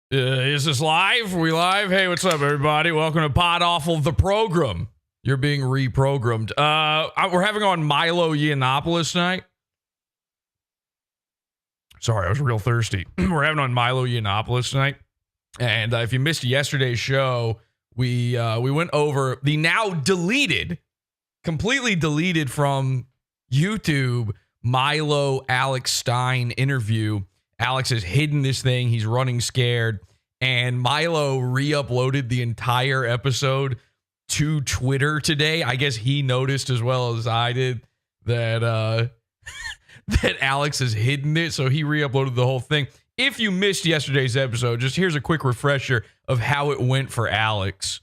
Is this live? Are we live? Hey, what's up, everybody? Welcome to PodAwful, the program. You're being reprogrammed. We're having on Milo Yiannopoulos tonight. Sorry, I was real thirsty. We're having on Milo Yiannopoulos tonight. And if you missed yesterday's show, we went over the now deleted, completely deleted from YouTube, Milo Alex Stein interview. Alex has hidden this thing. He's running scared. And Milo re-uploaded the entire episode to Twitter today. I guess he noticed as well as I did that that Alex has hidden it. So he re-uploaded the whole thing. If you missed yesterday's episode, just here's a quick refresher of how it went for Alex.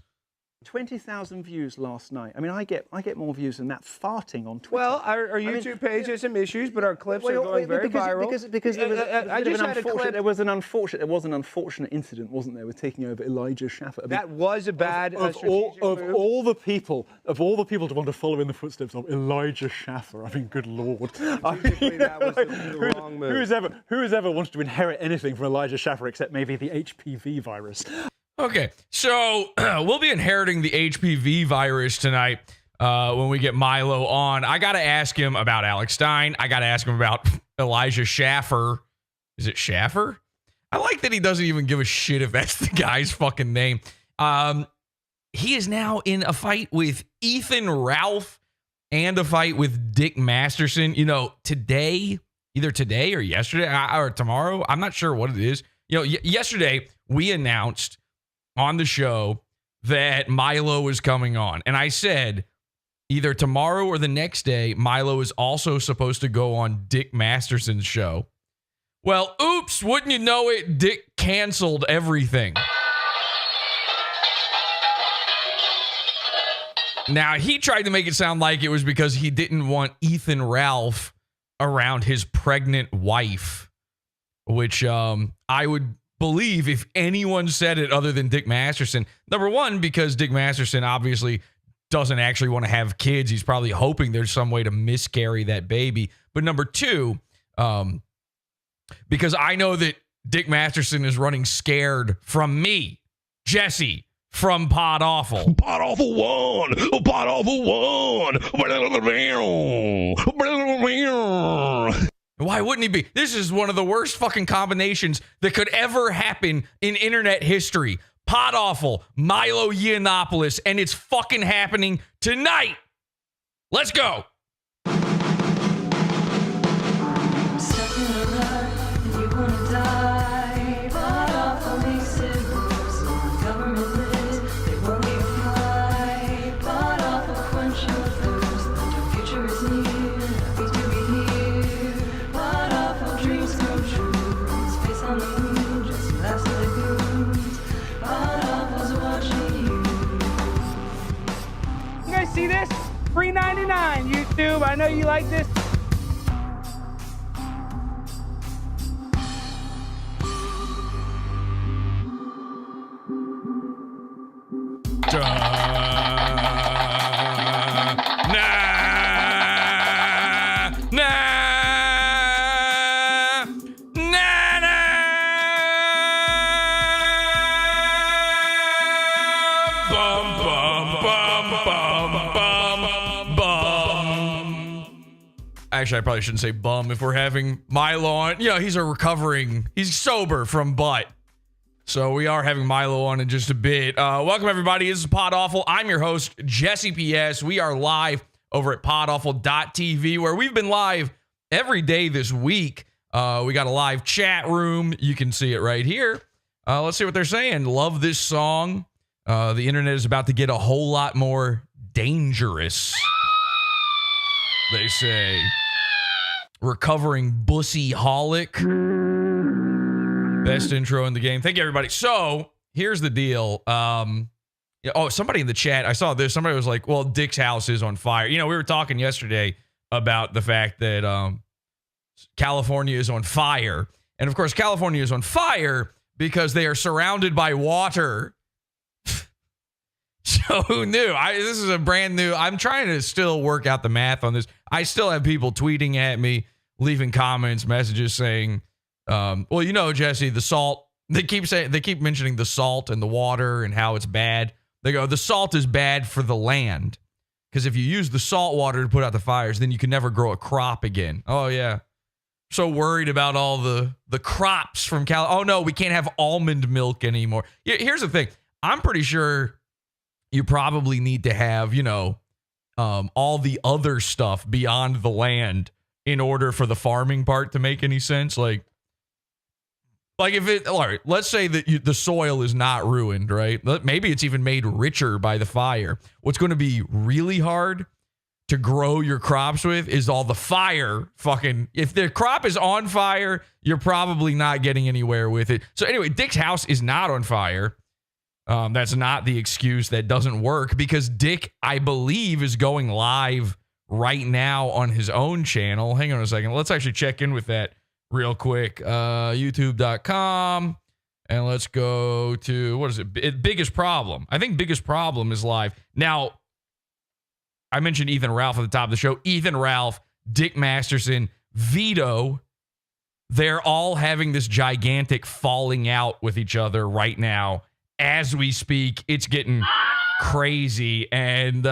20,000 views last night. I mean, I get more views than that farting on Twitter. Well, our YouTube page has some issues, but our clips are going very viral. Because there was an unfortunate incident, wasn't there, with taking over Elijah Schaffer. I mean, that was a bad of all the people to want to follow in the footsteps of Elijah Schaffer. I mean, good lord. That was the wrong move. Who has ever wanted to inherit anything from Elijah Schaffer except maybe the HPV virus? Okay, so we'll be inheriting the HPV virus tonight when we get Milo on. I got to ask him about Alex Stein. I got to ask him about Elijah Schaffer. Is it Schaffer? I like that he doesn't even give a shit if that's the guy's fucking name. He is now in a fight with Ethan Ralph and a fight with Dick Masterson. You know, today, either today or yesterday or tomorrow, I'm not sure what it is. You know, yesterday we announced on the show that Milo is coming on. And I said either tomorrow or the next day, Milo is also supposed to go on Dick Masterson's show. Well, oops, wouldn't you know it, Dick canceled everything. Now, he tried to make it sound like it was because he didn't want Ethan Ralph around his pregnant wife, which I would believe if anyone said it other than Dick Masterson. Number one, because Dick Masterson obviously doesn't actually want to have kids. He's probably hoping there's some way to miscarry that baby. But number two, because I know that Dick Masterson is running scared from me, Jesse, from PodAwful. PodAwful one. PodAwful one. Why wouldn't he be? This is one of the worst fucking combinations that could ever happen in internet history. PodAwful, Milo Yiannopoulos, and it's fucking happening tonight. Let's go. See this? Free 99, YouTube. I know you like this. Actually, I probably shouldn't say bum if we're having Milo on. You know, he's sober from butt. So we are having Milo on in just a bit. Welcome, everybody. This is PodAwful. I'm your host, Jesse PS. We are live over at podawful.tv, where we've been live every day this week. We got a live chat room. You can see it right here. Let's see what they're saying. Love this song. The internet is about to get a whole lot more dangerous, they say. Recovering Bussy Holic. Best intro in the game. Thank you, everybody. So here's the deal. Somebody in the chat, I saw this. Somebody was like, well, Dick's house is on fire. You know, we were talking yesterday about the fact that California is on fire. And of course, California is on fire because they are surrounded by water. So who knew? This is a brand new. I'm trying to still work out the math on this. I still have people tweeting at me, leaving comments, messages saying, well, you know, Jesse, the salt They keep mentioning the salt and the water and how it's bad. They go, the salt is bad for the land. Because if you use the salt water to put out the fires, then you can never grow a crop again. Oh, yeah. So worried about all the crops from Cal. Oh, no, we can't have almond milk anymore. Here's the thing. I'm pretty sure you probably need to have, all the other stuff beyond the land in order for the farming part to make any sense. Like if it, all right, let's say that the soil is not ruined, right? Maybe it's even made richer by the fire. What's going to be really hard to grow your crops with is all the fire fucking, if the crop is on fire, you're probably not getting anywhere with it. So anyway, Dick's house is not on fire. That's not the excuse. That doesn't work because Dick, I believe, is going live right now on his own channel. Hang on a second. Let's actually check in with that real quick. YouTube.com. And let's go to, what is it? Biggest Problem. I think Biggest Problem is live. Now, I mentioned Ethan Ralph at the top of the show. Ethan Ralph, Dick Masterson, Vito, they're all having this gigantic falling out with each other right now. As we speak, it's getting crazy. And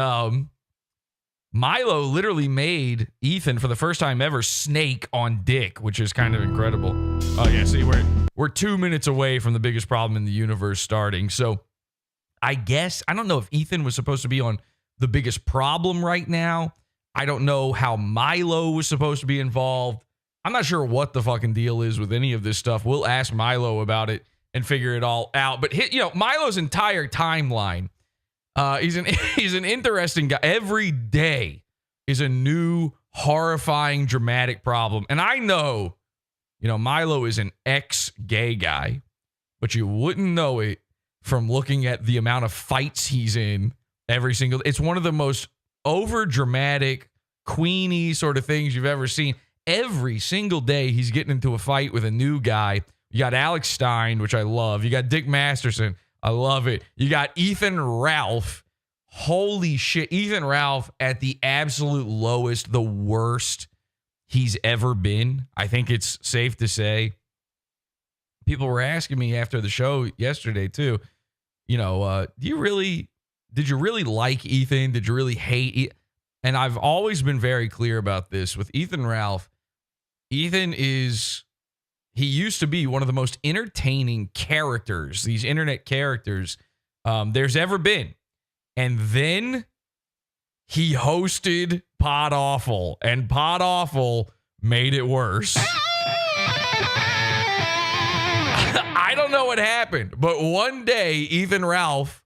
Milo literally made Ethan, for the first time ever, snake on Dick, which is kind of incredible. Oh, yeah, see, we're 2 minutes away from the biggest problem in the universe starting. So I guess, I don't know if Ethan was supposed to be on the biggest problem right now. I don't know how Milo was supposed to be involved. I'm not sure what the fucking deal is with any of this stuff. We'll ask Milo about it and figure it all out. But Milo's entire timeline, he's an interesting guy. Every day is a new, horrifying, dramatic problem. And I know, Milo is an ex-gay guy, but you wouldn't know it from looking at the amount of fights he's in every single. It's one of the most over-dramatic, queenie sort of things you've ever seen. Every single day he's getting into a fight with a new guy. You got Alex Stein, which I love. You got Dick Masterson. I love it. You got Ethan Ralph. Holy shit. Ethan Ralph at the absolute lowest, the worst he's ever been. I think it's safe to say. People were asking me after the show yesterday too, did you really like Ethan? Did you really hate And I've always been very clear about this with Ethan Ralph. Ethan he used to be one of the most entertaining characters, these internet characters, there's ever been. And then he hosted PodAwful, and PodAwful made it worse. I don't know what happened, but one day Ethan Ralph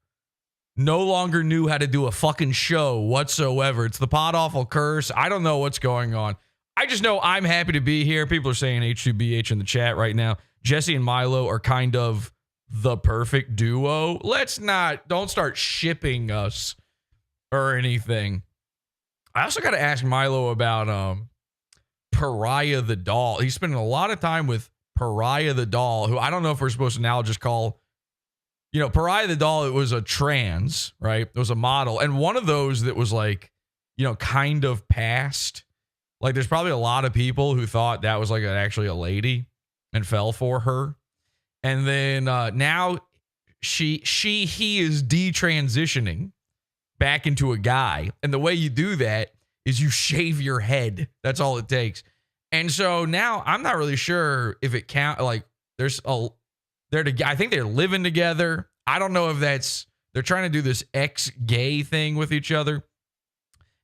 no longer knew how to do a fucking show whatsoever. It's the PodAwful curse. I don't know what's going on. I just know I'm happy to be here. People are saying H2BH in the chat right now. Jesse and Milo are kind of the perfect duo. Don't start shipping us or anything. I also got to ask Milo about Pariah the doll. He's spending a lot of time with Pariah the doll, who I don't know if we're supposed to now just call, Pariah the doll. It was a trans, right? It was a model. And one of those that was like, kind of past. Like, there's probably a lot of people who thought that was like actually a lady and fell for her. And then now he is detransitioning back into a guy. And the way you do that is you shave your head. That's all it takes. And so now I'm not really sure if it count. Like, I think they're living together. I don't know if they're trying to do this ex-gay thing with each other.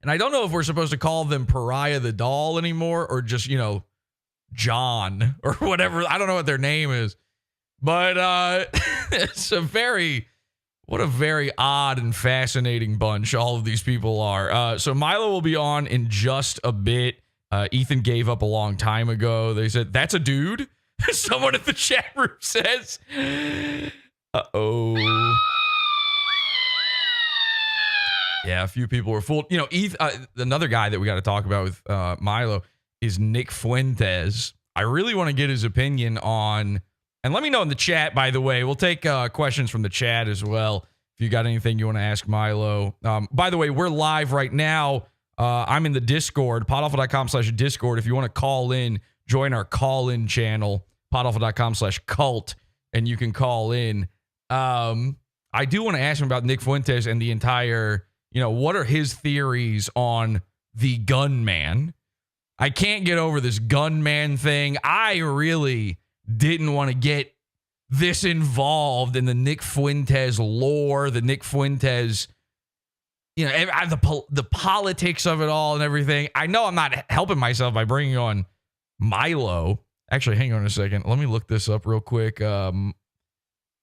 And I don't know if we're supposed to call them Pariah the doll anymore or just, John or whatever. I don't know what their name is. But it's what a very odd and fascinating bunch all of these people are. So Milo will be on in just a bit. Ethan gave up a long time ago. They said, that's a dude? Someone in the chat room says. Uh-oh. Yeah, a few people were fooled. Another guy that we got to talk about with Milo is Nick Fuentes. I really want to get his opinion on, and let me know in the chat, by the way. We'll take questions from the chat as well. If you got anything you want to ask Milo. By the way, we're live right now. I'm in the Discord, podawful.com/Discord. If you want to call in, join our call-in channel, podawful.com/cult. and you can call in. I do want to ask him about Nick Fuentes and the entire, what are his theories on the gunman? I can't get over this gunman thing. I really didn't want to get this involved in the Nick Fuentes lore, the Nick Fuentes, the politics of it all and everything. I know I'm not helping myself by bringing on Milo. Actually, hang on a second. Let me look this up real quick.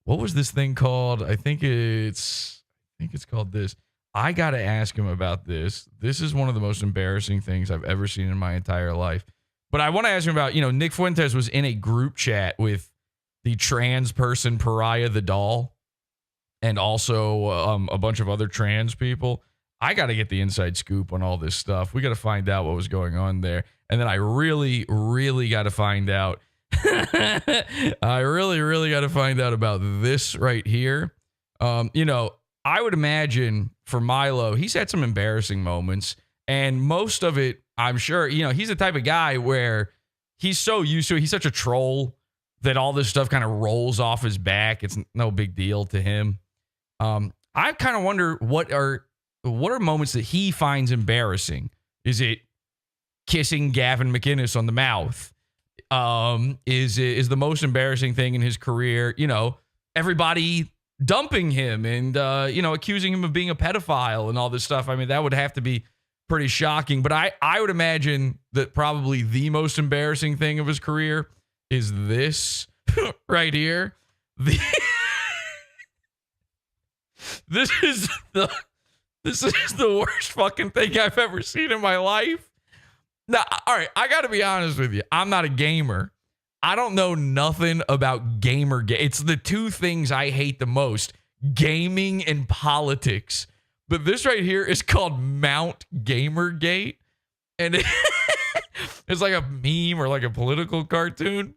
What was this thing called? I think it's called this. I got to ask him about this. This is one of the most embarrassing things I've ever seen in my entire life. But I want to ask him about, Nick Fuentes was in a group chat with the trans person Pariah the Doll and also a bunch of other trans people. I got to get the inside scoop on all this stuff. We got to find out what was going on there. And then I really, really got to find out. I really, really got to find out about this right here. I would imagine for Milo, he's had some embarrassing moments, and most of it, I'm sure, he's the type of guy where he's so used to it. He's such a troll that all this stuff kind of rolls off his back. It's no big deal to him. I kind of wonder what are moments that he finds embarrassing. Is it kissing Gavin McInnes on the mouth? Is the most embarrassing thing in his career, everybody dumping him and, accusing him of being a pedophile and all this stuff. I mean, that would have to be pretty shocking. But I would imagine that probably the most embarrassing thing of his career is this right here. This is the worst fucking thing I've ever seen in my life. Now, all right, I got to be honest with you. I'm not a gamer. I don't know nothing about Gamergate. It's the two things I hate the most, gaming and politics. But this right here is called Mount Gamergate. And it's like a meme or like a political cartoon. And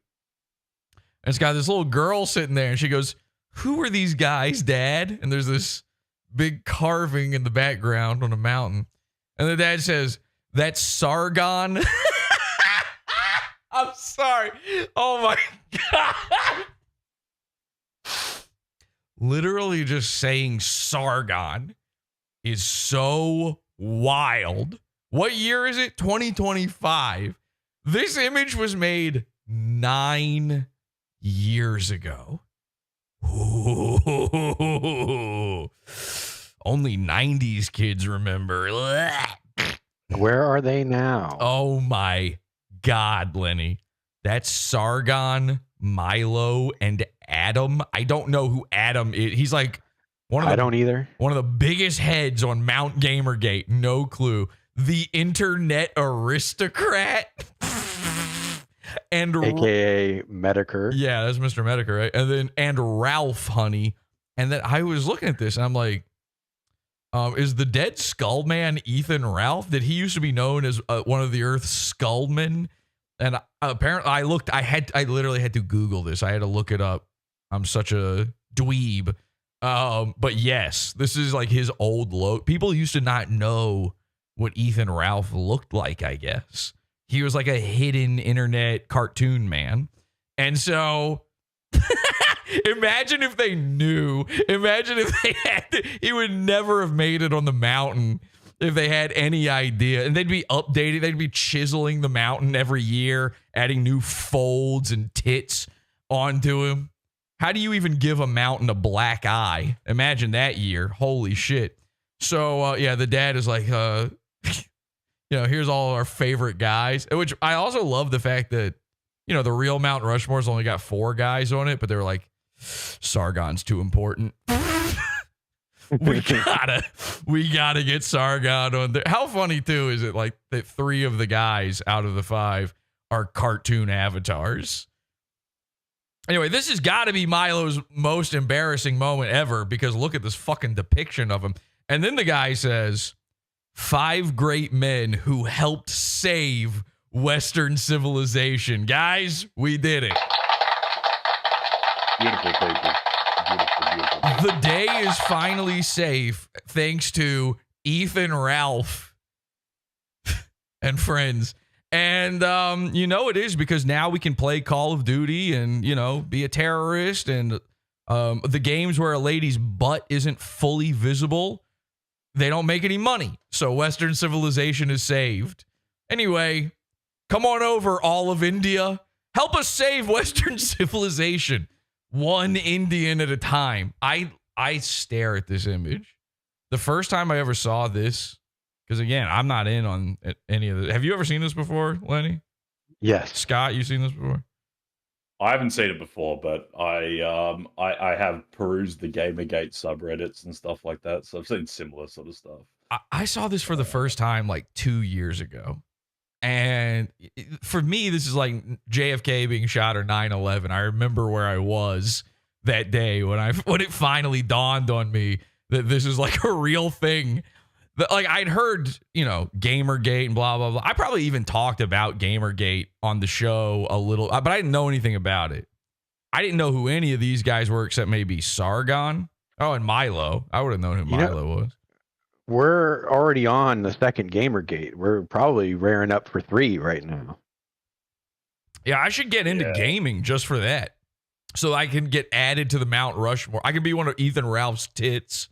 it's got this little girl sitting there and she goes, "Who are these guys, Dad?" And there's this big carving in the background on a mountain. And the dad says, "That's Sargon." I'm sorry. Oh my God. Literally just saying Sargon is so wild. What year is it? 2025. This image was made 9 years ago. Ooh. Only 90s kids remember. Where are they now? Oh my God, Lenny. That's Sargon, Milo, and Adam. I don't know who Adam is. He's like I don't either. One of the biggest heads on Mount Gamergate. No clue. The internet aristocrat. And AKA Medicare. Yeah, that's Mr. Medicare, right? And Ralph, honey. And then I was looking at this and I'm like, is the dead skull man Ethan Ralph? Did he used to be known as one of the Earth's skullmen? And apparently I literally had to Google this. I had to look it up. I'm such a dweeb. But yes, this is like his old look. People used to not know what Ethan Ralph looked like, I guess. He was like a hidden internet cartoon man. And so imagine if they knew. Imagine if they had he would never have made it on the mountain if they had any idea. And they'd be updating. They'd be chiseling the mountain every year, adding new folds and tits onto him. How do you even give a mountain a black eye? Imagine that year. Holy shit. So, yeah, the dad is like, here's all our favorite guys, which I also love the fact that, the real Mount Rushmore's only got 4 guys on it, but they're like, Sargon's too important. we gotta get Sargon on there. How funny too is it like that 3 of the guys out of the 5 are cartoon avatars? Anyway, this has got to be Milo's most embarrassing moment ever because look at this fucking depiction of him. And then the guy says, 5 great men who helped save Western civilization. Guys, we did it. Beautiful paper. Beautiful. The day is finally safe thanks to Ethan Ralph and friends. And it is because now we can play Call of Duty and, be a terrorist, and the games where a lady's butt isn't fully visible, they don't make any money. So Western civilization is saved. Anyway, come on over, all of India. Help us save Western civilization. One Indian at a time. I stare at this image. The first time I ever saw this, because again, I'm not in on any of this. Have you ever seen this before, Lenny? Yes. Scott, you seen this before? I haven't seen it before, but I have perused the Gamergate subreddits and stuff like that, so I've seen similar sort of stuff. I saw this for the first time like 2 years ago. And for me, this is like JFK being shot or 9/11. I remember where I was that day when it finally dawned on me that this is like a real thing. Like I'd heard, Gamergate and blah, blah, blah. I probably even talked about Gamergate on the show a little, but I didn't know anything about it. I didn't know who any of these guys were except maybe Sargon. Oh, and Milo. I would have known who Milo was. We're already on the second Gamergate. We're probably raring up for 3 right now. Yeah, I should get into gaming just for that. So I can get added to the Mount Rushmore. I can be one of Ethan Ralph's tits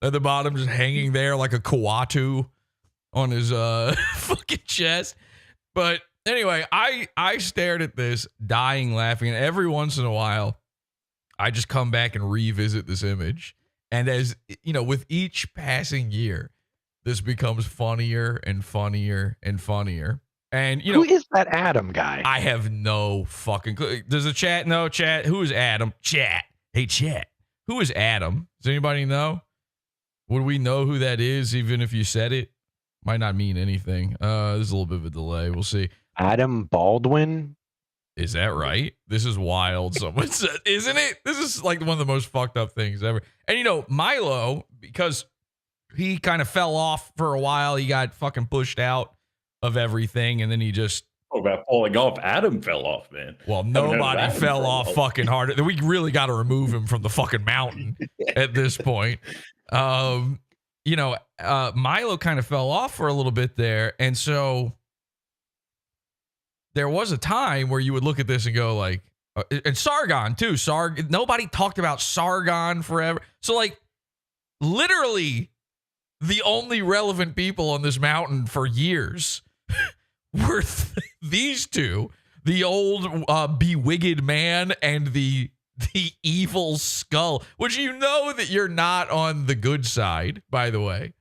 at the bottom, just hanging there like a Kawatu on his fucking chest. But anyway, I stared at this, dying laughing, and every once in a while, I just come back and revisit this image. And as with each passing year, this becomes funnier and funnier and funnier. And who is that Adam guy? I have no fucking clue. Does the chat know? Chat, who is Adam? Chat. Hey, chat. Who is Adam? Does anybody know? Would we know who that is, even if you said it? Might not mean anything. There's a little bit of a delay. We'll see. Adam Baldwin? Is that right? This is wild. Someone said, isn't it? This is like one of the most fucked up things ever. And Milo, because he kind of fell off for a while, he got fucking pushed out of everything, and then he just... Talk about falling off. Adam fell off, man. Well, nobody fell off fucking hard. We really got to remove him from the fucking mountain at this point. Milo kind of fell off for a little bit there, and so there was a time where you would look at this and go like, and Sargon too. Nobody talked about Sargon forever. So like, literally, the only relevant people on this mountain for years were these two: the old bewigged man and the evil skull. Which that you're not on the good side, by the way,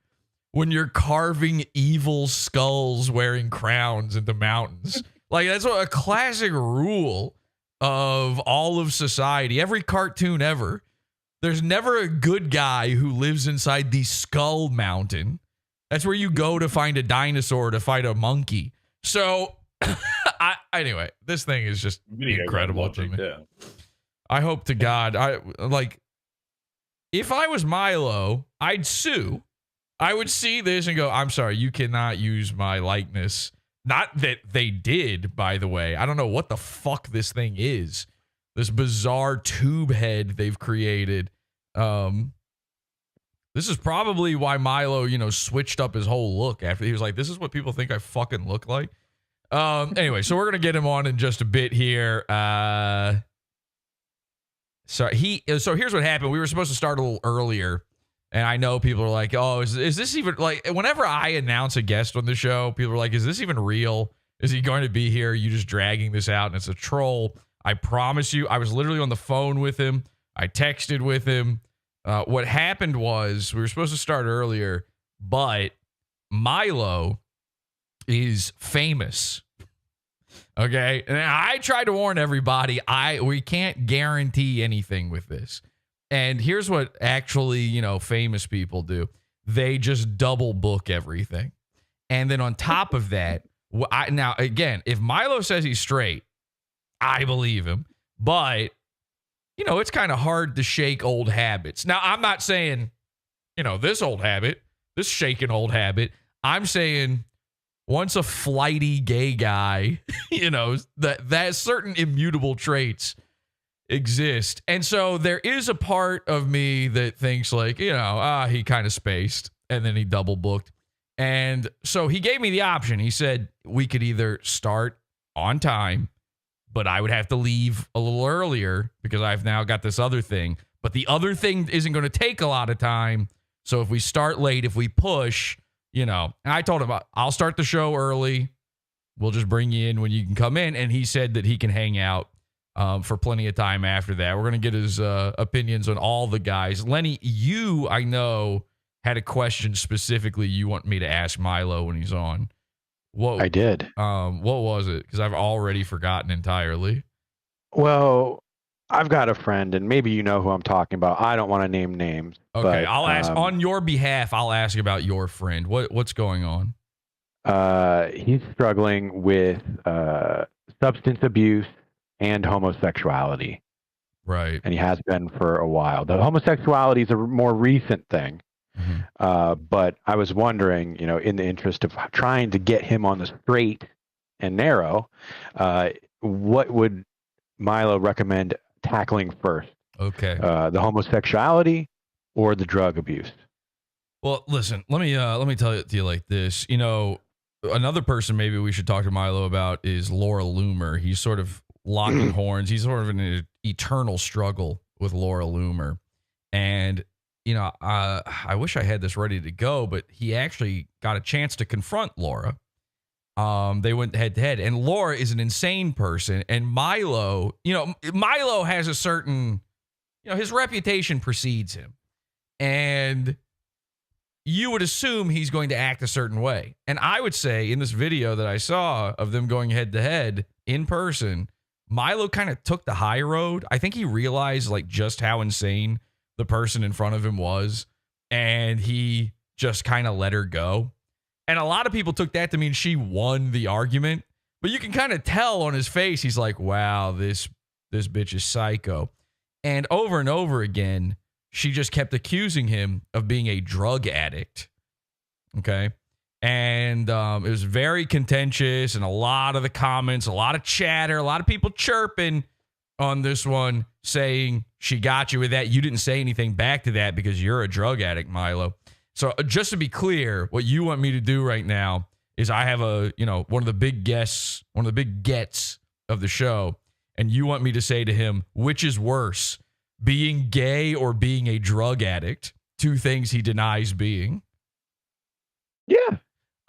when you're carving evil skulls wearing crowns into mountains. Like, that's a classic rule of all of society. Every cartoon ever. There's never a good guy who lives inside the Skull Mountain. That's where you go to find a dinosaur to fight a monkey. So, anyway, this thing is just incredible to me. Yeah. I hope to God, if I was Milo, I'd sue. I would see this and go, I'm sorry, you cannot use my likeness. Not that they did, by the way. I don't know what the fuck this thing is. This bizarre tube head they've created. This is probably why Milo, switched up his whole look after he was like, this is what people think I fucking look like. Anyway, so we're going to get him on in just a bit here. So here's what happened. We were supposed to start a little earlier. And I know people are like, oh, is this even, like, whenever I announce a guest on the show, people are like, is this even real? Is he going to be here? Are you just dragging this out and it's a troll? I promise you, I was literally on the phone with him. I texted with him. What happened was we were supposed to start earlier, but Milo is famous. Okay? And I tried to warn everybody, we can't guarantee anything with this. And here's what actually, famous people do. They just double book everything. And then on top of that, now, again, if Milo says he's straight, I believe him. But, it's kind of hard to shake old habits. Now, I'm not saying, this old habit, this shaking old habit. I'm saying once a flighty gay guy, that certain immutable traits exist. And so there is a part of me that thinks like, he kind of spaced and then he double booked. And so he gave me the option. He said we could either start on time, but I would have to leave a little earlier because I've now got this other thing. But the other thing isn't going to take a lot of time. So if we start late, if we push, and I told him, I'll start the show early. We'll just bring you in when you can come in. And he said that he can hang out for plenty of time after that. We're going to get his opinions on all the guys. Lenny, you, I know, had a question specifically you want me to ask Milo when he's on. I did. What was it? Because I've already forgotten entirely. Well, I've got a friend, and maybe you know who I'm talking about. I don't want to name names. Okay, but, I'll ask on your behalf. I'll ask about your friend. What's going on? He's struggling with substance abuse and homosexuality. Right. And he has been for a while. The homosexuality is a more recent thing. Mm-hmm. But I was wondering, in the interest of trying to get him on the straight and narrow, what would Milo recommend tackling first? Okay. The homosexuality or the drug abuse? Well, listen, let me tell it to you like this. Another person maybe we should talk to Milo about is Laura Loomer. He's sort of locking horns. He's sort of in an eternal struggle with Laura Loomer. And, I wish I had this ready to go, but he actually got a chance to confront Laura. They went head to head, and Laura is an insane person. And Milo has a certain, his reputation precedes him. And you would assume he's going to act a certain way. And I would say in this video that I saw of them going head to head in person, Milo kind of took the high road. I think he realized just how insane the person in front of him was, and he just kind of let her go. And a lot of people took that to mean she won the argument, but you can kind of tell on his face, he's like, wow, this bitch is psycho. And over again, she just kept accusing him of being a drug addict. Okay. And it was very contentious, and a lot of the comments, a lot of chatter, a lot of people chirping on this one saying she got you with that. You didn't say anything back to that because you're a drug addict, Milo. So just to be clear, what you want me to do right now is I have one of the big guests, one of the big gets of the show, and you want me to say to him, which is worse, being gay or being a drug addict? Two things he denies being. Yeah.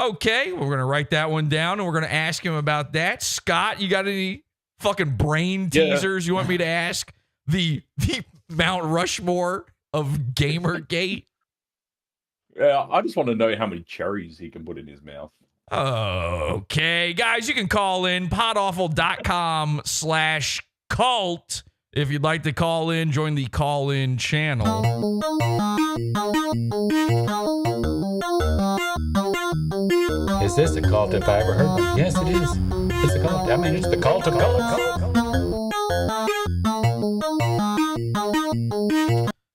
Okay, we're going to write that one down, and we're going to ask him about that. Scott, you got any fucking brain teasers you want me to ask? The Mount Rushmore of Gamergate? Yeah, I just want to know how many cherries he can put in his mouth. Okay, guys, you can call in podawful.com/cult if you'd like to call in. Join the call-in channel. Is this a cult if I ever heard one? Yes, it is. It's a cult. I mean, it's the cult of cults.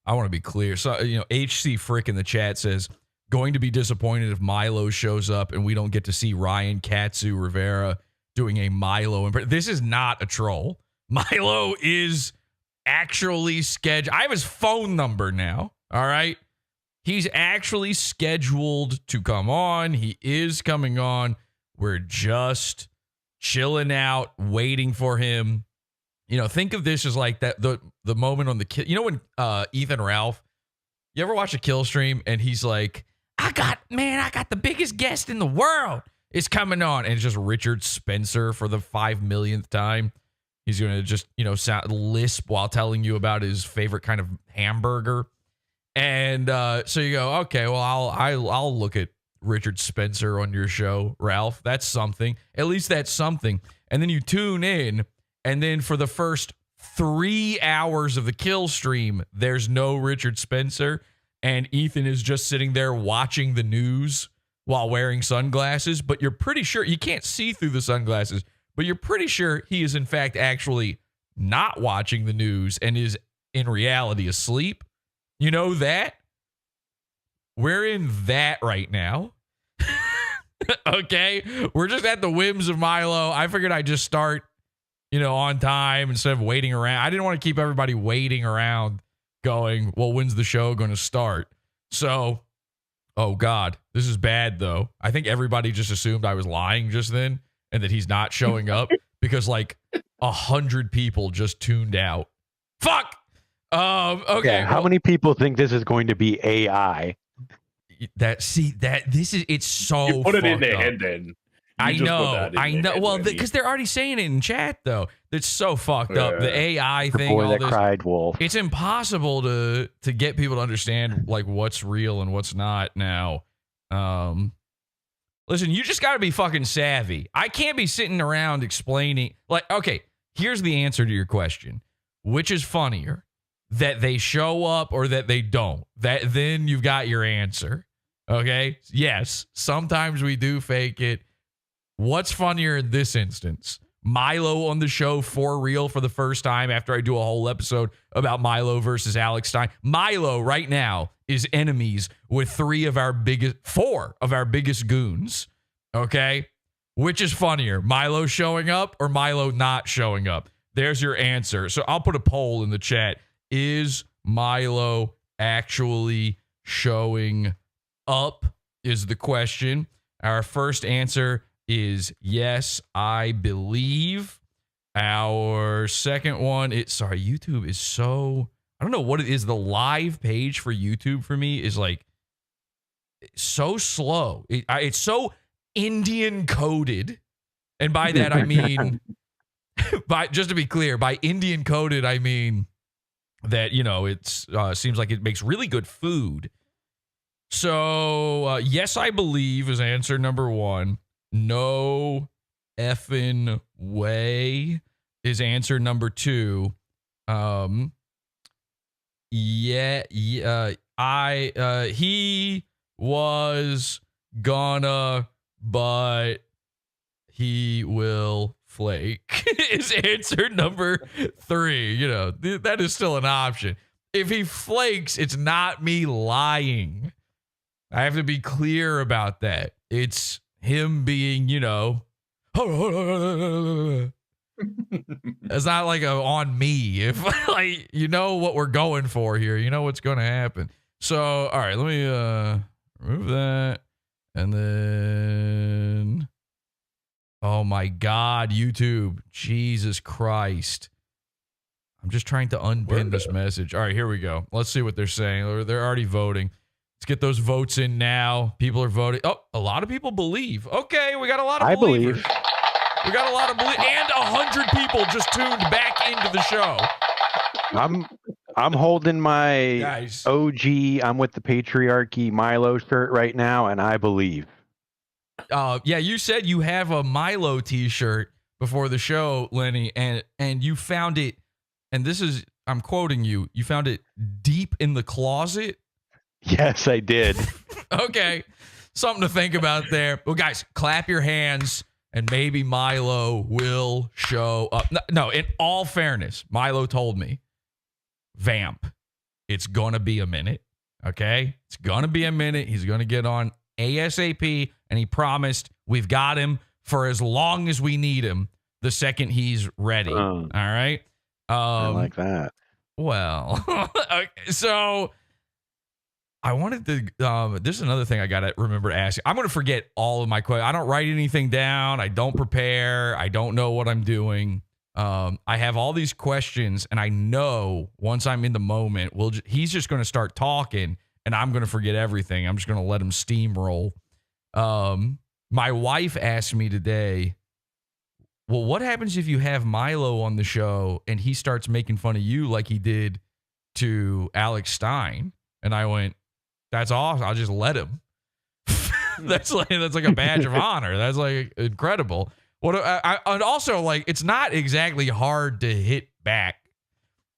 I want to be clear. So, HC Frick in the chat says, going to be disappointed if Milo shows up and we don't get to see Ryan Katsu Rivera doing a Milo impression. This is not a troll. Milo is actually scheduled. I have his phone number now. All right. He's actually scheduled to come on. He is coming on. We're just chilling out, waiting for him. Think of this as like that the moment on the kill. When Ethan Ralph, you ever watch a kill stream and he's like, I got the biggest guest in the world is coming on, and it's just Richard Spencer for the 5 millionth time. He's gonna just lisp while telling you about his favorite kind of hamburger, and so you go, okay, well I'll look at Richard Spencer on your show, Ralph. That's something. At least that's something. And then you tune in. And then for the first 3 hours of the kill stream, there's no Richard Spencer. And Ethan is just sitting there watching the news while wearing sunglasses. But you're pretty sure, you can't see through the sunglasses, but you're pretty sure he is in fact actually not watching the news and is in reality asleep. You know that? We're in that right now. Okay? We're just at the whims of Milo. I figured I'd just start on time instead of waiting around. I didn't want to keep everybody waiting around going, well, when's the show going to start? So Oh, God. This is bad, though. I think everybody just assumed I was lying just then and that he's not showing up because, like, 100 people just tuned out. Fuck! Okay. Yeah, how many people think this is going to be AI? It's so You put it in fucked their up. head then. I know. Well, because they're already saying it in chat, though. It's so fucked up. The AI thing, boy all that this. cried wolf. It's impossible to get people to understand like what's real and what's not now. Listen, you just got to be fucking savvy. I can't be sitting around explaining. Like, okay, here's the answer to your question: which is funnier, that they show up or that they don't? Then you've got your answer. Okay. Yes, sometimes we do fake it. What's funnier in this instance? Milo on the show for real for the first time after I do a whole episode about Milo versus Alex Stein. Milo right now is enemies with 4 of our biggest goons. Okay? Which is funnier? Milo showing up or Milo not showing up? There's your answer. So I'll put a poll in the chat. Is Milo actually showing up is the question. Our first answer is yes, I believe. Our second one, YouTube is so, I don't know what it is. The live page for YouTube for me is like so slow. It's so Indian coded. And by that, I mean, just to be clear, by Indian coded, I mean that, it seems like it makes really good food. So, yes, I believe is answer number 1. No effing way is answer number 2. He was gonna, but he will flake is answer number 3. That is still an option. If he flakes, it's not me lying. I have to be clear about that. It's him being, it's not like on me. If like, what we're going for here, what's going to happen. So, all right, let me remove that. And then, oh my God, YouTube, Jesus Christ. I'm just trying to unpin this message. All right, here we go. Let's see what they're saying. They're already voting. Let's get those votes in now. People are voting. Oh, a lot of people believe. Okay, we got a lot of believers. We got a lot of and 100 people just tuned back into the show. I'm holding my OG I'm with the patriarchy Milo shirt right now, and I believe. Yeah, you said you have a Milo t-shirt before the show, Lenny, and you found it, and this is, I'm quoting you found it deep in the closet. Yes, I did. Okay. Something to think about there. Well, guys, clap your hands and maybe Milo will show up. No, in all fairness, Milo told me, Vamp, it's going to be a minute. Okay? It's going to be a minute. He's going to get on ASAP, and he promised we've got him for as long as we need him the second he's ready. All right? I like that. Well, okay, so I wanted to, this is another thing I got to remember to ask you. I'm going to forget all of my questions. I don't write anything down. I don't prepare. I don't know what I'm doing. I have all these questions, and I know once I'm in the moment, he's just going to start talking, and I'm going to forget everything. I'm just going to let him steamroll. My wife asked me today, well, what happens if you have Milo on the show, and he starts making fun of you like he did to Alex Stein? And I went, that's awesome. I'll just let him. that's like a badge of honor. That's like incredible. And also, like, it's not exactly hard to hit back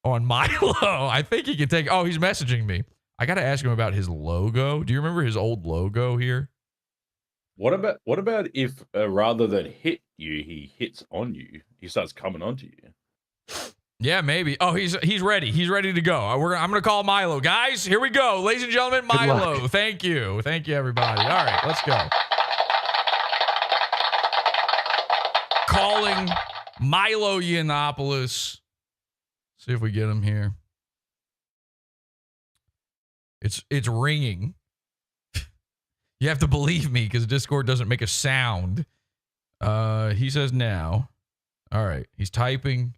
on Milo. I think he can take. Oh, he's messaging me. I got to ask him about his logo. Do you remember his old logo here? What about if rather than hit you, he hits on you? He starts coming onto you. Yeah, maybe. Oh, he's ready. He's ready to go. I'm going to call Milo. Guys, here we go. Ladies and gentlemen, Milo. Thank you. Thank you, everybody. All right, let's go. Calling Milo Yiannopoulos. See if we get him here. It's ringing. You have to believe me because Discord doesn't make a sound. He says now. All right. He's typing.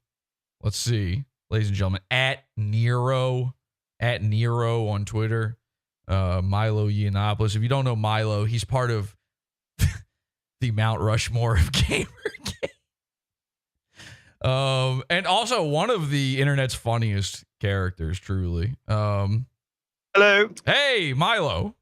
Let's see. Ladies and gentlemen, at Nero on Twitter. Milo Yiannopoulos. If you don't know Milo, he's part of the Mount Rushmore of Gamergate. And also one of the internet's funniest characters, truly. Hello. Hey, Milo.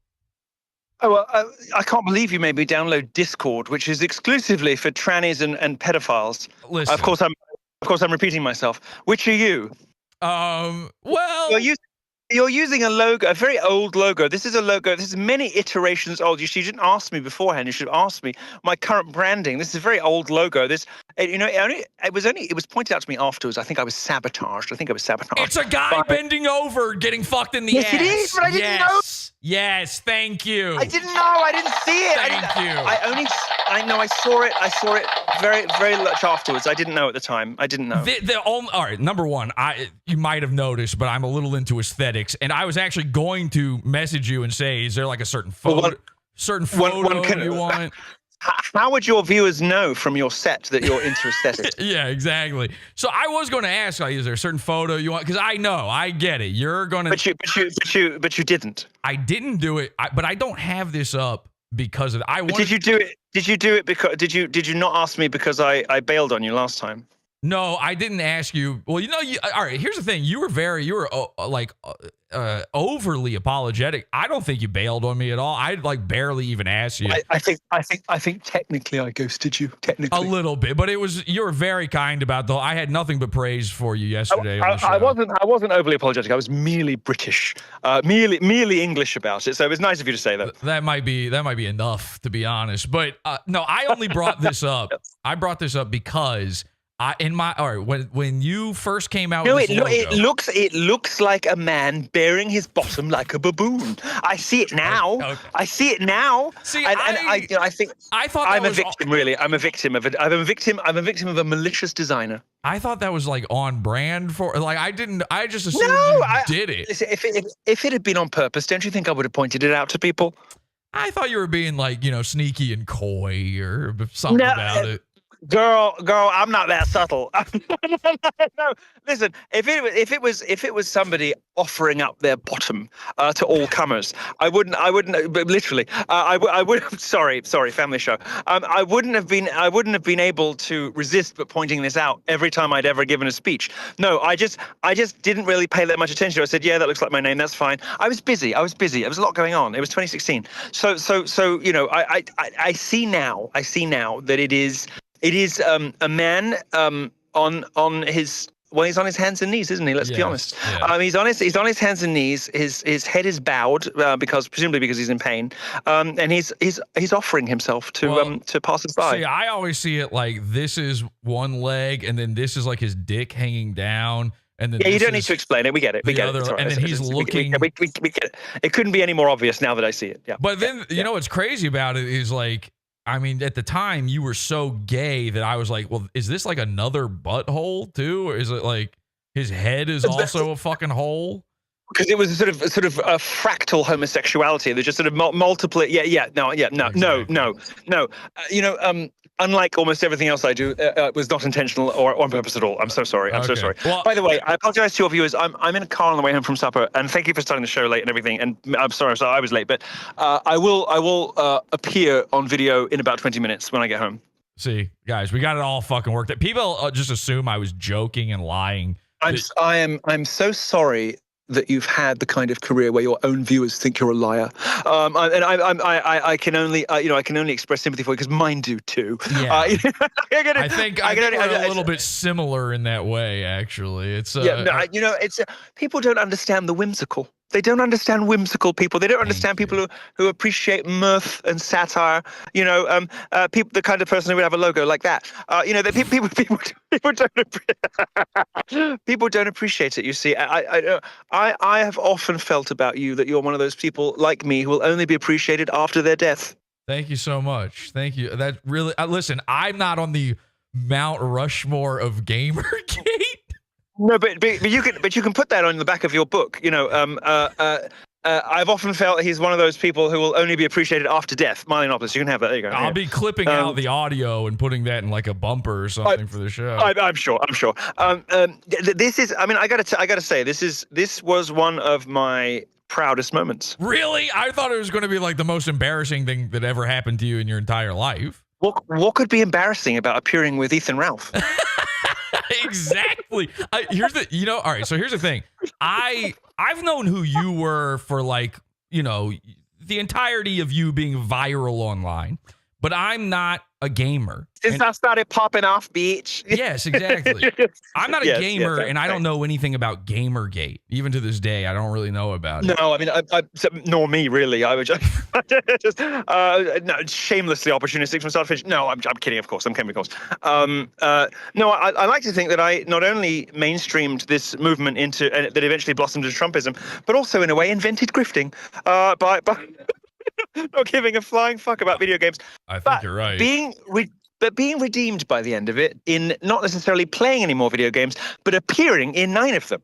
Oh, well, I can't believe you made me download Discord, which is exclusively for trannies and pedophiles. Listen. Of course, I'm repeating myself. Which are you? Well, you're using a logo, a very old logo. This is a logo. This is many iterations old. You didn't ask me beforehand. You should have asked me my current branding. This is a very old logo. This, it was pointed out to me afterwards. I think I was sabotaged. It's a guy bending over, getting fucked in the ass. Yes, it is, but I didn't know. Yes, thank you. I didn't know. I didn't see it. Thank you. I saw it very, very much afterwards. I didn't know at the time. I didn't know. All right, number one, you might have noticed, but I'm a little into aesthetics, and I was actually going to message you and say, is there like a certain photo, you want? How would your viewers know from your set that you're into aesthetics? Yeah, exactly. So I was going to ask, like, is there a certain photo you want? Because I get it. You're going to. But you didn't. I didn't do it, but I don't have this up because of. Did you do it? Did you do it because? Did you not ask me because I bailed on you last time? No, I didn't ask you. Well, all right, here's the thing. You were overly apologetic. I don't think you bailed on me at all. I barely even asked you. I think technically I ghosted you. Technically. A little bit, but you were very kind about the. I had nothing but praise for you yesterday on the show. I wasn't overly apologetic. I was merely British, merely English about it. So it was nice of you to say that. That might be enough, to be honest. But no, I only brought this up. I brought this up because when you first came out with this logo, it looks like a man bearing his bottom like a baboon. I see it now. Okay. I see it now. See, I think I thought I'm a victim. Really, I'm a victim of it. I'm a victim of a malicious designer. I thought that was like on brand for I just assumed you did it. Listen, if it had been on purpose, don't you think I would have pointed it out to people? I thought you were being sneaky and coy or something about it. Girl, I'm not that subtle. No, listen. If it was somebody offering up their bottom to all comers, I wouldn't. But literally, I would. Sorry, family show. I wouldn't have been able to resist but pointing this out every time I'd ever given a speech. No, I just didn't really pay that much attention. I said, yeah, that looks like my name. That's fine. I was busy. There was a lot going on. It was 2016. So I see now that it is a man he's on his hands and knees, isn't he? Let's be honest. Yeah. He's on his hands and knees. His head is bowed presumably because he's in pain. And he's offering himself to passers-by. See, I always see it like this is one leg, and then this is like his dick hanging down. And then you don't need to explain it. We get it. We get it. And then he's looking. We get it. It couldn't be any more obvious now that I see it. Yeah. But then you know what's crazy about it is like. I mean, at the time, you were so gay that I was like, well, is this like another butthole too? Or is it like his head is also a fucking hole? Because it was sort of a fractal homosexuality. There's just sort of multiple. No. Unlike almost everything else I do, it was not intentional or on purpose at all. I'm so sorry. I'm so sorry. Well, by the way, I apologize to your viewers. I'm in a car on the way home from supper, and thank you for starting the show late and everything. And I'm sorry I was late, but I will appear on video in about 20 minutes when I get home. See, guys, we got it all fucking worked out. People just assume I was joking and lying. I'm so sorry that you've had the kind of career where your own viewers think you're a liar, and I can only express sympathy for you because mine do too. Yeah. I think we're a little bit similar in that way. Actually, it's people don't understand the whimsical. They don't understand whimsical people. They don't understand people who appreciate mirth and satire. People, the kind of person who would have a logo like that. People don't appreciate it. You see, I have often felt about you that you're one of those people like me who will only be appreciated after their death. Thank you so much. Thank you. That really. Listen, I'm not on the Mount Rushmore of Gamergate. No, but you can put that on the back of your book. I've often felt he's one of those people who will only be appreciated after death. Milo Yiannopoulos, you can have that. There you go. I'll be clipping out the audio and putting that in like a bumper or something for the show. I'm sure. This is. I mean, I gotta say, this was one of my proudest moments. Really? I thought it was going to be like the most embarrassing thing that ever happened to you in your entire life. What could be embarrassing about appearing with Ethan Ralph? Exactly. Here's the. All right. So here's the thing. I've known who you were for like, the entirety of you being viral online, but I'm not a gamer. Since I started popping off, bitch. Yes, exactly. I'm not a gamer, and I don't know anything about Gamergate. Even to this day, I don't really know about it. No, I mean, nor me really. I would just no, shamelessly opportunistic from start to finish. No, I'm kidding. Of course, I'm kidding. Of course. No, I like to think that I not only mainstreamed this movement into that eventually blossomed into Trumpism, but also in a way invented grifting by not giving a flying fuck about video games. I think you're right. Being redeemed by the end of it in not necessarily playing any more video games, but appearing in 9 of them.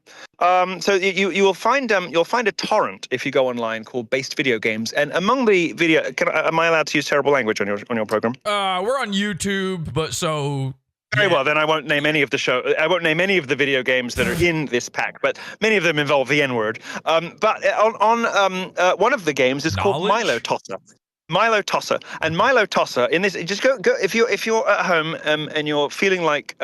So you'll find a torrent if you go online called Based Video Games, and among the video, am I allowed to use terrible language on your program? We're on YouTube, but so. Very well, then I won't name any of the video games that are in this pack, but many of them involve the N-word. But on one of the games is called Milo Tosser. Milo Tosser. And Milo Tosser, in this, just go if you're at home and you're feeling like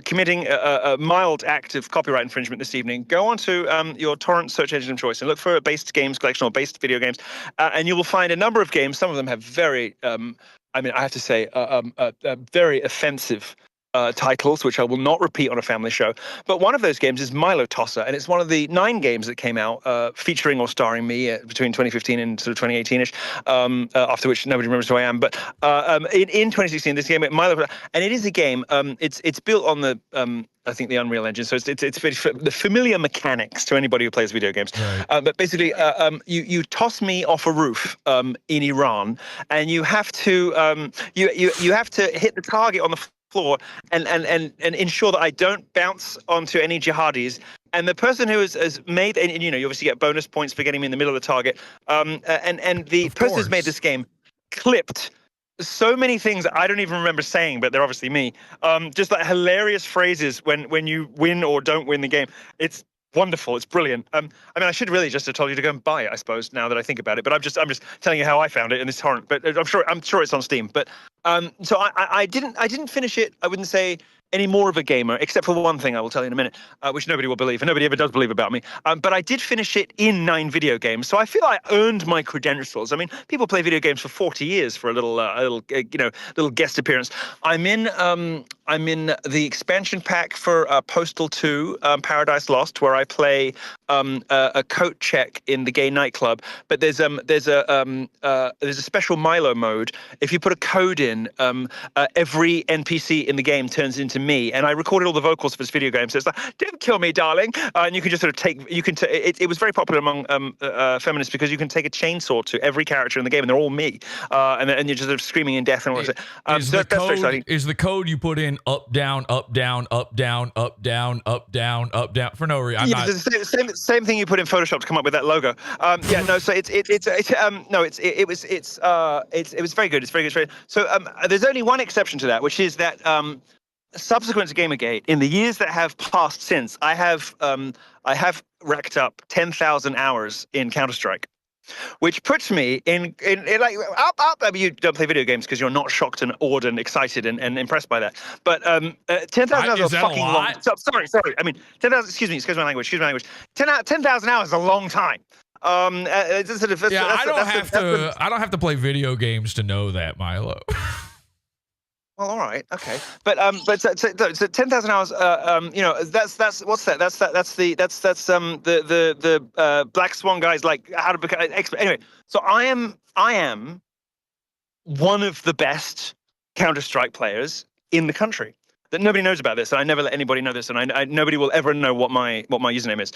committing a mild act of copyright infringement this evening, go onto your torrent search engine of choice and look for a based games collection or based video games, and you will find a number of games. Some of them have very I have to say, very offensive titles, which I will not repeat on a family show. But one of those games is Milo Tosser, and it's one of the 9 games that came out featuring or starring me between 2015 and sort of 2018-ish, after which nobody remembers who I am. But in 2016, this game, Milo, and it is a game, it's built on the... I think the Unreal Engine, so it's the familiar mechanics to anybody who plays video games. Right. But basically, you toss me off a roof in Iran, and you have to you have to hit the target on the floor and ensure that I don't bounce onto any jihadis. And the person who has made, and you obviously get bonus points for getting me in the middle of the target. And the person who's made this game clipped so many things I don't even remember saying, but they're obviously me. Just like hilarious phrases when you win or don't win the game. It's wonderful. It's brilliant. I should really just have told you to go and buy it, I suppose, now that I think about it. But I'm just telling you how I found it in this torrent. But I'm sure it's on Steam. But so I didn't finish it. I wouldn't say any more of a gamer, except for one thing I will tell you in a minute, which nobody will believe, and nobody ever does believe about me. But I did finish it in 9 video games, so I feel I earned my credentials. I mean, people play video games for 40 years for a little guest appearance. I'm in the expansion pack for Postal 2, Paradise Lost, where I play a coat check in the gay nightclub. But there's a special Milo mode. If you put a code in, every NPC in the game turns into me, and I recorded all the vocals for this video game. So it's like, "Don't kill me, darling," and you can just sort of take. It was very popular among feminists because you can take a chainsaw to every character in the game, and they're all me, and you're just sort of screaming in death and all that. That's very exciting. Is the code you put in up, down, up, down, up, down, up, down, up, down, up, down for no reason? The same thing you put in Photoshop to come up with that logo. So it was very good. It's very good. So there's only one exception to that, which is that subsequent to Gamergate, in the years that have passed since, I have racked up 10,000 hours in Counter-Strike, which puts me in like up. I mean, you don't play video games because you're not shocked and awed and excited and impressed by that. But 10,000 hours is a fucking long. Sorry. I mean, 10,000. Excuse my language. 10,000 hours is a long time. I don't have to play video games to know that, Milo. Well, all right, okay, but so 10,000 hours. That's what's that? That's the Black Swan guys, like how to become expert. Anyway, so I am one of the best Counter-Strike players in the country. that nobody knows about this, and I never let anybody know this, and nobody will ever know what my username is,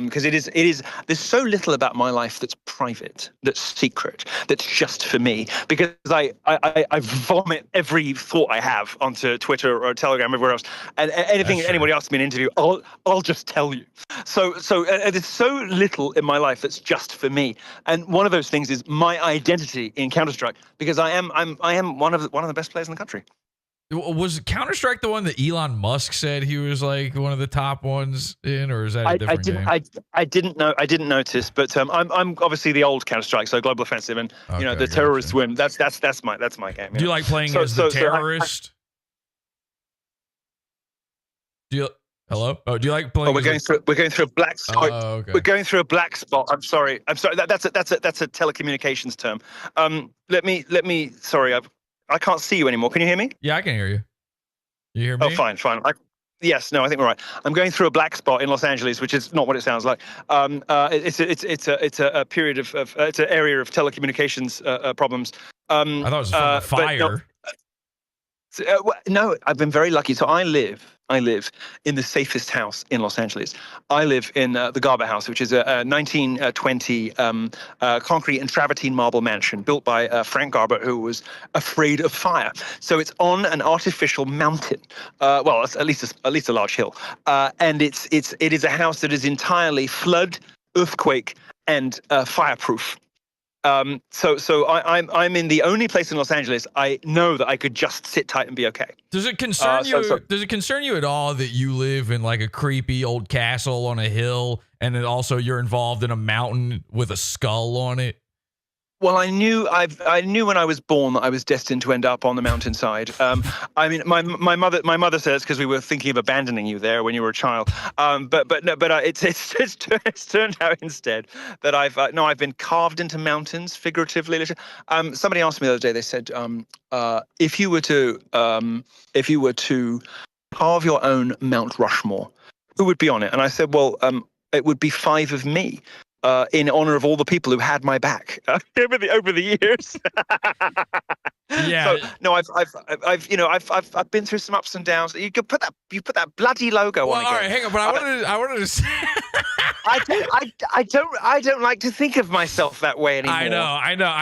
because it is. There's so little about my life that's private, that's secret, that's just for me. Because I vomit every thought I have onto Twitter or Telegram, everywhere else, and anything anybody asks me in an interview, I'll just tell you. So there's so little in my life that's just for me, and one of those things is my identity in Counter-Strike, because I am one of the best players in the country. Was Counter-Strike the one that Elon Musk said he was like one of the top ones in, or is that a different game? I didn't know. I didn't notice, but I'm obviously the old Counter-Strike, so Global Offensive, and the terrorists win. That's my game. Do you like playing as the terrorist? Hello? Oh, do you like playing? We're going through a black spot. Okay. We're going through a black spot. I'm sorry. That's a telecommunications term. Let me. Sorry, I can't see you anymore. Can you hear me? Yeah, I can hear you. You hear me? Oh, fine. Yes, no, I think we're right. I'm going through a black spot in Los Angeles, which is not what it sounds like. It's a period of it's an area of telecommunications problems. I thought it was from a fire. No, I've been very lucky. So I live in the safest house in Los Angeles. I live in the Garber House, which is a 1920 concrete and travertine marble mansion built by Frank Garber, who was afraid of fire. So it's on an artificial mountain, well, at least a large hill, and it is a house that is entirely flood, earthquake, and fireproof. So I'm in the only place in Los Angeles I know that I could just sit tight and be okay. Does it concern you? Does it concern you at all that you live in like a creepy old castle on a hill, and then also you're involved in a mountain with a skull on it? Well, I knew when I was born that I was destined to end up on the mountainside. I mean, my mother says because we were thinking of abandoning you there when you were a child. But it's turned out instead that I've been carved into mountains figuratively. Somebody asked me the other day. They said, if you were to carve your own Mount Rushmore, who would be on it? And I said, well, it would be 5 of me. In honor of all the people who had my back over the years. Yeah. So, no, I've been through some ups and downs. You could put that bloody logo on again. All right, hang on, but I wanted to say I don't like to think of myself that way anymore. I know.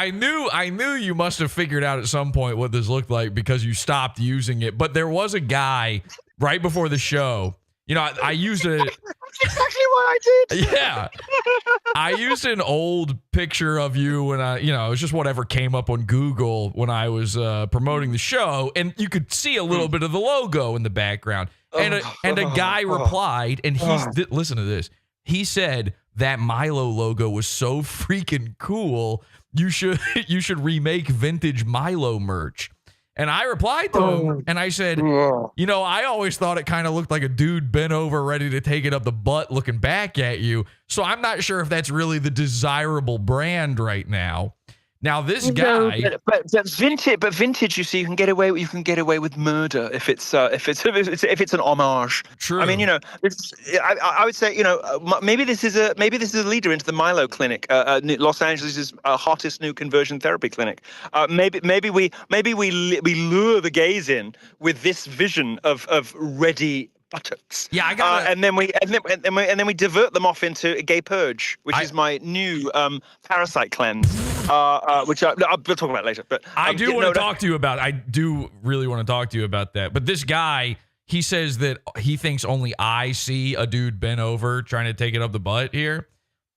I knew you must have figured out at some point what this looked like because you stopped using it. But there was a guy right before the show. You know, I used it. That's exactly what I did. Yeah. I used an old picture of you when it was just whatever came up on Google when I was promoting the show. And you could see a little bit of the logo in the background. And a guy replied, and listen to this. He said that Milo logo was so freaking cool. You should remake vintage Milo merch. And I replied to him, and I said, I always thought it kind of looked like a dude bent over ready to take it up the butt looking back at you. So I'm not sure if that's really the desirable brand right now. Now this guy, but vintage, you see, you can get away with murder if it's an homage. True. I mean, I would say, maybe this is a leader into the Milo clinic, Los Angeles' hottest new conversion therapy clinic. Maybe we lure the gays in with this vision of ready buttocks. Yeah, I got and then we divert them off into a gay purge, which is my new parasite cleanse, which we'll talk about later. But I do want to talk to you about. I do really want to talk to you about that. But this guy, he says that he thinks only I see a dude bent over trying to take it up the butt here.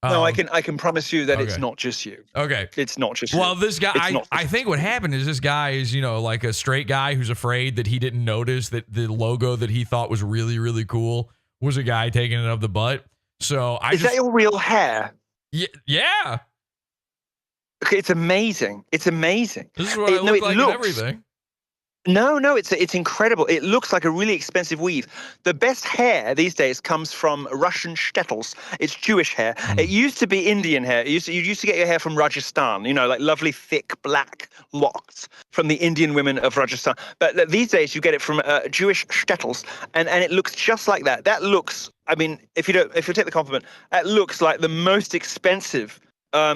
No, I can promise you that it's not just you. Okay. It's not just you. Well, this guy, I think what happened is this guy is, like a straight guy who's afraid that he didn't notice that the logo that he thought was really, really cool was a guy taking it up the butt. So Is that your real hair? Yeah. Okay, it's amazing. It's amazing. This is what I look like and everything. No, it's incredible. It looks like a really expensive weave. The best hair these days comes from Russian shtetls. It's Jewish hair. It used to be Indian hair. You used to get your hair from Rajasthan, like lovely thick black locks from the Indian women of Rajasthan. But these days you get it from Jewish shtetls, and it looks just like that. That looks, I mean, if you take the compliment, that looks like the most expensive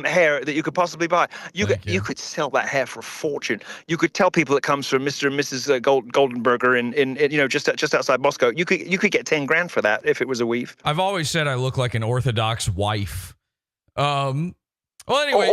hair that you could possibly buy. You could sell that hair for a fortune. You could tell people it comes from Mr. and Mrs. Goldenberger in just outside Moscow. You could get 10 grand for that if it was a weave. I've always said I look like an Orthodox wife. Well, anyway,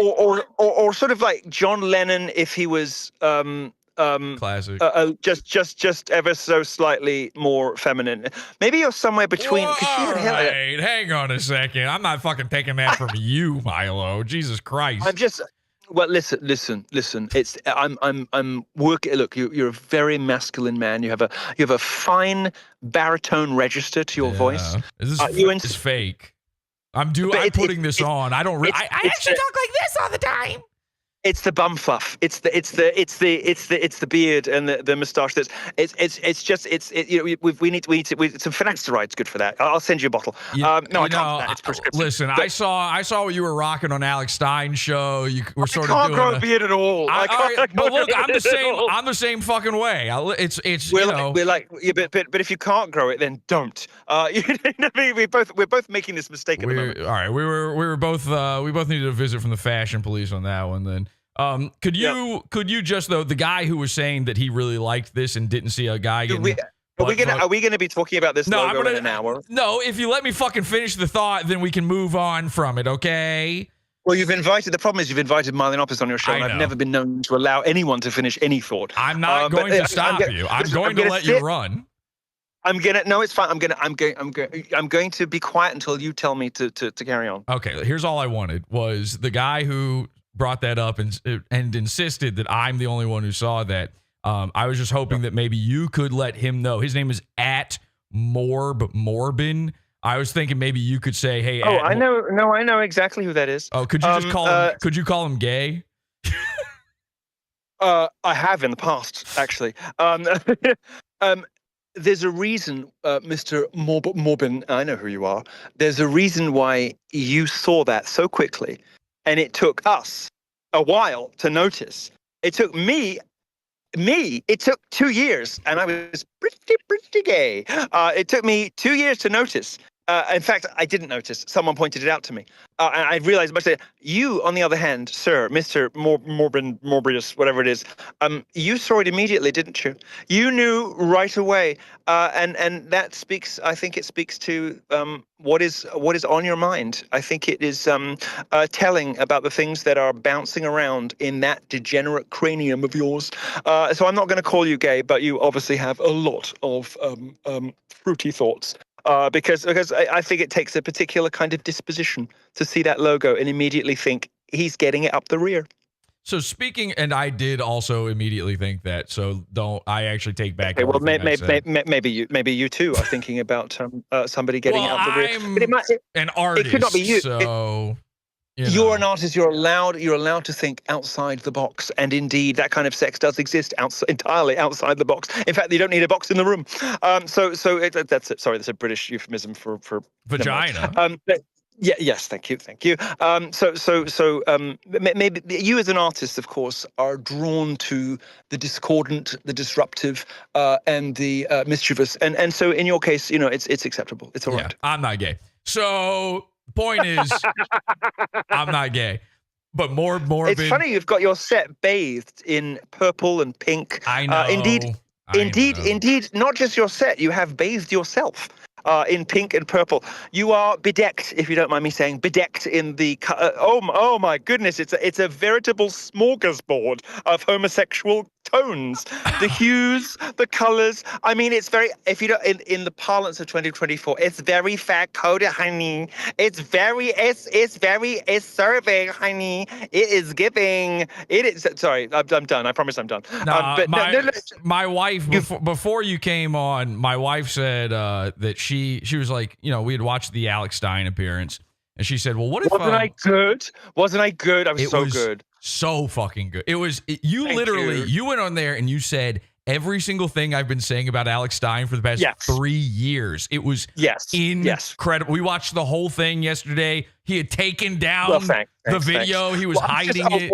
or sort of like John Lennon if he was classic. Just ever so slightly more feminine. Maybe you're somewhere between. All right, hang on a second. I'm not fucking taking that from you, Milo. Jesus Christ. I'm just. Well, listen. It's I'm working. Look, you're a very masculine man. You have a fine baritone register to your voice. Is this fake? I'm putting this on. I don't. I actually talk like this all the time. It's the bum fluff. It's the beard and the moustache. We need some finasteride. Good for that. I'll send you a bottle. I can't do that. It's prescription. Listen, I saw what you were rocking on Alex Stein's show. You were sort I of can't grow a beard at all. But look, I'm the same fucking way. We're like, but if you can't grow it, then don't. We're both making this mistake at the moment. All right, we both needed a visit from the fashion police on that one then. Could you just though the guy who was saying that he really liked this and didn't see a guy getting Are we gonna be talking about this logo in an hour? No, if you let me fucking finish the thought, then we can move on from it, okay? Well, the problem is you've invited Milo Yiannopoulos on your show, and I've never been known to allow anyone to finish any thought. I'm not going to stop you. I'm going to let you run. No, it's fine. I'm going to be quiet until you tell me to carry on. Okay, here's all I wanted was the guy who brought that up and insisted that I'm the only one who saw that. I was just hoping that maybe you could let him know. His name is @Morbin. I was thinking maybe you could say, "Hey." Oh, I know. No, I know exactly who that is. Oh, could you just call him? Could you call him gay? I have in the past, actually. There's a reason, Mr. Morbin. I know who you are. There's a reason why you saw that so quickly, and it took us a while to notice. It took me. It took 2 years, and I was pretty gay. It took me 2 years to notice. In fact, I didn't notice. Someone pointed it out to me. And I realized much later. You, on the other hand, sir, Mr. Morbius, whatever it is, you saw it immediately, didn't you? You knew right away. And that speaks, I think it speaks to what is on your mind. I think it is telling about the things that are bouncing around in that degenerate cranium of yours. So I'm not going to call you gay, but you obviously have a lot of fruity thoughts. Because I think it takes a particular kind of disposition to see that logo and immediately think he's getting it up the rear. So speaking, and I did also immediately think that. So I actually take back. Okay, well, maybe you too are thinking about somebody getting it up the rear. I'm an artist. It could not be you. So. You're an artist. You're allowed to think outside the box, and indeed, that kind of sex does exist entirely outside the box. In fact, you don't need a box in the room. That's it. Sorry, that's a British euphemism for vagina. Yes, thank you. Maybe you, as an artist, of course, are drawn to the discordant, the disruptive, and the mischievous, and so in your case, it's acceptable. It's all right. I'm not gay, so. Point is, I'm not gay, but more. It's funny you've got your set bathed in purple and pink. I know. Indeed. Not just your set. You have bathed yourself in pink and purple. You are bedecked, if you don't mind me saying, bedecked in the. Oh my goodness! It's a veritable smorgasbord of homosexual tones, the hues, the colors. I mean, it's very, if you don't, in the parlance of 2024, it's very fat coded, honey. It's serving, honey. It is giving. It is. Sorry, I'm done. I promise I'm done. My wife, before you came on, my wife said that she was like, we had watched the Alex Stein appearance, and she said, well, what if wasn't I good? Wasn't I good? I was so good. So fucking good. It was you went on there and you said every single thing I've been saying about Alex Stein for the past 3 years. It was incredible. We watched the whole thing yesterday. He had taken down the video. He was hiding it.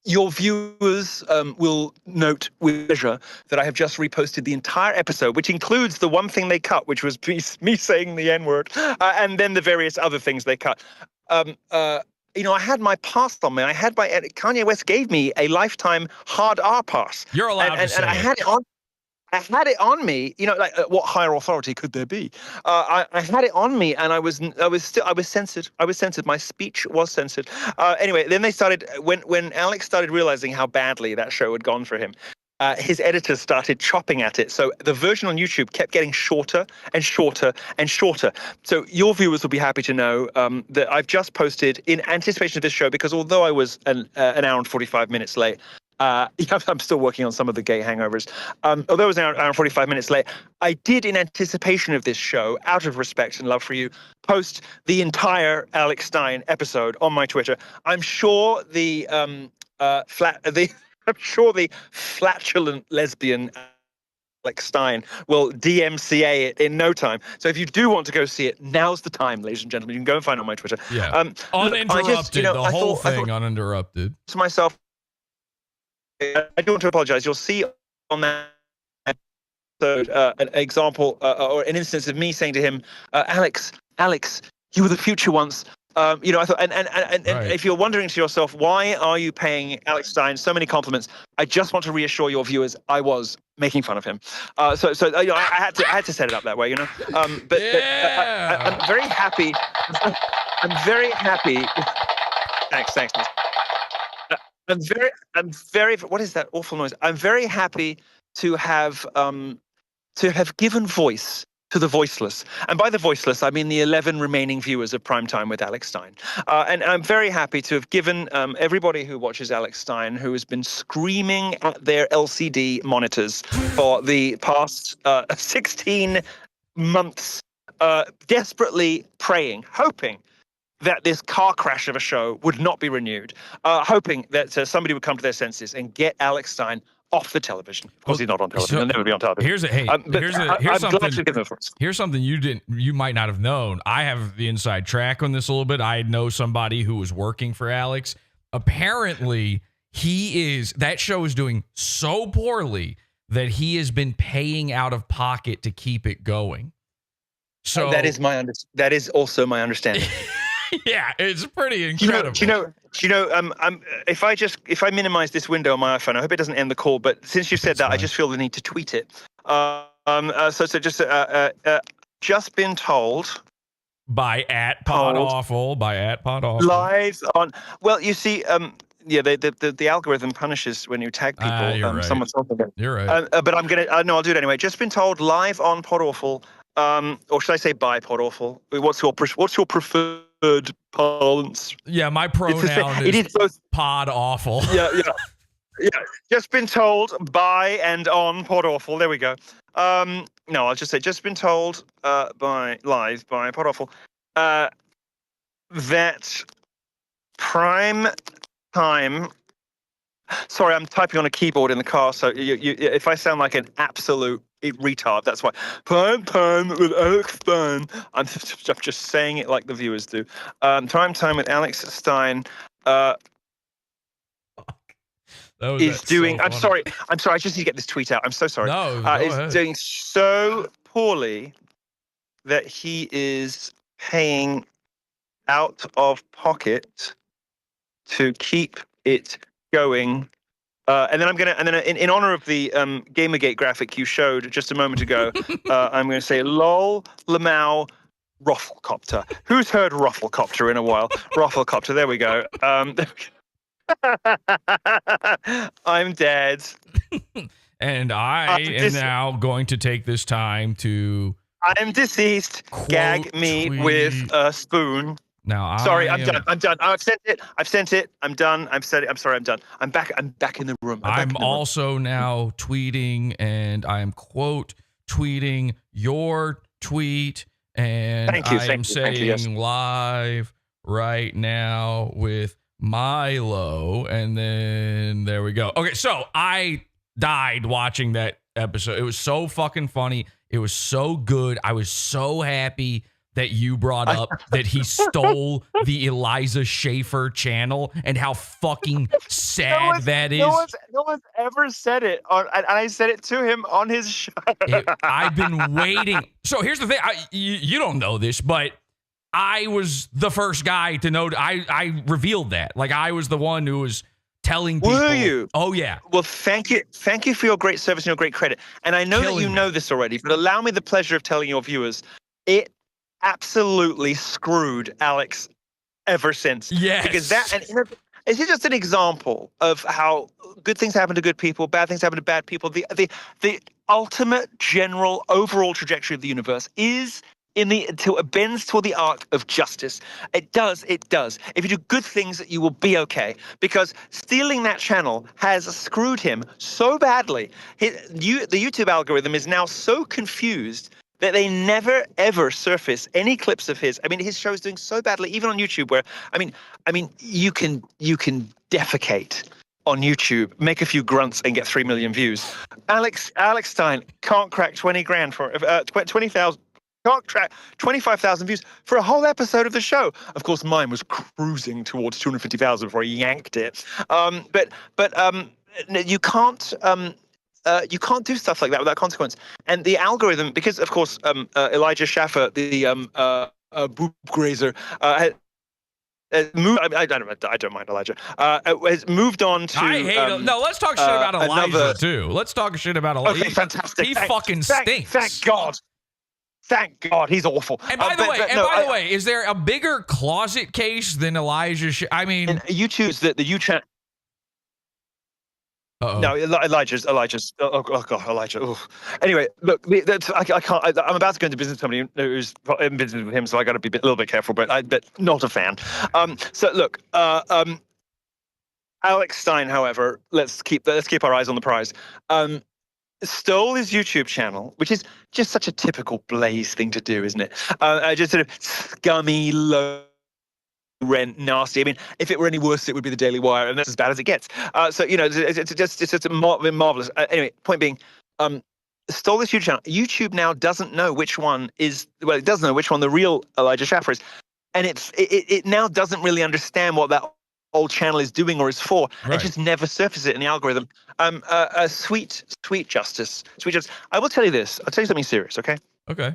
Your viewers will note with pleasure that I have just reposted the entire episode, which includes the one thing they cut, which was me saying the N-word, and then the various other things they cut. I had my pass on me. Kanye West gave me a lifetime hard R pass. You're allowed to say and I had it on. I had it on me, what higher authority could there be? I had it on me, and I was censored. I was censored. My speech was censored. Anyway, then they started when Alex started realizing how badly that show had gone for him. His editors started chopping at it. So the version on YouTube kept getting shorter and shorter and shorter. So your viewers will be happy to know that I've just posted in anticipation of this show, because although I was an hour and 45 minutes late. I'm still working on some of the gay hangovers. Although it was an hour and 45 minutes late, I did, in anticipation of this show, out of respect and love for you, post the entire Alex Stein episode on my Twitter. I'm sure the flatulent lesbian Alex Stein will DMCA it in no time. So if you do want to go see it, now's the time, ladies and gentlemen. You can go and find it on my Twitter. Yeah, uninterrupted. The whole thing uninterrupted. To myself, I do want to apologize. You'll see on that episode an example or an instance of me saying to him, Alex, you were the future once. I thought, and right. If you're wondering to yourself, why are you paying Alex Stein so many compliments? I just want to reassure your viewers, I was making fun of him. I had to set it up that way, But I'm very happy. I'm very happy. Thanks. I'm very. What is that awful noise? I'm very happy to have given voice to the voiceless, and by the voiceless, I mean the 11 remaining viewers of Primetime with Alex Stein. And I'm very happy to have given everybody who watches Alex Stein, who has been screaming at their LCD monitors for the past 16 months, desperately praying, hoping that this car crash of a show would not be renewed, hoping that somebody would come to their senses and get Alex Stein off the television. Of course, he's not on television. He'll never be on television. Here's something you might not have known. I have the inside track on this a little bit. I know somebody who was working for Alex. Apparently, that show is doing so poorly that he has been paying out of pocket to keep it going. So that is also my understanding. Yeah, it's pretty incredible. If I minimize this window on my iPhone, I hope it doesn't end the call. But since you said that, I just feel the need to tweet it. Just been told by @PodAwful, live on. Well, you see, the algorithm punishes when you tag people. You're right. Someone's talking about. You're right. But I'm gonna. No, I'll do it anyway. Just been told live on PodAwful. Or should I say by PodAwful? What's your preferred parlance? Yeah, my pronoun is both PodAwful. Yeah. Just been told by and on PodAwful. There we go. No, I'll just say just been told by PodAwful that prime time. Sorry, I'm typing on a keyboard in the car, so if I sound like an absolute retard, that's why. Prime time with Alex Stein. I'm just saying it like the viewers do. Prime time with Alex Stein is doing. I'm sorry. I just need to get this tweet out. I'm so sorry. No, go ahead. Is doing so poorly that he is paying out of pocket to keep it going. And then in honor of the Gamergate graphic you showed just a moment ago, I'm going to say lol lamau Rufflecopter. Who's heard Rufflecopter in a while? Rufflecopter. There we go. I'm dead. And I am now going to take this time to. I'm deceased. Gag me with a spoon. Now, sorry, I'm done. I've sent it. I'm done. I've said it. I'm sorry. I'm done. I'm back in the room. I'm also now tweeting, and I'm quote tweeting your tweet, and I am saying live right now with Milo, and then there we go. Okay, so I died watching that episode. It was so fucking funny. It was so good. I was so happy that you brought up that he stole the Eliza Schaefer channel and how fucking sad that is. No one's ever said it, and I said it to him on his show. I've been waiting. So here's the thing. You don't know this, but I was the first guy to know. I revealed that. Like, I was the one who was telling people. Were you? Oh, yeah. Well, thank you for your great service and your great credit. And I know that you know this already, but allow me the pleasure of telling your viewers, it absolutely screwed Alex ever since. Yes. Because is it just an example of how good things happen to good people, bad things happen to bad people? The ultimate general overall trajectory of the universe is until it bends toward the arc of justice. It does. If you do good things, you will be okay. Because stealing that channel has screwed him so badly. The YouTube algorithm is now so confused that they never ever surface any clips of his. I mean, his show is doing so badly, even on YouTube, where I mean, you can defecate on YouTube, make a few grunts, and get 3 million views. Alex Stein can't crack 20 grand for 20,000. Can't track 25,000 views for a whole episode of the show. Of course, mine was cruising towards 250,000 before I yanked it. But you can't do stuff like that without consequence. And the algorithm, because of course Elijah Schaffer, the boob grazer, moved, I don't mind Elijah. Has moved on to. I hate him. No, let's talk shit about Elijah too. Let's talk shit about Elijah. Okay, fantastic. He fucking stinks. Thank God. Thank God, he's awful. And by the way, is there a bigger closet case than Elijah? I mean, and YouTube's the YouTube. No, Elijah's. Oh God, Elijah. Oof. Anyway, look, I can't. I'm about to go into business with somebody who's in business with him, so I got to be a little bit careful. But not a fan. So look, Alex Stein, however, let's keep our eyes on the prize. Stole his YouTube channel, which is just such a typical Blaze thing to do, isn't it? Just sort of scummy, low rent, nasty. I mean, if it were any worse, it would be the Daily Wire, and that's as bad as it gets. So you know, it's just marvelous. Anyway, point being, stole this YouTube channel. YouTube now doesn't know which one is. Well, it does know which one the real Elijah Schaffer is, and it now doesn't really understand what that old channel is doing or is for. Right. It just never surfaces it in the algorithm. Sweet justice. I will tell you this. I'll tell you something serious, okay? Okay.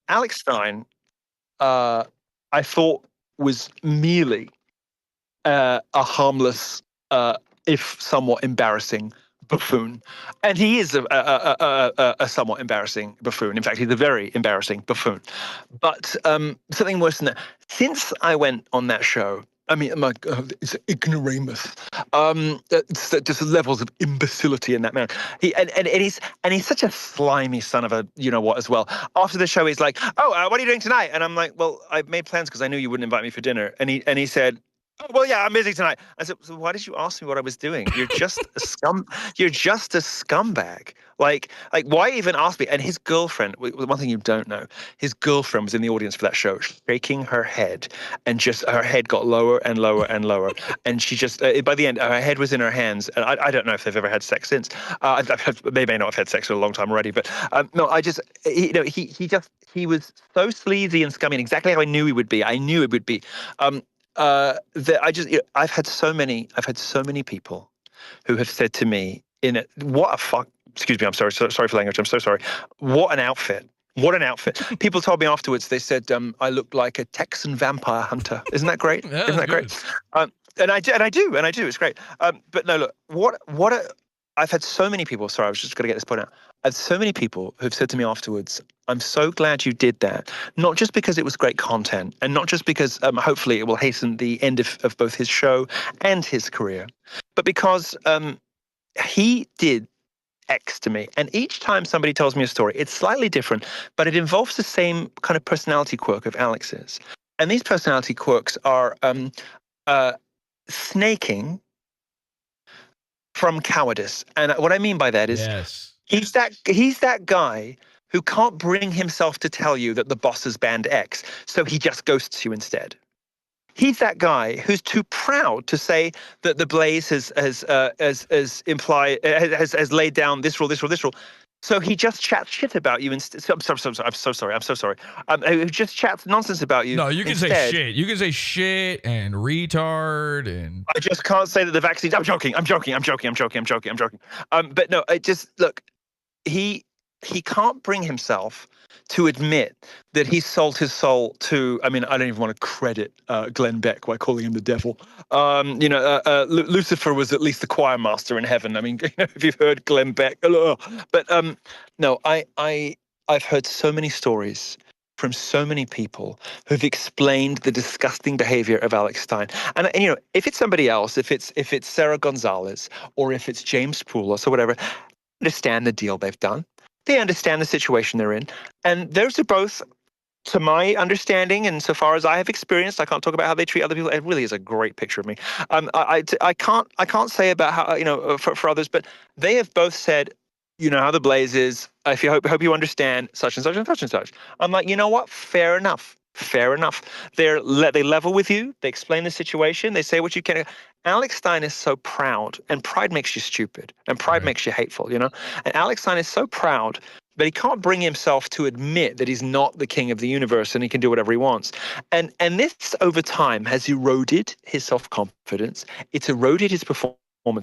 Alex Stein, I thought was merely a harmless, if somewhat embarrassing buffoon. And he is a somewhat embarrassing buffoon. In fact, he's a very embarrassing buffoon. But something worse than that. Since I went on that show, I mean, my God, it's ignoramus. It's just levels of imbecility in that man. He's such a slimy son of a you know what as well. After the show, he's like, "Oh, what are you doing tonight?" And I'm like, "Well, I made plans because I knew you wouldn't invite me for dinner." And he said, "Oh, well, yeah, I'm busy tonight." I said, "So why did you ask me what I was doing? You're just You're just a scumbag. Like why even ask me?" And his girlfriend, one thing you don't know, his girlfriend was in the audience for that show, shaking her head, and just her head got lower and lower and lower, and she just by the end, her head was in her hands. And I don't know if they've ever had sex since. They may not have had sex for a long time already, but no, he was so sleazy and scummy, and exactly how I knew he would be. I knew it would be. That I've had so many people who have said to me, what a fuck. Excuse me, I'm sorry for language. I'm so sorry. What an outfit. People told me afterwards, they said I looked like a Texan vampire hunter. Isn't that great? Yeah, Isn't that great? And I do. It's great. But no, look, I've had so many people, sorry, I was just going to get this point out. I've had so many people who've said to me afterwards, "I'm so glad you did that." Not just because it was great content, and not just because hopefully it will hasten the end of both his show and his career, but because he did X to me. And each time somebody tells me a story, it's slightly different, but it involves the same kind of personality quirk of Alex's. And these personality quirks are snaking from cowardice. And what I mean by that is he's that guy who can't bring himself to tell you that the boss has banned X, so he just ghosts you instead. He's that guy who's too proud to say that the Blaze has laid down this rule. So he just chats shit about you instead. I'm so sorry. He just chats nonsense about you. No, you can say shit. You can say shit and retard and. I just can't say that the vaccines. I'm joking. But no, look. He can't bring himself to admit that he sold his soul to, I mean, I don't even want to credit Glenn Beck by calling him the devil. Lucifer was at least the choir master in heaven. I mean, if you've heard Glenn Beck, but no, I've heard so many stories from so many people who've explained the disgusting behavior of Alex Stein. And if it's somebody else, if it's Sarah Gonzalez or if it's James Poulos or whatever, understand the deal they've done. They understand the situation they're in. And those are both, to my understanding, and so far as I have experienced, I can't talk about how they treat other people. It really is a great picture of me. I can't say about how, for others, but they have both said, you know how the Blaze is. If you hope you understand such and such and such and such. I'm like, you know what? Fair enough. Fair enough. They level with you. They explain the situation. They say what you can. Alex Stein is so proud, and pride makes you stupid, and pride makes you hateful, And Alex Stein is so proud that he can't bring himself to admit that he's not the king of the universe and he can do whatever he wants. And this over time has eroded his self-confidence. It's eroded his performance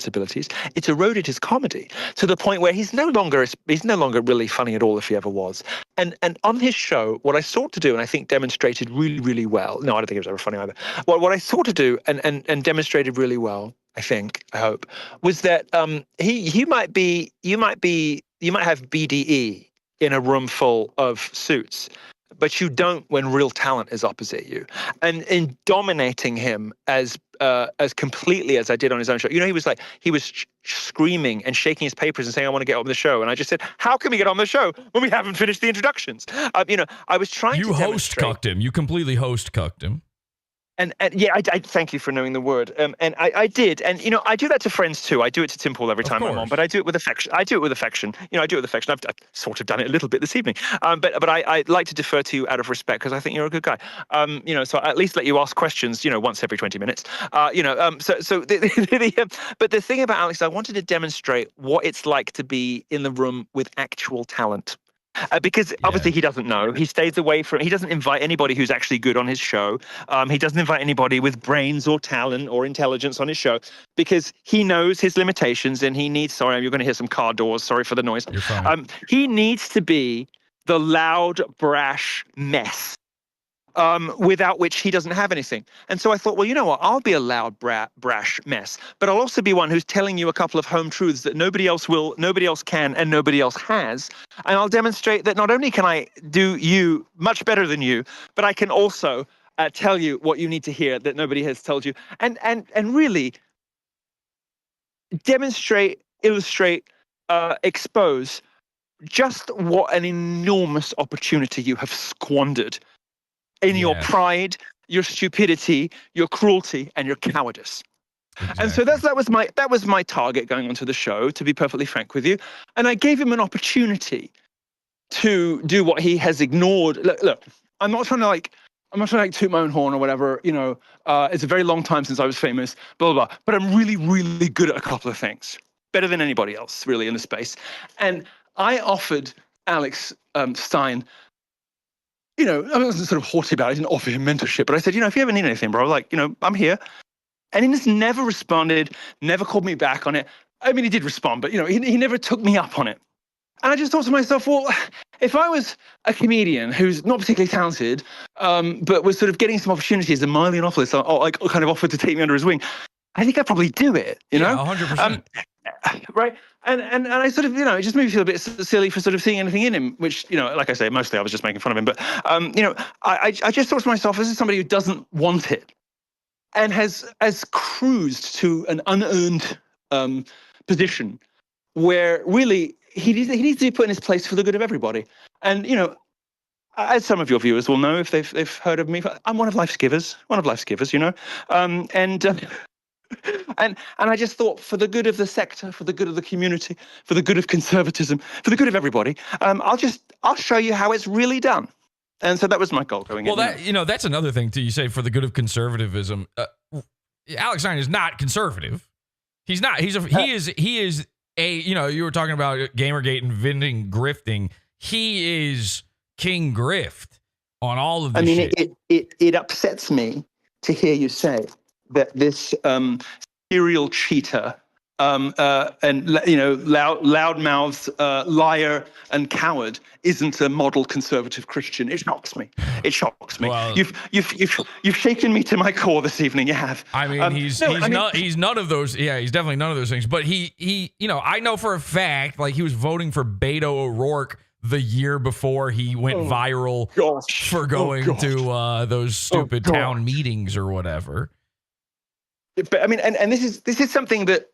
abilities. It's eroded his comedy to the point where he's no longer really funny at all, if he ever was. And on his show, what I sought to do, and I think demonstrated really, really well. No, I don't think it was ever funny either. What I sought to do and demonstrated really well, I hope, was that you might have BDE in a room full of suits, but you don't when real talent is opposite you. And in dominating him as completely as I did on his own show, he was screaming and shaking his papers and saying, I want to get on the show. And I just said, how can we get on the show when we haven't finished the introductions? I was trying to demonstrate. You host cucked him. You completely host cucked him. And yeah, I thank you for knowing the word. And I did. And, I do that to friends too. I do it to Tim Paul every time I'm on, but I do it with affection. I do it with affection. I've sort of done it a little bit this evening. But I like to defer to you out of respect because I think you're a good guy. So I at least let you ask questions, once every 20 minutes. But the thing about Alex, I wanted to demonstrate what it's like to be in the room with actual talent. Because obviously he doesn't know. He stays away from. He doesn't invite anybody who's actually good on his show. He doesn't invite anybody with brains or talent or intelligence on his show because he knows his limitations and he needs. Sorry, you're going to hear some car doors. Sorry for the noise. You're fine. He needs to be the loud, brash mess. Without which he doesn't have anything. And so I thought, well, you know what? I'll be a loud, brash mess, but I'll also be one who's telling you a couple of home truths that nobody else can, and nobody else has. And I'll demonstrate that not only can I do you much better than you, but I can also tell you what you need to hear that nobody has told you. And really demonstrate, illustrate, expose just what an enormous opportunity you have squandered in your pride, your stupidity, your cruelty, and your cowardice. Exactly. And so that was my target going onto the show, to be perfectly frank with you. And I gave him an opportunity to do what he has ignored. Look, I'm not trying to toot my own horn or whatever. It's a very long time since I was famous, blah, blah, blah. But I'm really, really good at a couple of things. Better than anybody else, really, in the space. And I offered Alex Stein, I wasn't sort of haughty about it. I didn't offer him mentorship, but I said, if you ever need anything, bro, I'm here. And he just never responded, never called me back on it. I mean, he did respond, but, he never took me up on it. And I just thought to myself, well, if I was a comedian who's not particularly talented, but was sort of getting some opportunities, and Milo Yiannopoulos kind of offered to take me under his wing, I think I'd probably do it, Yeah, 100%. Right. And I sort of, it just made me feel a bit silly for sort of seeing anything in him, which, like I say, mostly I was just making fun of him. But, I just thought to myself, this is somebody who doesn't want it and has cruised to an unearned position where really he needs to be put in his place for the good of everybody. And, as some of your viewers will know, if they've heard of me, I'm one of life's givers, And I just thought, for the good of the sector, for the good of the community, for the good of conservatism, for the good of everybody, I'll show you how it's really done. And so that was my goal going in. Well, that's another thing too. You say for the good of conservatism. Alex Stein is not conservative. He's not. He is a. You were talking about Gamergate and vending grifting. He is King Grift on all of this. I mean, it upsets me to hear you say that this serial cheater and loudmouthed liar and coward isn't a model conservative Christian. It shocks me. It shocks me. Well, you've shaken me to my core this evening. You have. I mean, he's none of those. Yeah, he's definitely none of those things. But he I know for a fact, like, he was voting for Beto O'Rourke the year before he went viral for going to those stupid town meetings or whatever. But I mean, and this is something that,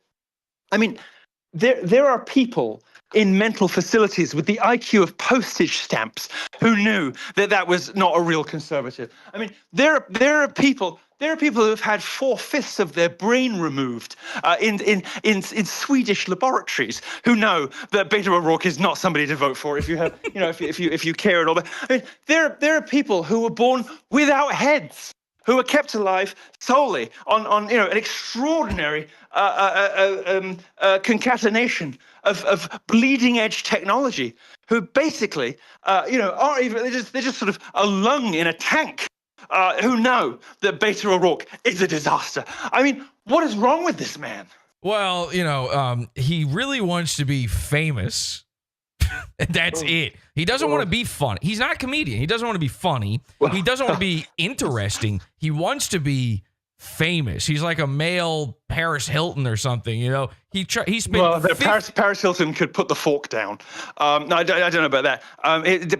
I mean, there are people in mental facilities with the IQ of postage stamps who knew that was not a real conservative. I mean, there are people who have had 4/5 of their brain removed in Swedish laboratories who know that Beto O'Rourke is not somebody to vote for if you have, if you care at all. I mean, there are people who were born without heads, who are kept alive solely on an extraordinary concatenation of bleeding edge technology, who basically aren't even, they're just sort of a lung in a tank, who know that Beto O'Rourke is a disaster. I mean, what is wrong with this man? Well, he really wants to be famous. That's it. He doesn't want to be funny. He's not a comedian. He doesn't want to be funny. He doesn't want to be interesting. He wants to be famous. He's like a male Paris Hilton or something. He spent. Paris Hilton could put the fork down. No, I don't know about that.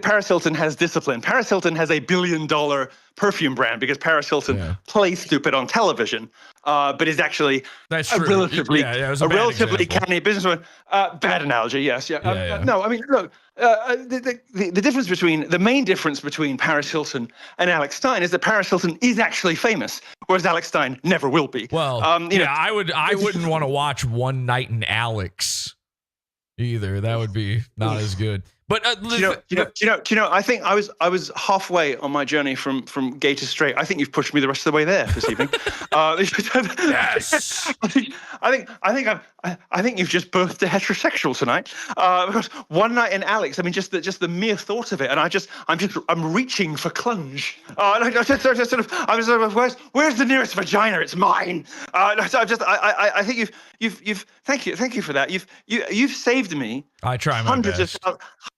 Paris Hilton has discipline. Paris Hilton has $1 billion perfume brand because Paris Hilton plays stupid on television, but is actually a relatively canny businessman. Bad analogy, yes. No, I mean, look, the main difference between Paris Hilton and Alex Stein is that Paris Hilton is actually famous, whereas Alex Stein never will be. Well, I wouldn't want to watch One Night in Alex either. That would be not as good. But I think I was halfway on my journey from gay to straight. I think you've pushed me the rest of the way there this evening. Yes. I think you've just birthed a heterosexual tonight. Because One Night in Alex. I mean, just the mere thought of it, and I'm reaching for clunge. Where's the nearest vagina? It's mine. I think you've thank you for that. You've saved me. I try my best.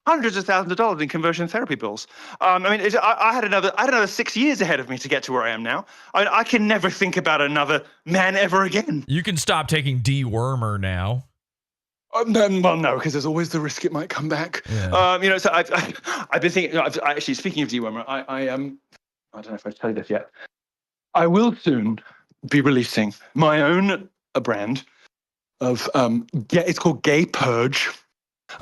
Hundreds of thousands of dollars in conversion therapy bills. I had another 6 years ahead of me to get to where I am now. I can never think about another man ever again. You can stop taking dewormer now. Well, no, because there's always the risk it might come back. Yeah. So I've been thinking. Actually, speaking of dewormer, I don't know if I tell you this yet. I will soon be releasing my own brand of it's called Gay Purge.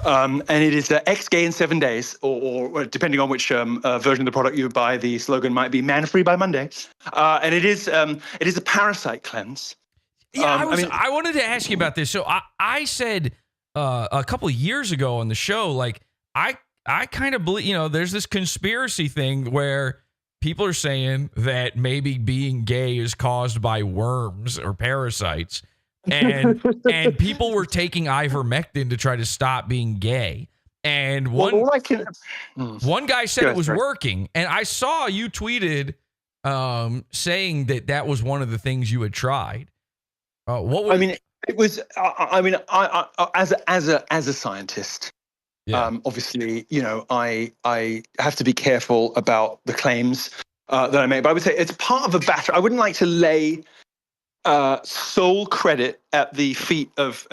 And it is X-Gay in 7 days, or depending on which version of the product you buy, the slogan might be "Man Free by Monday." And it is a parasite cleanse. Yeah, I wanted to ask you about this. So I said a couple of years ago on the show, like, I kind of believe, there's this conspiracy thing where people are saying that maybe being gay is caused by worms or parasites. And people were taking ivermectin to try to stop being gay. And one guy said it was working. And I saw you tweeted saying that was one of the things you had tried. It was. As a scientist, obviously, I have to be careful about the claims that I make. But I would say it's part of a battery. I wouldn't like to lay sole credit at the feet of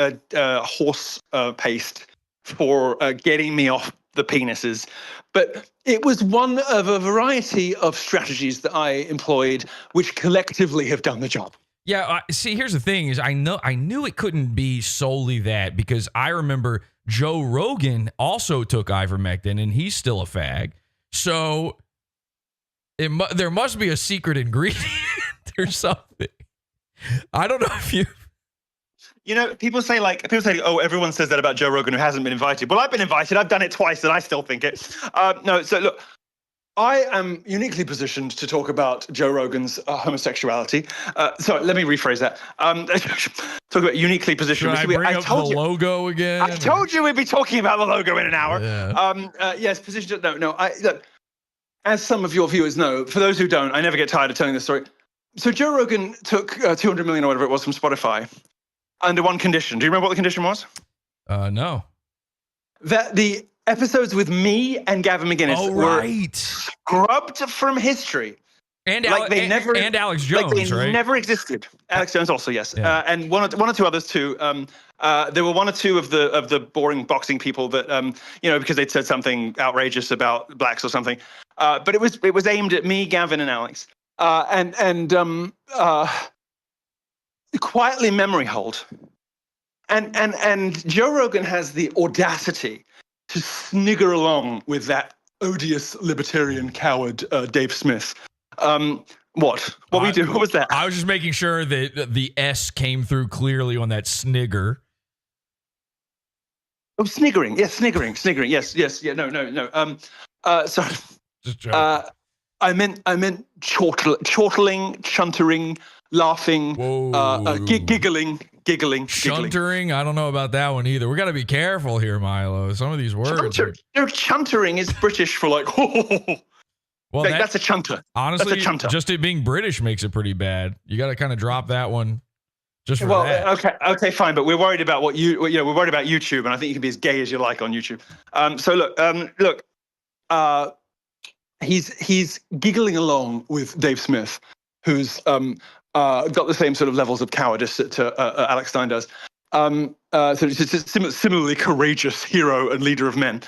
horse paste for getting me off the penises, but it was one of a variety of strategies that I employed, which collectively have done the job. Yeah, see, here's the thing: is I knew it couldn't be solely that, because I remember Joe Rogan also took ivermectin, and he's still a fag. So there must be a secret ingredient or something. I don't know if people say, oh, everyone says that about Joe Rogan who hasn't been invited. Well, I've been invited. I've done it twice, and I still think it. No, so look, I am uniquely positioned to talk about Joe Rogan's homosexuality. Sorry, let me rephrase that. Talk about uniquely positioned. Should I bring up the logo again? I told you we'd be talking about the logo in an hour. Yeah. Yes, positioned. No. Look, as some of your viewers know, for those who don't, I never get tired of telling this story. So Joe Rogan took 200 million or whatever it was from Spotify, under one condition. Do you remember what the condition was? No. That the episodes with me and Gavin McGinnis were scrubbed from history. And and Alex Jones, like they right? never existed. Alex Jones also, yes. Yeah. And one or two others too. There were one or two of the boring boxing people that because they'd said something outrageous about blacks or something. But it was aimed at me, Gavin, and Alex. Quietly memory hold. And Joe Rogan has the audacity to snigger along with that odious libertarian coward Dave Smith. What we do? What was that? I was just making sure that the S came through clearly on that snigger. Oh, sniggering. Yes, sniggering. Yes. Yeah. No. Sorry. Just joking. I meant chortling, chuntering, laughing, giggling. Chuntering? I don't know about that one either. We got to be careful here, Milo. Some of these words. Chuntering is British for like. Well, that's a chunter. Honestly, that's a chunter. Just it being British makes it pretty bad. You got to kind of drop that one. Just for that. Okay, fine. But we're worried about we're worried about YouTube, and I think you can be as gay as you like on YouTube. So look. He's giggling along with Dave Smith, who's got the same sort of levels of cowardice that Alex Stein does. So it's a similarly courageous hero and leader of men.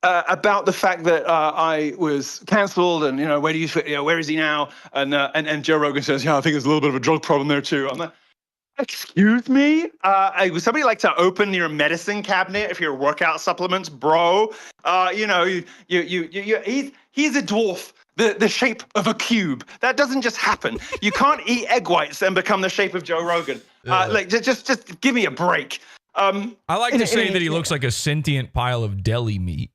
About the fact that I was cancelled, and where do you fit? Where is he now? And Joe Rogan says, I think there's a little bit of a drug problem there too. I'm like, excuse me? Would somebody like to open your medicine cabinet if your workout supplements, bro? He's a dwarf. The shape of a cube. That doesn't just happen. You can't eat egg whites and become the shape of Joe Rogan. Just give me a break. I like to say that he looks like a sentient pile of deli meat.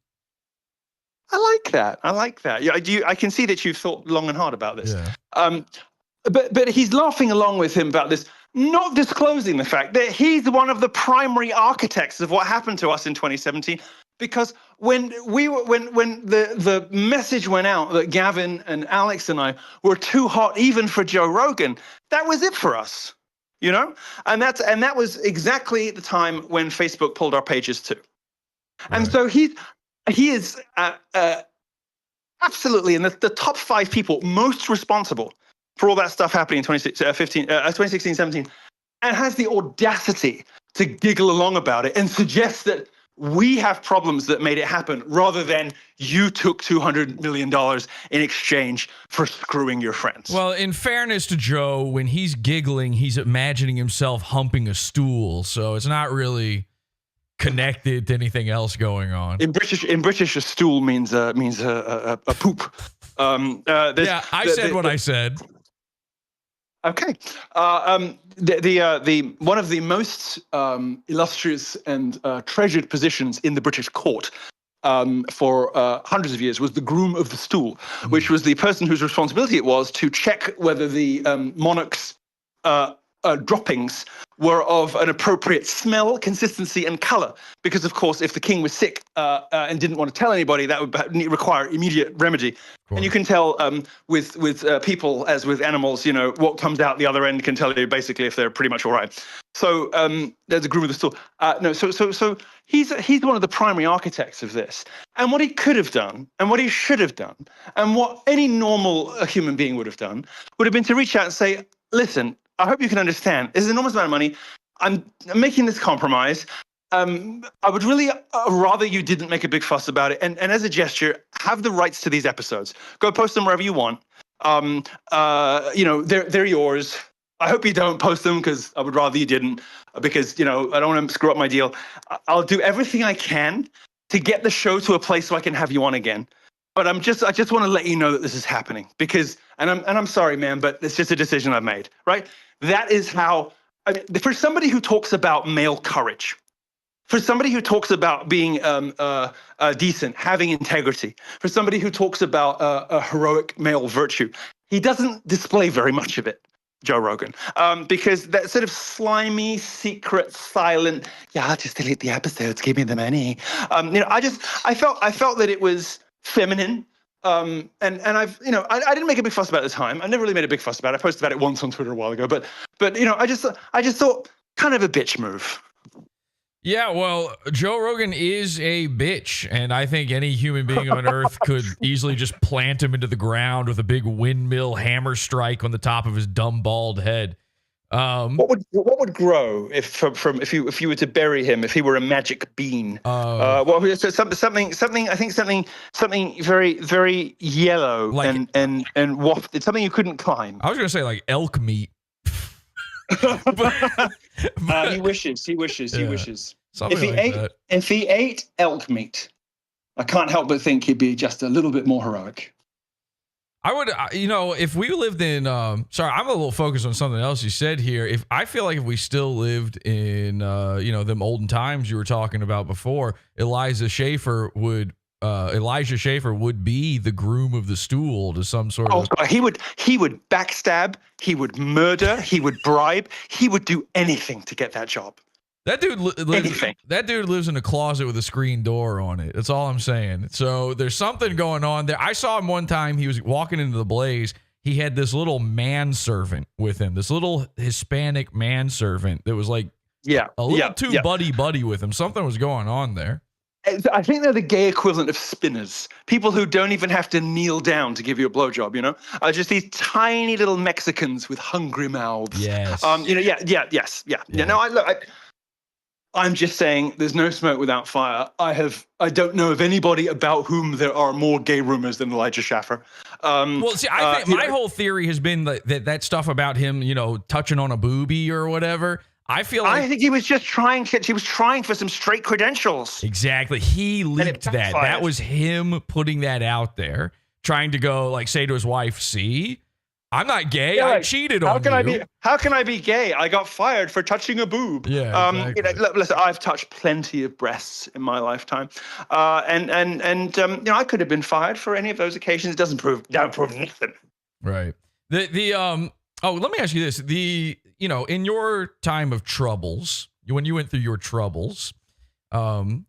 I like that. Yeah, I can see that you've thought long and hard about this. Yeah. But he's laughing along with him about this, not disclosing the fact that he's one of the primary architects of what happened to us in 2017. Because when the message went out that Gavin and Alex and I were too hot even for Joe Rogan, that was it for us, and that was exactly the time when Facebook pulled our pages too. Right. And so he is absolutely in the top 5 people most responsible for all that stuff happening in 2016, 17, and has the audacity to giggle along about it and suggest that we have problems that made it happen rather than you took $200 million in exchange for screwing your friends. Well, in fairness to Joe, when he's giggling, he's imagining himself humping a stool. So it's not really connected to anything else going on. In British, a stool means a poop. I said what I said. Okay. The one of the most illustrious and treasured positions in the British court for hundreds of years was the groom of the stool, which was the person whose responsibility it was to check whether the monarch's droppings were of an appropriate smell, consistency, and color. Because, of course, if the king was sick and didn't want to tell anybody, that would require immediate remedy. Cool. And you can tell with people, as with animals, what comes out the other end can tell you basically if they're pretty much all right. So there's a groom of the stool. So he's one of the primary architects of this. And what he could have done, and what he should have done, and what any normal human being would have done, would have been to reach out and say, listen, I hope you can understand. There's an enormous amount of money. I'm making this compromise. I would really rather you didn't make a big fuss about it. And as a gesture, have the rights to these episodes. Go post them wherever you want. They're yours. I hope you don't post them because I would rather you didn't. Because I don't want to screw up my deal. I'll do everything I can to get the show to a place so I can have you on again. But I just want to let you know that this is happening because, and I'm sorry, man, but it's just a decision I've made, right? That is how, for somebody who talks about male courage, for somebody who talks about being decent, having integrity, for somebody who talks about a heroic male virtue, he doesn't display very much of it, Joe Rogan, because that sort of slimy, secret, silent, I'll just delete the episodes, give me the money. I felt that it was feminine, And I've, I didn't make a big fuss about it at the time. I never really made a big fuss about it. I posted about it once on Twitter a while ago, but I just thought kind of a bitch move. Yeah, well, Joe Rogan is a bitch, and I think any human being on earth could easily just plant him into the ground with a big windmill hammer strike on the top of his dumb bald head. What would grow if you were to bury him, if he were a magic bean? Something very, very yellow, like, and wafted, something you couldn't climb. I was gonna say like elk meat. He wishes. Something If he ate elk meat, I can't help but think he'd be just a little bit more heroic. I would, if we lived in, sorry, I'm a little focused on something else you said here. I feel like if we still lived in, them olden times you were talking about before, Elijah Schaefer would be the groom of the stool to some sort of. God, he would backstab, he would murder, he would bribe, he would do anything to get that job. That dude lives in a closet with a screen door on it. That's all I'm saying. So there's something going on there. I saw him one time. He was walking into the Blaze. He had this little manservant with him, this little Hispanic manservant that was like a little too buddy with him. Something was going on there. I think they're the gay equivalent of spinners. People who don't even have to kneel down to give you a blowjob, just these tiny little Mexicans with hungry mouths. Yes. I'm just saying there's no smoke without fire. I don't know of anybody about whom there are more gay rumors than Elijah Schaffer. I think my whole theory has been that stuff about him, touching on a boobie or whatever. I think he was just trying for some straight credentials. Exactly. He leaked that. That was him putting that out there, trying to go say to his wife, see, I'm not gay. I cheated on you. How can I be gay? I got fired for touching a boob. Yeah, exactly. Listen, I've touched plenty of breasts in my lifetime, and I could have been fired for any of those occasions. It doesn't prove nothing. Right. Let me ask you this: in your time of troubles, when you went through your troubles, and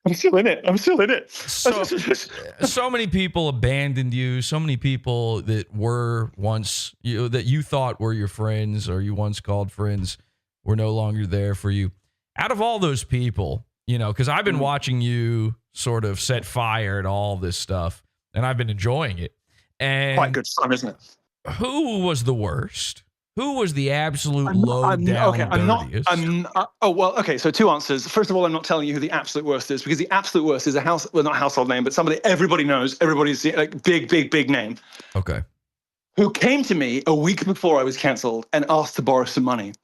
I'm still in it. So many people abandoned you. So many people that were once that you thought were your friends or you once called friends were no longer there for you. Out of all those people, because I've been watching you sort of set fire to all this stuff, and I've been enjoying it. And quite good fun, isn't it? Who was the worst? Who was the absolute dirtiest? Okay, so two answers. First of all, I'm not telling you who the absolute worst is, because the absolute worst is not a household name, but somebody everybody knows, everybody's big name. Okay. Who came to me a week before I was cancelled and asked to borrow some money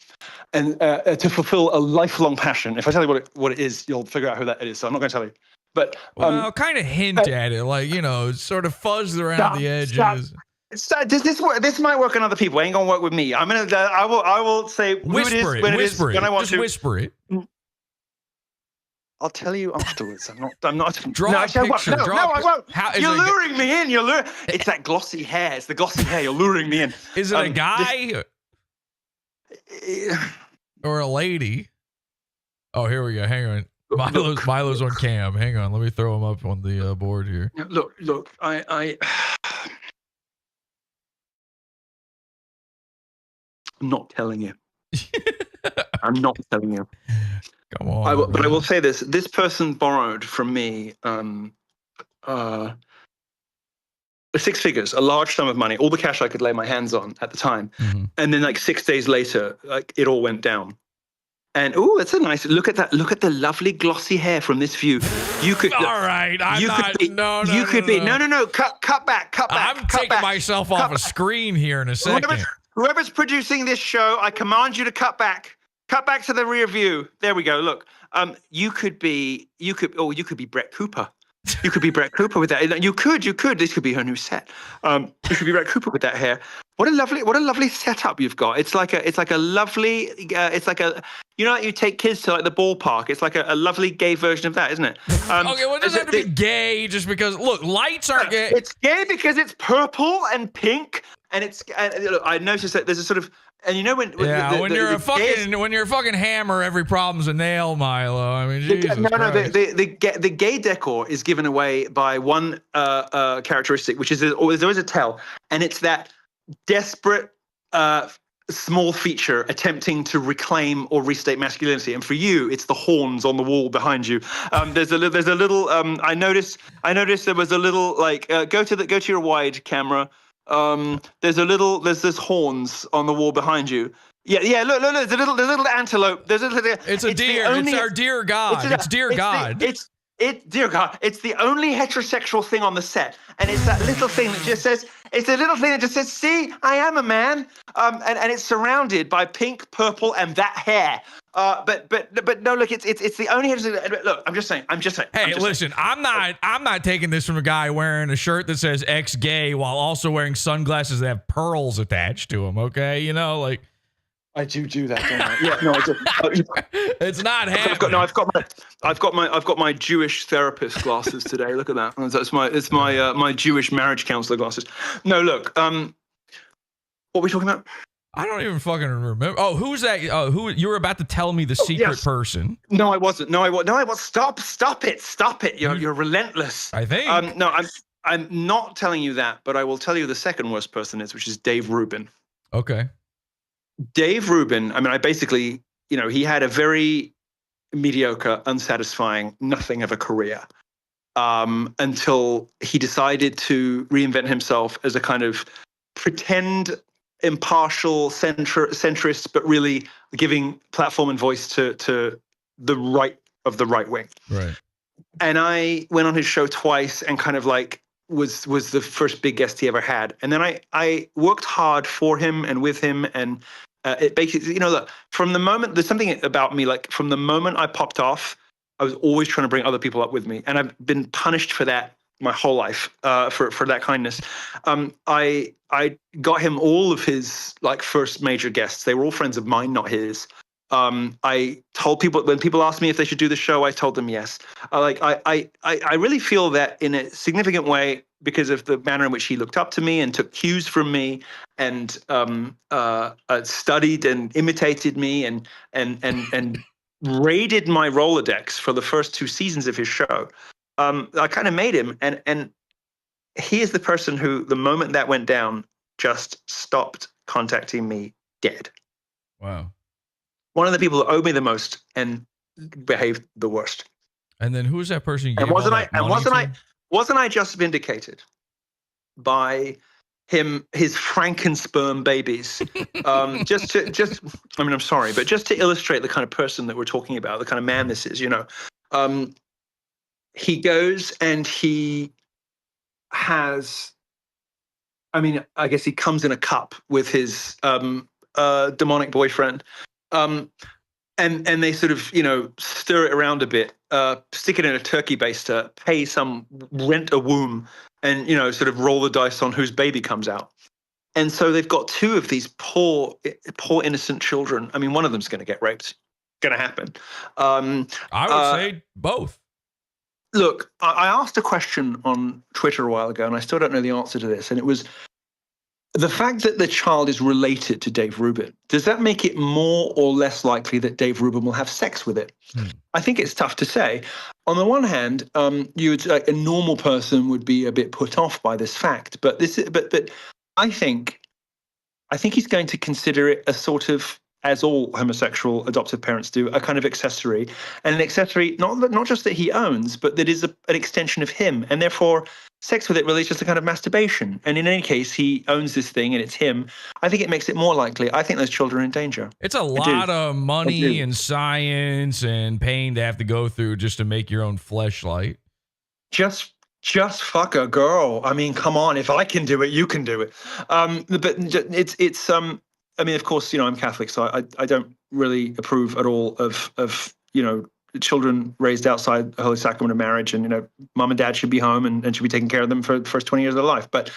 and to fulfill a lifelong passion. If I tell you what it is, you'll figure out who that is, so I'm not going to tell you. But kind of hint at it, sort of fuzzed around the edges. Does this work? This might work on other people. It ain't gonna work with me. I will say whisper it when I want to. Whisper it. I'll tell you afterwards. I'm not. Draw a picture. I won't. You're luring me in. It's that glossy hair. It's the glossy hair. You're luring me in. Is it a guy or a lady? Oh, here we go. Hang on. Milo's on cam. Hang on. Let me throw him up on the board here. Look. I'm not telling you. I'm not telling you. Come on. But I will say this. This person borrowed from me 6 figures, a large sum of money, all the cash I could lay my hands on at the time. Mm-hmm. And then 6 days later, it all went down. And that's a nice look at that. Look at the lovely glossy hair from this view. You could. All right, No. Cut back. I'm taking myself off a screen here in a second. Whoever's producing this show, I command you to cut back. Cut back to the rear view. There we go. Look, you could be Brett Cooper. You could be Brett Cooper with that. You could. This could be her new set. You could be Brett Cooper with that hair. What a lovely setup you've got. It's like a lovely. You take kids to the ballpark. It's like a lovely gay version of that, isn't it? Okay, well, it doesn't have to be gay just because. Look, lights aren't gay. It's gay because it's purple and pink, and look, I noticed that there's a sort of And you know when when you're a fucking hammer, every problem's a nail, Milo. I mean, Jesus Christ. The gay decor is given away by one characteristic, which is there's always a tell, and it's that desperate small feature attempting to reclaim or restate masculinity. And for you, it's the horns on the wall behind you. There's a little. I noticed there was a little like go to your wide camera. There's this horns on the wall behind you. Yeah. Look. There's a little antelope. It's a deer. It's our dear God. It's dear God. Dear God. It's the only heterosexual thing on the set, and it's that little thing that just says. It's a little thing that just says, "See, I am a man," and it's surrounded by pink, purple, and that hair. But no, look, it's the only. Look, I'm just saying. Hey, listen, I'm not taking this from a guy wearing a shirt that says "ex gay" while also wearing sunglasses that have pearls attached to them. Okay, you know, like I do that, don't I? Yeah, no, I do. It's not happening. I've got my Jewish therapist glasses today. Look at that. It's my Jewish marriage counselor glasses. No, look. What are we talking about? I don't even fucking remember. Oh, who's that? Who you were about to tell me the secret person? No, I wasn't. No, I was. Stop it. You're relentless. I think. I'm not telling you that, but I will tell you the second worst person is, which is Dave Rubin. Okay. Dave Rubin. I mean, I basically, he had a very mediocre, unsatisfying, nothing of a career until he decided to reinvent himself as a kind of pretend impartial centrist, but really giving platform and voice to the right of the right wing. Right. And I went on his show twice and kind of like was the first big guest he ever had. And then I worked hard for him and with him. And it basically, look, from the moment, there's something about me, like from the moment I popped off, I was always trying to bring other people up with me. And I've been punished for that my whole life, for that kindness. I got him all of his like first major guests. They were all friends of mine, not his. I told people, when people asked me if they should do the show, I told them yes. I really feel that in a significant way, because of the manner in which he looked up to me and took cues from me and studied and imitated me and raided my Rolodex for the first 2 seasons of his show. I kind of made him, and he is the person who, the moment that went down, just stopped contacting me dead. Wow. One of the people that owed me the most and behaved the worst. And then who was that person? And wasn't I just vindicated by his Frankensperm babies? I'm sorry, but just to illustrate the kind of person that we're talking about, the kind of man this is, he goes and he has, I guess he comes in a cup with his demonic boyfriend. And they sort of, stir it around a bit, stick it in a turkey baster, rent a womb, and, sort of roll the dice on whose baby comes out. And so they've got 2 of these poor innocent children. I mean, one of them's going to get raped. Going to happen. I would say both. Look, I asked a question on Twitter a while ago, and I still don't know the answer to this. And it was, the fact that the child is related to Dave Rubin, does that make it more or less likely that Dave Rubin will have sex with it? I think it's tough to say. On the one hand, a normal person would be a bit put off by this fact, but I think he's going to consider it a sort of, as all homosexual adoptive parents do, a kind of accessory, and an accessory not just that he owns, but that is an extension of him, and therefore sex with it really is just a kind of masturbation. And in any case, he owns this thing and it's him. I think it makes it more likely. I think those children are in danger. It's a lot of money and science and pain to have to go through just to make your own fleshlight. Just fuck a girl. I mean, come on. If I can do it, you can do it. But it's of course, I'm Catholic, so I don't really approve at all of children raised outside the Holy Sacrament of marriage, and mom and dad should be home and should be taking care of them for the first 20 years of their life. But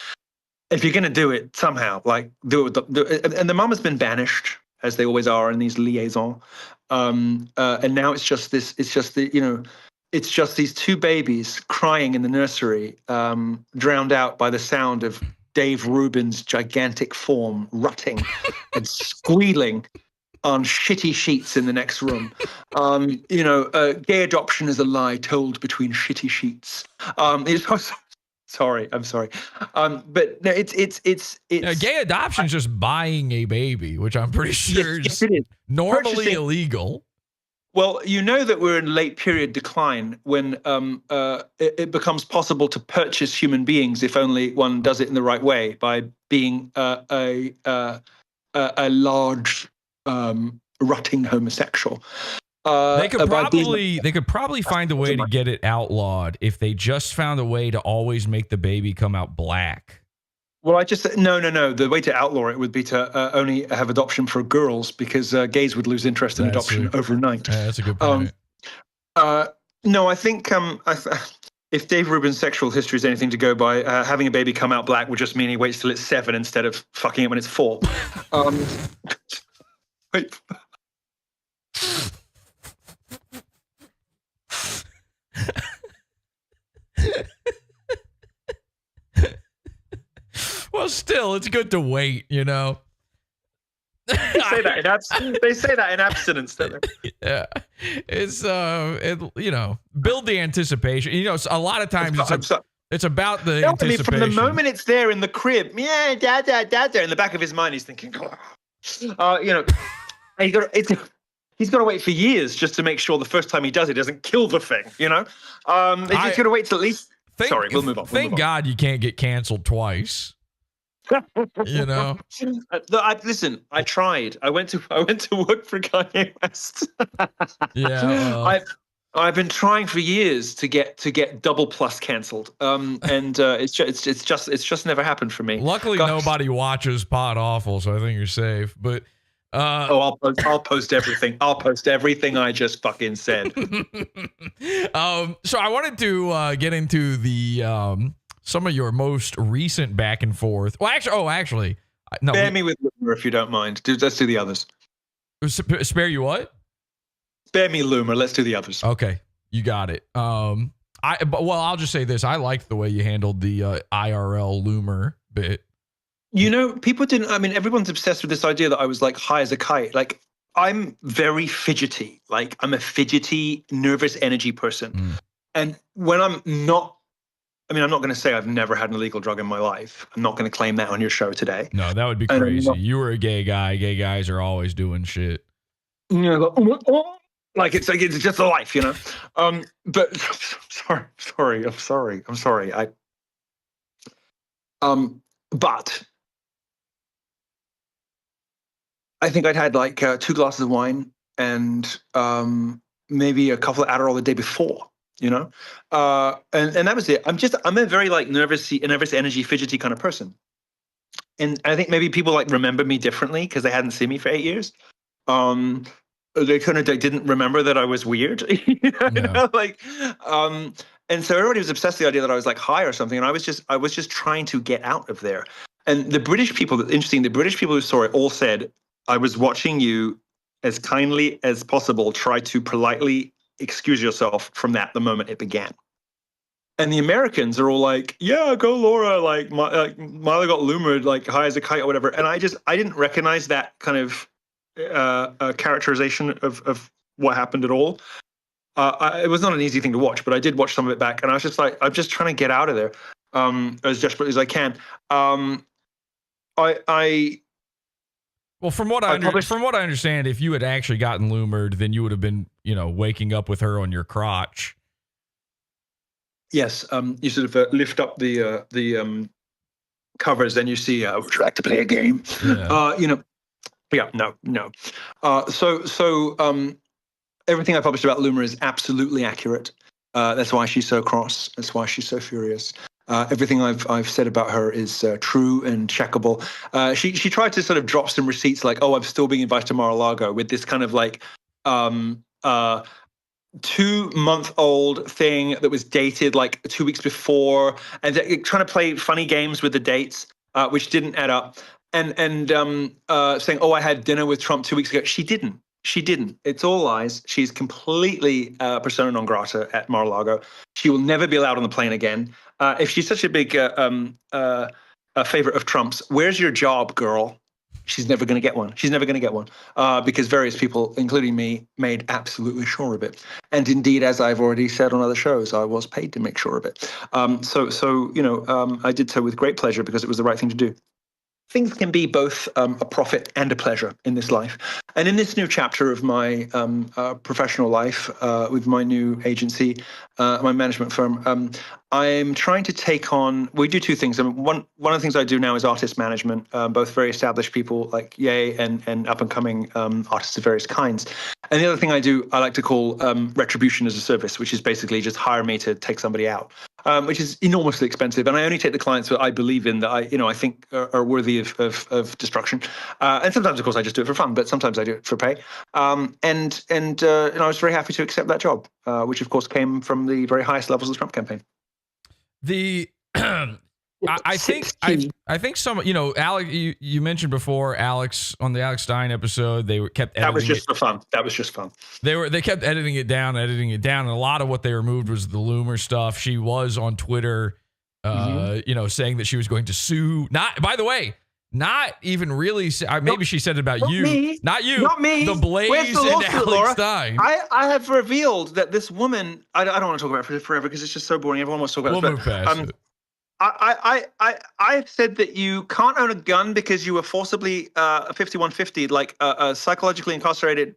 if you're going to do it somehow, like do it and the mom has been banished, as they always are in these liaisons, and now it's just these 2 babies crying in the nursery, drowned out by the sound of Dave Rubin's gigantic form rutting and squealing on shitty sheets in the next room. Gay adoption is a lie told between shitty sheets. I'm sorry. But no, it's gay adoption is just buying a baby, which I'm pretty sure yes, it is normally illegal. Well, you know that we're in late period decline when it becomes possible to purchase human beings if only one does it in the right way by being a large rutting homosexual. They could probably find a way to get it outlawed if they just found a way to always make the baby come out black. Well, no. The way to outlaw it would be to only have adoption for girls, because gays would lose interest in adoption overnight. Yeah, that's a good point. No, I think if Dave Rubin's sexual history is anything to go by, having a baby come out black would just mean he waits till it's 7 instead of fucking it when it's 4. Wait. Well, still, it's good to wait, you know. They say that in abstinence, don't they? Yeah, it's build the anticipation. You know, a lot of times it's about the anticipation. From the moment it's there in the crib, yeah, dad, in the back of his mind, he's thinking, he's got to wait for years just to make sure the first time he does it doesn't kill the thing. You know, he's got to wait till at least. Sorry, we'll move on. Thank God you can't get canceled twice. You know, listen. I tried. I went to work for Kanye West. Yeah, I've been trying for years to get double plus canceled. It's just never happened for me. Luckily, nobody watches PodAwful, so I think you're safe. But I'll post everything. I'll post everything I just fucking said. So I wanted to get into the some of your most recent back and forth. Well, actually, no. Spare me with Loomer if you don't mind. Let's do the others. Spare you what? Spare me Loomer. Let's do the others. Okay, you got it. I'll just say this: I liked the way you handled the IRL Loomer bit. You know, people didn't. I mean, everyone's obsessed with this idea that I was like high as a kite. Like, I'm very fidgety. Like, I'm a fidgety, nervous energy person. And when I'm not. I mean, I'm not going to say I've never had an illegal drug in my life. I'm not going to claim that on your show today. No, that would be crazy. You were a gay guy. Gay guys are always doing shit. You know, like it's just a life, you know. But I'm sorry. But I think I'd had like 2 glasses of wine and maybe a couple of Adderall the day before. You know, and that was it. I'm a very like nervous energy, fidgety kind of person, and I think maybe people like remember me differently because they hadn't seen me for 8 years. They didn't remember that I was weird, you know, like, and so everybody was obsessed with the idea that I was like high or something, and I was just trying to get out of there. And the British people who saw it all said, I was watching you as kindly as possible, try to politely excuse yourself from that the moment it began. And the Americans are all like, yeah, go Laura, like Milo got Loomered, like high as a kite or whatever. And I didn't recognize that kind of characterization of what happened at all. It was not an easy thing to watch, but I did watch some of it back, and I was just like, I'm just trying to get out of there as desperately as I can. Well, from what I understand, if you had actually gotten Loomered, then you would have been, you know, waking up with her on your crotch. Yes, you sort of lift up the covers, and you see, would you like to play a game? Yeah. No. So everything I published about Loomer is absolutely accurate. That's why she's so cross. That's why she's so furious. Everything I've said about her is true and checkable. She tried to sort of drop some receipts like, oh, I'm still being invited to Mar-a-Lago with this kind of like 2-month-old thing that was dated like 2 weeks before, and trying to play funny games with the dates, which didn't add up. And saying, oh, I had dinner with Trump 2 weeks ago. She didn't. It's all lies. She's completely persona non grata at Mar-a-Lago. She will never be allowed on the plane again. If she's such a big a favorite of Trump's. Where's your job, girl? She's never going to get one. She's never going to get one because various people, including me, made absolutely sure of it. And indeed, as I've already said on other shows, I was paid to make sure of it. So I did so with great pleasure because it was the right thing to do. Things can be both a profit and a pleasure in this life. And in this new chapter of my professional life with my new agency, my management firm, I'm trying to take on, we do two things. I mean, one of the things I do now is artist management, both very established people like Ye and up and coming artists of various kinds. And the other thing I do, I like to call retribution as a service, which is basically just hire me to take somebody out, which is enormously expensive. And I only take the clients that I believe in, that I think are worthy of destruction. And sometimes, of course, I just do it for fun, but sometimes I do it for pay. And I was very happy to accept that job, which of course came from the very highest levels of the Trump campaign. I think some, Alex, you mentioned before, Alex, on the Alex Stein episode, they kept editing. That was just for fun. That was just fun. They kept editing it down. And a lot of what they removed was the Loomer stuff. She was on Twitter, saying that she was going to sue. Not even really. Maybe she said it about you. Not you. Not me. The Blaze and Alex Laura? Stein. I have revealed that this woman, I don't want to talk about it forever because it's just so boring. Everyone wants to talk about it. We'll move past it. I've said that you can't own a gun because you were forcibly 5150, like psychologically incarcerated.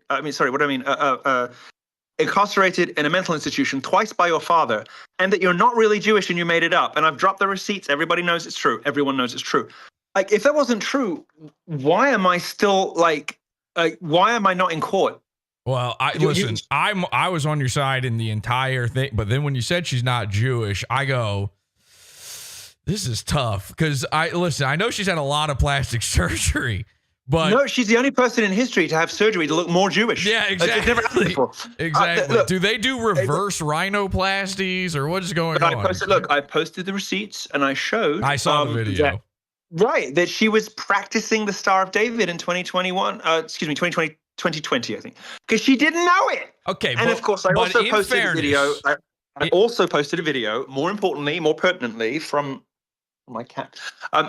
Incarcerated in a mental institution twice by your father, and that you're not really Jewish and you made it up. And I've dropped the receipts. Everybody knows it's true. Everyone knows it's true. Like, if that wasn't true, why am I still why am I not in court? Well, I was on your side in the entire thing, but then when you said she's not Jewish, I go, this is tough because I know she's had a lot of plastic surgery, but no, she's the only person in history to have surgery to look more Jewish. Yeah, exactly. It's never happened before. Exactly. Look, do they do reverse rhinoplasties or what is going on? I posted the receipts and I showed. I saw the video. That she was practicing the Star of David in 2020, I think, because she didn't know it. Okay, and of course, I also posted a video. I also posted a video. More pertinently, from my cat.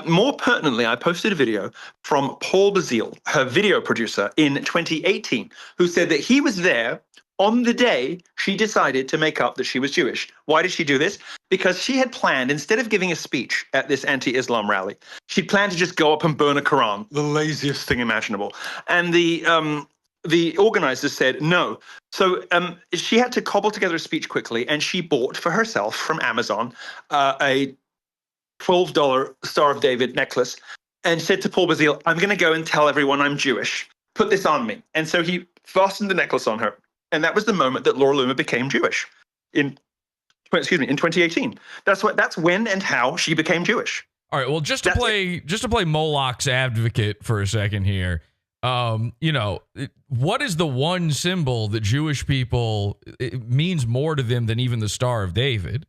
More pertinently, I posted a video from Paul Bazile, her video producer, in 2018, who said that he was there on the day she decided to make up that she was Jewish. Why did she do this? Because she had planned, instead of giving a speech at this anti-Islam rally, she'd planned to just go up and burn a Quran, the laziest thing imaginable. And the organizers said no. So she had to cobble together a speech quickly, and she bought for herself from Amazon a $12 Star of David necklace and said to Paul Bazile, I'm going to go and tell everyone I'm Jewish. Put this on me. And so he fastened the necklace on her. And that was the moment that Laura Loomer became Jewish in 2018. That's when and how she became Jewish. All right. Well, just to play Moloch's advocate for a second here. What is the one symbol that Jewish people, it means more to them than even the Star of David?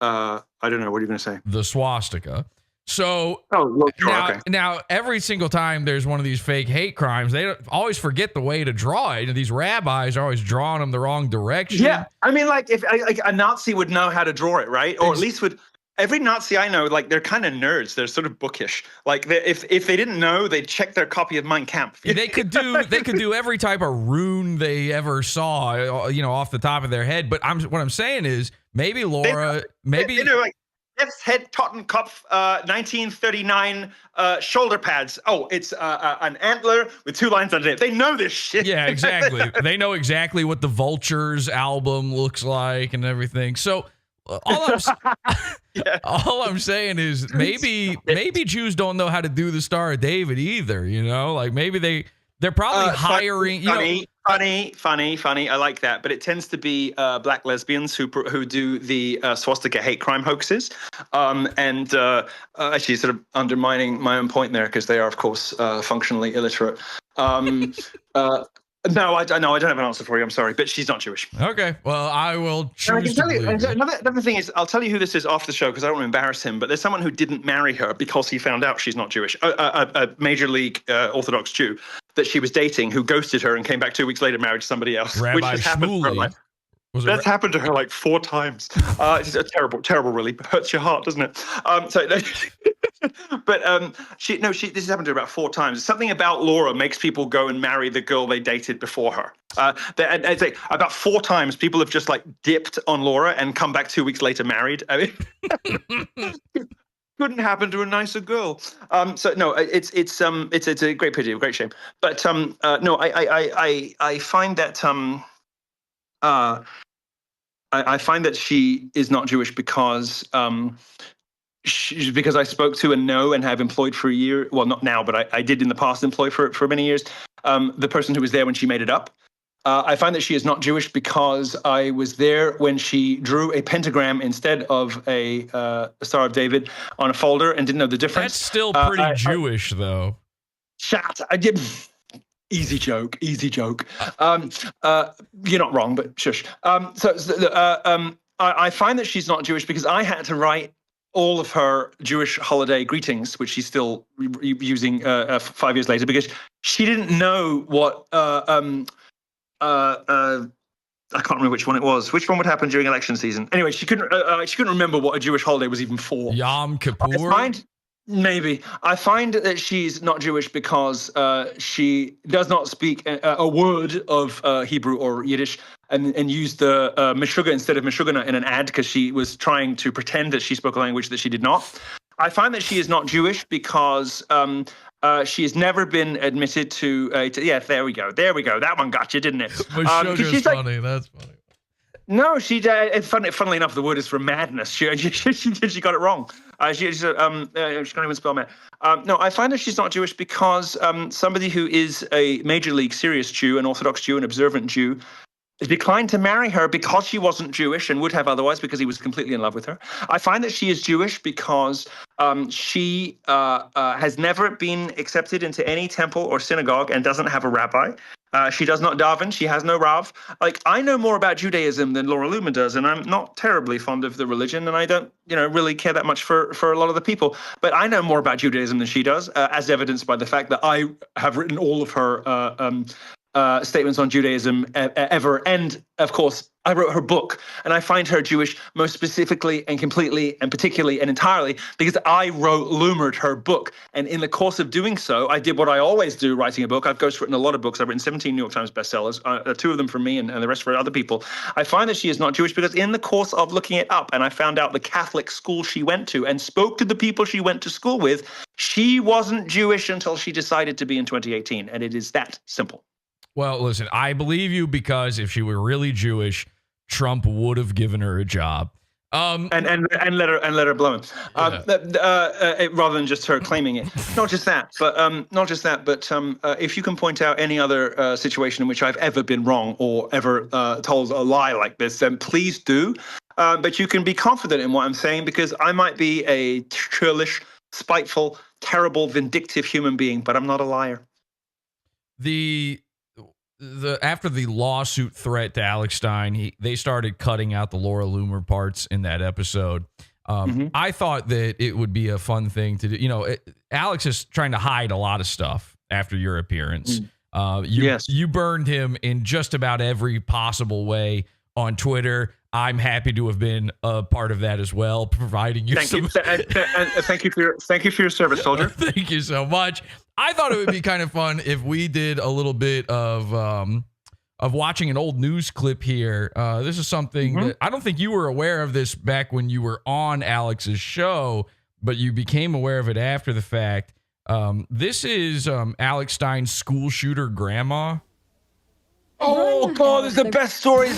I don't know. What are you going to say? The swastika. So okay. Now every single time there's one of these fake hate crimes, they always forget the way to draw it. And these rabbis are always drawing them the wrong direction. Yeah. I mean, if a Nazi would know how to draw it, right? Or at least every Nazi I know, they're kind of nerds. They're sort of bookish. If they didn't know, they'd check their copy of Mein Kampf. They could do every type of rune they ever saw, off the top of their head. But what I'm saying is maybe Laura, they know, Death's Head Tottenkopf 1939 shoulder pads. Oh, it's an antler with two lines under it. They know this shit. Yeah, exactly. They know exactly what the Vultures album looks like and everything. So all I'm saying is maybe Jews don't know how to do the Star of David either. Maybe they're probably hiring. Funny. I like that, but it tends to be black lesbians who do the swastika hate crime hoaxes, and actually sort of undermining my own point there because they are, of course, functionally illiterate. No, I don't have an answer for you. I'm sorry, but she's not Jewish. Okay, well, I will choose. I can tell you, another thing is, I'll tell you who this is off the show because I don't want to embarrass him. But there's someone who didn't marry her because he found out she's not Jewish. A major league Orthodox Jew that she was dating who ghosted her and came back 2 weeks later married somebody else. Rabbi Shmuley. That's happened to her like 4 times. It's a terrible, really. Hurts your heart, doesn't it? This has happened to her about 4 times. Something about Laura makes people go and marry the girl they dated before her. I'd say about 4 times people have just like dipped on Laura and come back 2 weeks later married. I mean, couldn't happen to a nicer girl. It's a great pity, a great shame. But I find that I find that she is not Jewish because I spoke to and know and have employed for a year. Well, not now, but I did in the past employ for many years. The person who was there when she made it up. I find that she is not Jewish because I was there when she drew a pentagram instead of a Star of David on a folder and didn't know the difference. That's still pretty Jewish, though. Chat. I did. Easy joke. You're not wrong, but shush. I find that she's not Jewish because I had to write all of her Jewish holiday greetings, which she's still using 5 years later, because she didn't know what. I can't remember which one it was. Which one would happen during election season? Anyway, she couldn't remember what a Jewish holiday was even for. Yom Kippur. I find that she's not Jewish because she does not speak a word of Hebrew or Yiddish and used the Meshuggah instead of Meshuggah in an ad because she was trying to pretend that she spoke a language that she did not. I find that she is not Jewish because she has never been admitted to yeah, there we go. That one got you, didn't it? She's funny. That's funny. No, funnily enough, the word is from madness. She got it wrong. She can't even spell mad. No, I find that she's not Jewish because somebody who is a major league serious Jew, an Orthodox Jew, an observant Jew, declined to marry her because she wasn't Jewish and would have otherwise because he was completely in love with her. I find that she is Jewish because she has never been accepted into any temple or synagogue and doesn't have a rabbi. She does not daven. She has no Rav. Like, I know more about Judaism than Laura Loomer does, and I'm not terribly fond of the religion, and I don't, really care that much for a lot of the people. But I know more about Judaism than she does, as evidenced by the fact that I have written all of her statements on Judaism ever. And of course, I wrote her book, and I find her Jewish most specifically and completely and particularly and entirely because I Loomered her book. And in the course of doing so, I did what I always do writing a book. I've ghostwritten a lot of books. I've written 17 New York Times bestsellers, 2 of them for me and the rest for other people. I find that she is not Jewish because in the course of looking it up, and I found out the Catholic school she went to and spoke to the people she went to school with, she wasn't Jewish until she decided to be in 2018. And it is that simple. Well, listen, I believe you because if she were really Jewish, Trump would have given her a job. And let her blow him. Rather than just her claiming it. Not just that, but if you can point out any other situation in which I've ever been wrong or ever told a lie like this, then please do. But you can be confident in what I'm saying because I might be a churlish, spiteful, terrible, vindictive human being, but I'm not a liar. After the lawsuit threat to Alex Stein, they started cutting out the Laura Loomer parts in that episode. I thought that it would be a fun thing to do. Alex is trying to hide a lot of stuff after your appearance. You burned him in just about every possible way on Twitter. I'm happy to have been a part of that as well, providing you thank you for your service, soldier. Thank you so much. I thought it would be kind of fun if we did a little bit of watching an old news clip here. This is something that I don't think you were aware of this back when you were on Alex's show, but you became aware of it after the fact. This is Alex Stein's school shooter grandma. Oh God, this is the best story.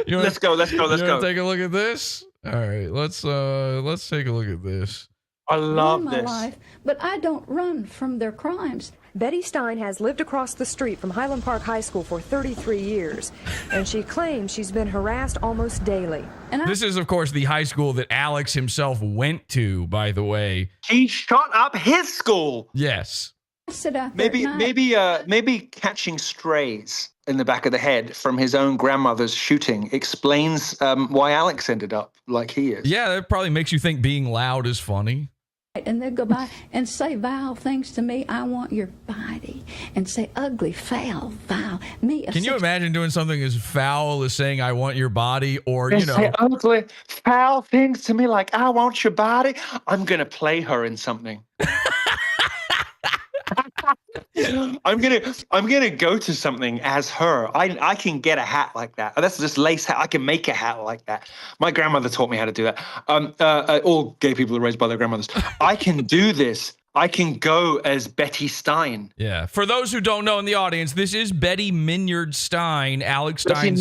Let's go. Take a look at this. All right, let's take a look at this. I love this. Life, but I don't run from their crimes. Betty Stein has lived across the street from Highland Park High School for 33 years, and she claims she's been harassed almost daily. This is, of course, the high school that Alex himself went to, by the way. He shot up his school. Yes. Sit out there maybe catching strays in the back of the head from his own grandmother's shooting explains why Alex ended up like he is. Yeah, that probably makes you think being loud is funny. night, and they'd go by and say vile things to me. I want your body, and say ugly, foul, vile. Can you imagine doing something as foul as saying I want your body, or They say ugly, foul things to me like I want your body? I'm gonna play her in something. I'm gonna go to something as her. I can get a hat like that. That's just lace hat. I can make a hat like that. My grandmother taught me how to do that. All gay people are raised by their grandmothers. I can do this. I can go as Betty Stein. Yeah. For those who don't know in the audience, this is Betty Minyard Stein, Alex Stein's.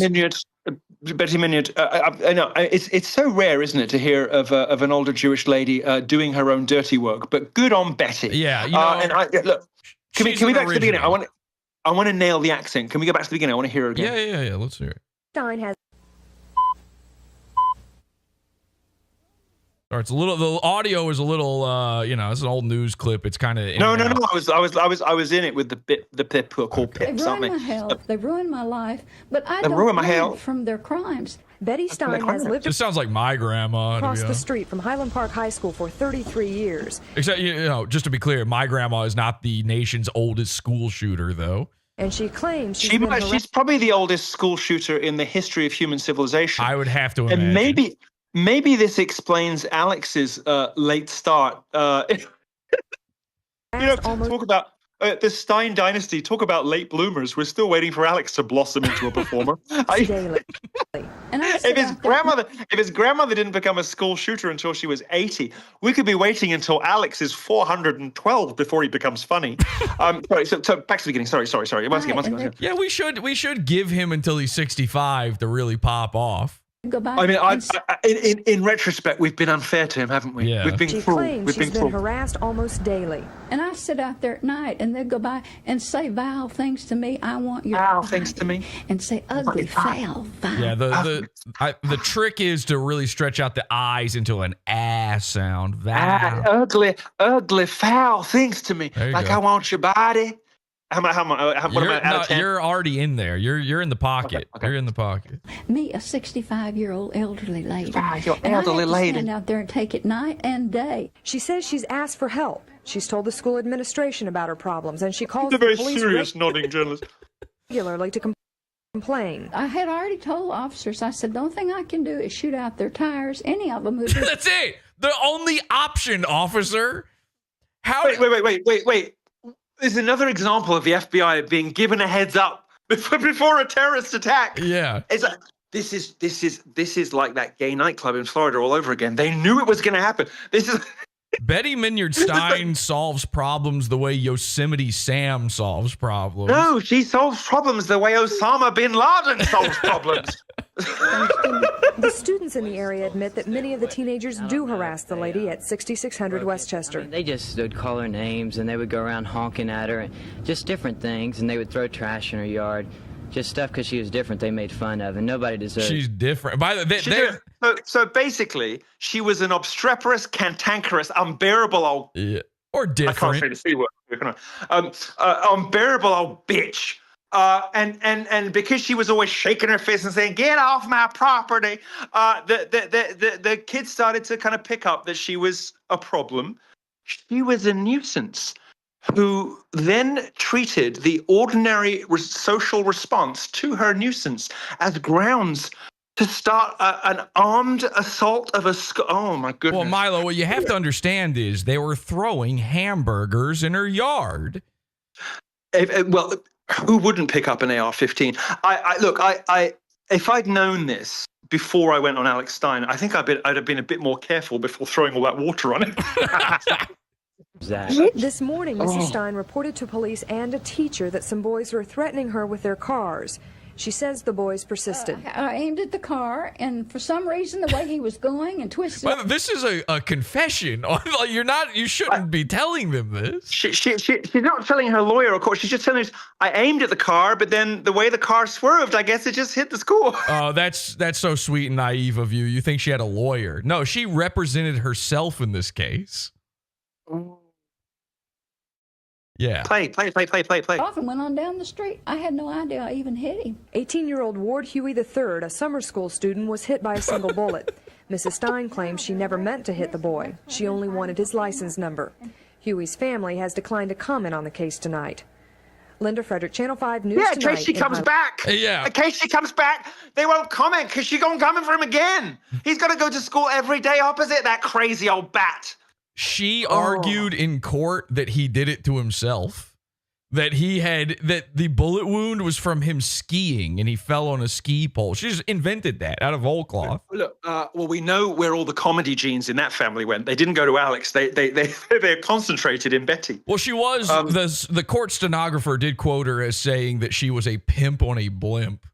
Betty Minyard. I know it's so rare, isn't it, to hear of an older Jewish lady doing her own dirty work? But good on Betty. Yeah. You know, look. Can we back to the beginning? I want to nail the accent. Can we go back to the beginning? I want to hear it again. Yeah. Let's hear it. Stein has. Or it's a little. The audio is a little. It's an old news clip. It's kind of. No. I was in it with the pip called pips, aren't they? They ruined my health. They ruined my life. But I don't run from their crimes. Betty Stein has lived. This sounds like my grandma. Across the street from Highland Park High School for 33 years. Except, just to be clear, my grandma is not the nation's oldest school shooter, though. And she claims she's probably the oldest school shooter in the history of human civilization. I would have to imagine. And maybe this explains Alex's late start. Talk about the Stein dynasty. Talk about late bloomers. We're still waiting for Alex to blossom into a performer. If his grandmother didn't become a school shooter until she was 80, we could be waiting until Alex is 412 before he becomes funny. Sorry. So back to the beginning. Sorry. Once again. Yeah, we should give him until he's 65 to really pop off. I mean, in retrospect, we've been unfair to him, haven't we? Yeah. We've been cruel. Claims she's been harassed almost daily. And I sit out there at night, and they'd go by and say vile things to me. I want your vile things to me, and say ugly, foul, vile. Yeah, the trick is to really stretch out the eyes into an ass sound. Ugly, foul things to me. Like go. I want your body. What am I out of 10? You're already in there. You're in the pocket. Okay. You're in the pocket. Me, a 65-year-old elderly lady. You're elderly lady. Stand out there and take it night and day. She says she's asked for help. She's told the school administration about her problems, and she calls the the very police serious nodding journalist regularly to complain. I had already told officers. I said, the only thing I can do is shoot out their tires. Any of them who do. That's it. The only option, officer. How? Wait. There's another example of the FBI being given a heads up before a terrorist attack. Yeah. It's like, this is like that gay nightclub in Florida all over again. They knew it was going to happen. This is Betty Minyard Stein solves problems the way Yosemite Sam solves problems. No, she solves problems the way Osama bin Laden solves problems. The students in the area admit that many of the teenagers do harass the lady at 6600 Westchester. I mean, they just would call her names, and they would go around honking at her, and just different things, and they would throw trash in her yard. Just stuff because she was different they made fun of, and nobody deserved. She's different. By the so basically, she was an obstreperous, cantankerous, unbearable old... Yeah. Or different. I can't say the C word. Unbearable old bitch. And because she was always shaking her fist and saying, "Get off my property," the kids started to kind of pick up that she was a problem. She was a nuisance who then treated the ordinary social response to her nuisance as grounds to start an armed assault of a school. Oh, my goodness. Well, Milo, what you have to understand is they were throwing hamburgers in her yard. Well, who wouldn't pick up an AR-15? Look, if I'd known this before I went on Alex Stein, I think I'd have been a bit more careful before throwing all that water on it. This morning, Mrs. Stein reported to police and a teacher that some boys were threatening her with their cars. She says the boys persisted. I aimed at the car, and for some reason, the way he was going and twisted. Well, this is a confession. You shouldn't be telling them this. She's not telling her lawyer, of course. She's just telling us, I aimed at the car, but then the way the car swerved, I guess it just hit the school. Oh, that's so sweet and naive of you. You think she had a lawyer. No, she represented herself in this case. Yeah. Play. Often went on down the street. I had no idea I even hit him. 18-year-old Ward Huey III, a summer school student, was hit by a single bullet. Mrs. Stein claims she never meant to hit the boy. She only wanted his license number. Huey's family has declined to comment on the case tonight. Linda Frederick, Channel 5 News Yeah, in Tonight. case she comes back. Yeah. In case she comes back, they won't comment because she's going to come for him again. He's got to go to school every day opposite that crazy old bat. She argued in court that he did it to himself. That the bullet wound was from him skiing and he fell on a ski pole. She just invented that out of whole cloth. Look, well, we know where all the comedy genes in that family went. They didn't go to Alex. They're concentrated in Betty. Well, she was, the court stenographer did quote her as saying that she was a pimp on a blimp.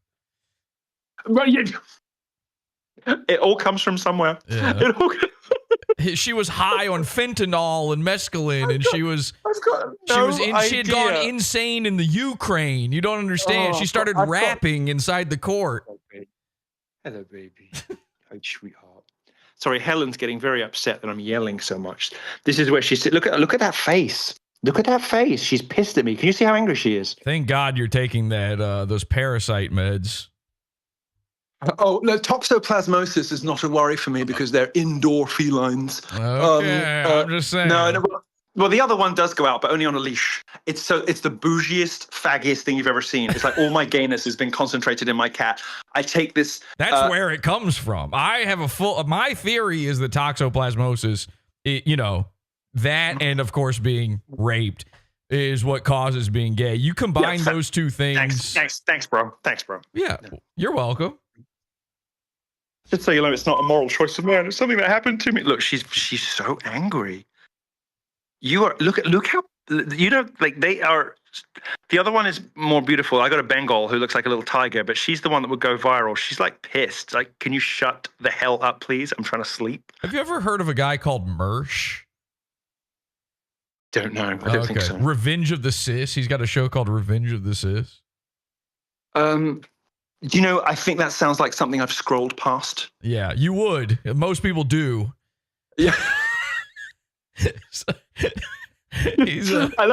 Right. It all comes from somewhere. Yeah. She was high on fentanyl and mescaline, and she had gone insane in the Ukraine. You don't understand. She started rapping inside the court. Hello, baby. Oh, sweetheart. Sorry, Helen's getting very upset that I'm yelling so much. This is where she's. Look at that face. Look at that face. She's pissed at me. Can you see how angry she is? Thank God you're taking those parasite meds. Oh, no, toxoplasmosis is not a worry for me because they're indoor felines. Okay, I'm just saying. No, well, the other one does go out, but only on a leash. It's the bougiest, faggiest thing you've ever seen. It's like all my gayness has been concentrated in my cat. I take this. That's where it comes from. I have my theory is that toxoplasmosis, that and of course being raped is what causes being gay. You combine those two things. Thanks, bro. Yeah, you're welcome. Just so you know, it's not a moral choice of mine. It's something that happened to me. Look, she's so angry. You are look how they are. The other one is more beautiful. I got a Bengal who looks like a little tiger, but she's the one that would go viral. She's like pissed. Like, can you shut the hell up, please? I'm trying to sleep. Have you ever heard of a guy called Mersh? Don't know. I don't think so. Revenge of the Sis. He's got a show called Revenge of the Sis. Do you know, I think that sounds like something I've scrolled past. Yeah, you would. Most people do. Yeah. I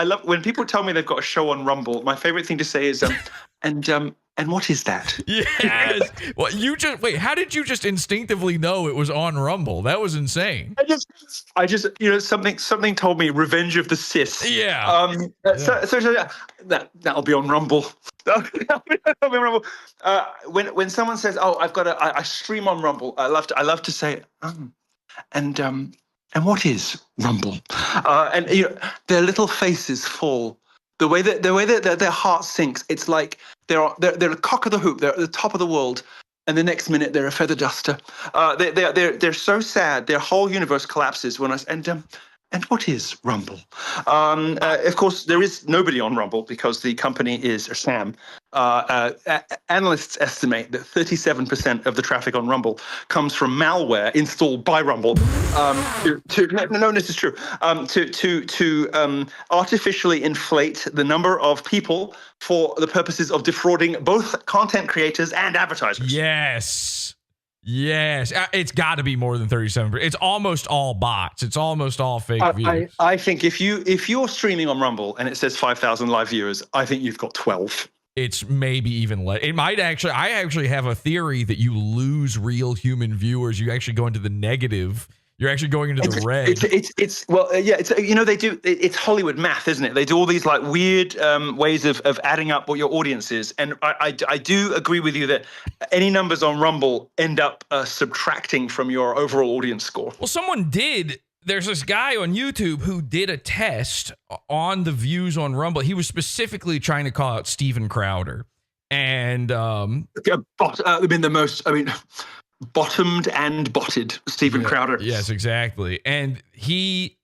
love when people tell me they've got a show on Rumble. My favorite thing to say is, and what is that? Yes. Well, how did you just instinctly know it was on Rumble? That was insane. I just, something told me Revenge of the Sis. Yeah. So that'll be on Rumble. That'll be on Rumble. When someone says, "Oh, I stream on Rumble," I love to say, and what is Rumble? And their little faces fall. The way that their heart sinks, it's like they're a cock of the hoop. They're at the top of the world, and the next minute they're a feather duster. They're so sad. Their whole universe collapses when and what is Rumble? Of course, there is nobody on Rumble because the company is Sam. Analysts estimate that 37% of the traffic on Rumble comes from malware installed by Rumble. No, this is true. To artificially inflate the number of people for the purposes of defrauding both content creators and advertisers. Yes, it's got to be more than 37%. It's almost all bots. It's almost all fake views. I think if you're streaming on Rumble and it says 5,000 live viewers, I think you've got 12. It's maybe even less. It might actually. I actually have a theory that you lose real human viewers. You actually go into the negative. You're actually going into the red. They do. It's Hollywood math, isn't it? They do all these like weird ways of adding up what your audience is, and I do agree with you that any numbers on Rumble end up subtracting from your overall audience score. Well, someone did. There's this guy on YouTube who did a test on the views on Rumble. He was specifically trying to call out Steven Crowder, and bottomed and botted Steven Crowder. Yes, exactly. And he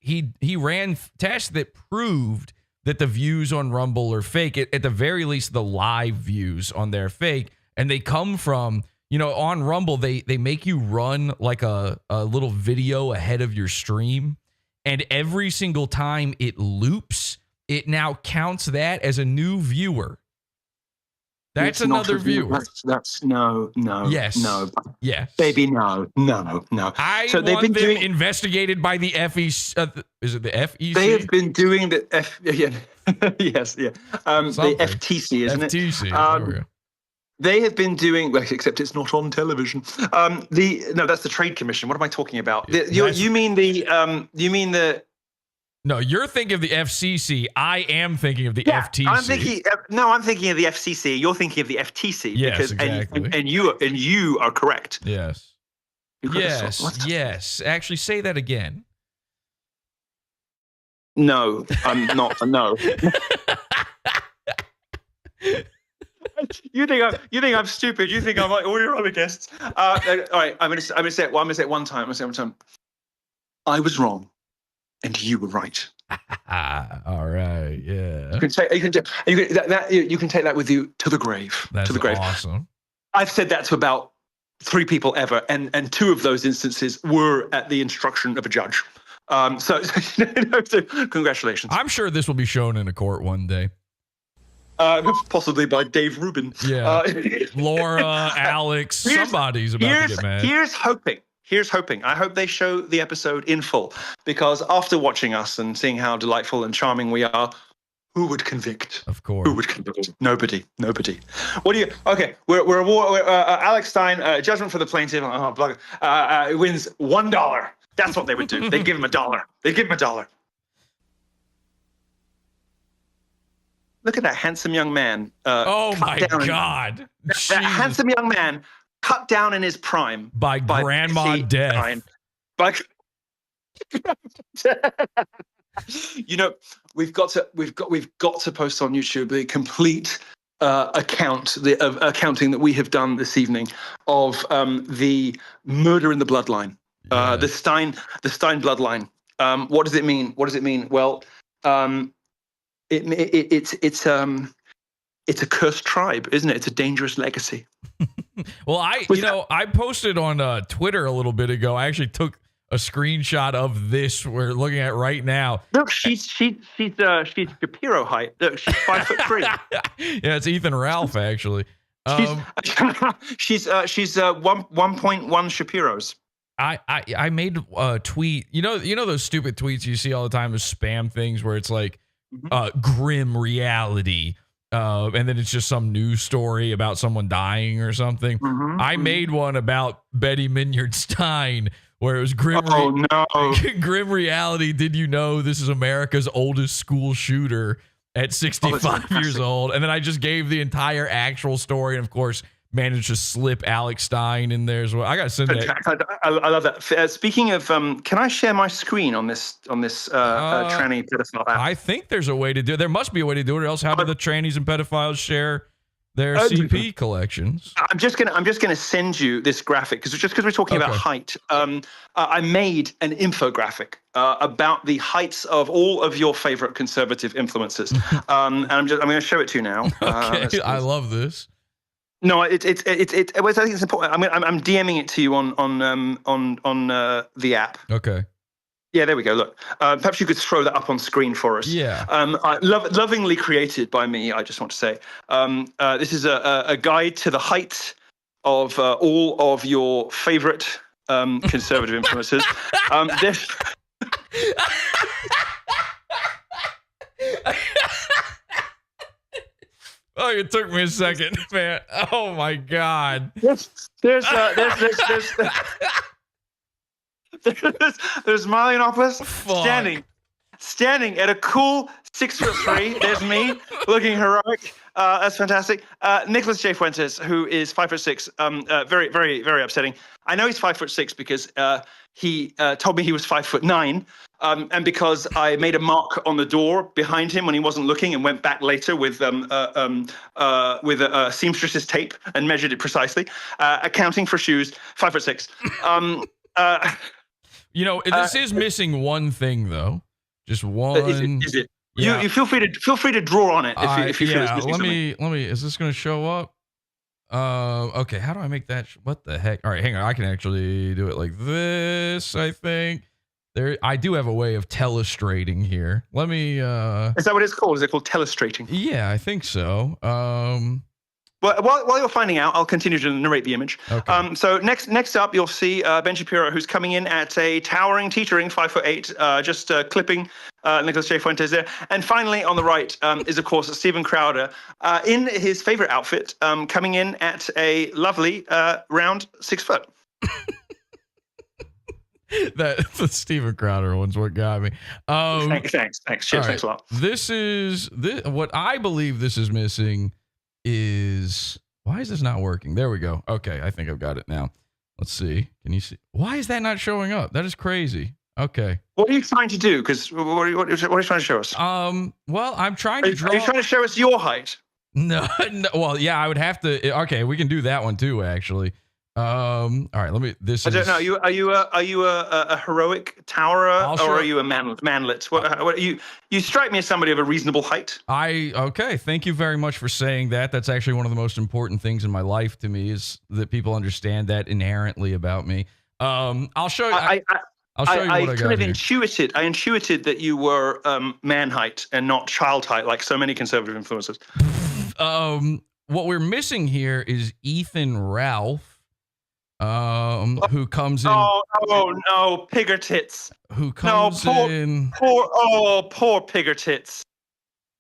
ran tests that proved that the views on Rumble are fake. At the very least, the live views on their fake, and they come from. On Rumble, they make you run like a little video ahead of your stream. And every single time it loops, it now counts that as a new viewer. That's another viewer. That's no. Yes. No. Yes. Baby, no. So they've been doing investigated by the FEC. Is it the FEC? They have been doing the yes, yeah. The FTC, isn't it? FTC. They have been doing, well, except it's not on television. No, that's the Trade Commission. What am I talking about? You mean the? No, you're thinking of the FCC. I am thinking of the FTC. I'm thinking of the FCC. You're thinking of the FTC. Yes, exactly. And you are correct. Yes. Yes. Actually, say that again. No, I'm not. No. You think I'm stupid? You think I'm like all your other guests? All right, I'm gonna say it. Well, I'm gonna say it one time. I was wrong, and you were right. All right, yeah. You can take that with you to the grave. That's to the grave. Awesome. I've said that to about 3 people ever, and 2 of those instances were at the instruction of a judge. So congratulations. I'm sure this will be shown in a court one day. Possibly by Dave Rubin. Yeah. Laura, Alex, somebody's about to get mad. Here's hoping. I hope they show the episode in full, because after watching us and seeing how delightful and charming we are, who would convict? Of course. Who would convict? Nobody. What do you? Okay, we're Alex Stein, judgment for the plaintiff. Wins $1. That's what they would do. They'd give him $1. Look at that handsome young man. Oh my God! That handsome young man cut down in his prime by Grandma Death. You know, we've got to post on YouTube the complete accounting that we have done this evening of the murder in the bloodline, the Stein bloodline. What does it mean? Well, it's a cursed tribe, isn't it? It's a dangerous legacy. Well, I posted on Twitter a little bit ago. I actually took a screenshot of this we're looking at right now. Look, she's Shapiro height. Look, she's 5'3". Yeah, it's Ethan Ralph actually. She's 1.1 Shapiros. I made a tweet. You know those stupid tweets you see all the time, those spam things where it's like grim reality. And then it's just some news story about someone dying or something. I made one about Betty Minyard Stein where it was grim. Grim reality. Did you know this is America's oldest school shooter at 65 years old? And then I just gave the entire actual story, and of course managed to slip Alex Stein in there as well. I gotta send that. I love that. Speaking of, can I share my screen on this tranny pedophile app? I think there's a way to do it. There must be a way to do it, or else how do the trannies and pedophiles share their CP collections? I'm just gonna send you this graphic because we're talking about height. I made an infographic about the heights of all of your favorite conservative influencers, and I'm going to show it to you now. Okay, I love this. No, I think it's important. I'm DMing it to you on the app. Okay. Yeah, there we go. Look, perhaps you could throw that up on screen for us. Yeah. Lovingly created by me, I just want to say. This is a guide to the height of all of your favorite conservative influencers. Oh, it took me a second, man. Oh my God. There's Milo Yiannopoulos standing at a cool 6'3". There's me looking heroic. That's fantastic. Nicholas J. Fuentes, who is 5'6". Very, very, very upsetting. I know he's 5'6" because he told me he was 5'9". And because I made a mark on the door behind him when he wasn't looking, and went back later with a seamstress's tape and measured it precisely, accounting for shoes, 5'6". This is missing one thing though. Just one. Is it? Yeah. You feel free to draw on it if you feel it's missing something. Let me. Is this going to show up? Okay. How do I make that? What the heck? All right, hang on. I can actually do it like this. I think. I do have a way of telestrating here. Let me. Is that what it's called? Is it called telestrating? Yeah, I think so. Well, while you're finding out, I'll continue to narrate the image. Okay. So next up, you'll see Ben Shapiro, who's coming in at a towering, teetering 5'8", just clipping Nicholas J. Fuentes there. And finally, on the right is, of course, Stephen Crowder in his favorite outfit, coming in at a lovely round 6 foot. The Stephen Crowder one's what got me. Thanks. Cheers. Right. Thanks a lot. What I believe this is missing is, why is this not working? There we go. Okay, I think I've got it now. Let's see. Can you see? Why is that not showing up? That is crazy. Okay. What are you trying to do? Because what are you trying to show us? Well, I'm trying to draw. Are you trying to show us your height? No. Well, yeah, I would have to. Okay, we can do that one too, actually. All right, let me. I don't know. Are you a heroic towerer, or are you a manlet? What you strike me as somebody of a reasonable height. Okay. Thank you very much for saying that. That's actually one of the most important things in my life to me, is that people understand that inherently about me. I'll show you. I'll show you what I got kind of here. intuited that you were man height and not child height, like so many conservative influencers. What we're missing here is Ethan Ralph. Who comes in? Oh no, pigger tits. Who comes in? Poor pigger tits.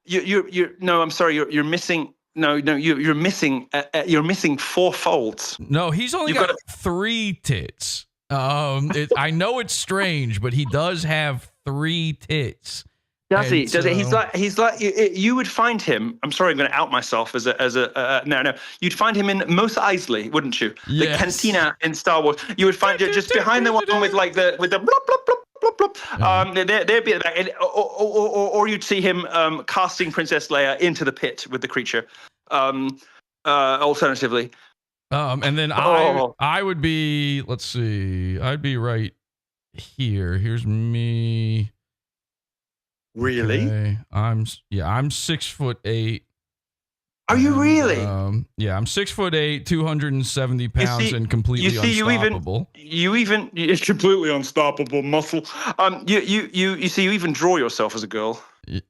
You. No, I'm sorry. You're missing. No, you're missing. You're missing 4 folds. No, he's only got 3 tits. I know it's strange, but he does have 3 tits. Does he? He's like you would find him. I'm sorry, I'm going to out myself as a no. You'd find him in Mos Eisley, wouldn't you? Yes. The cantina in Star Wars. You would find it just behind the one with like the blop blop blop blop. There'd be that, or you'd see him casting Princess Leia into the pit with the creature. Alternatively. And then I would be. Let's see. I'd be right here. Here's me. Really? Okay. I'm 6'8". Are you really? Yeah, I'm 6'8", 270 pounds, and completely unstoppable. You're completely unstoppable muscle. You see, you even draw yourself as a girl.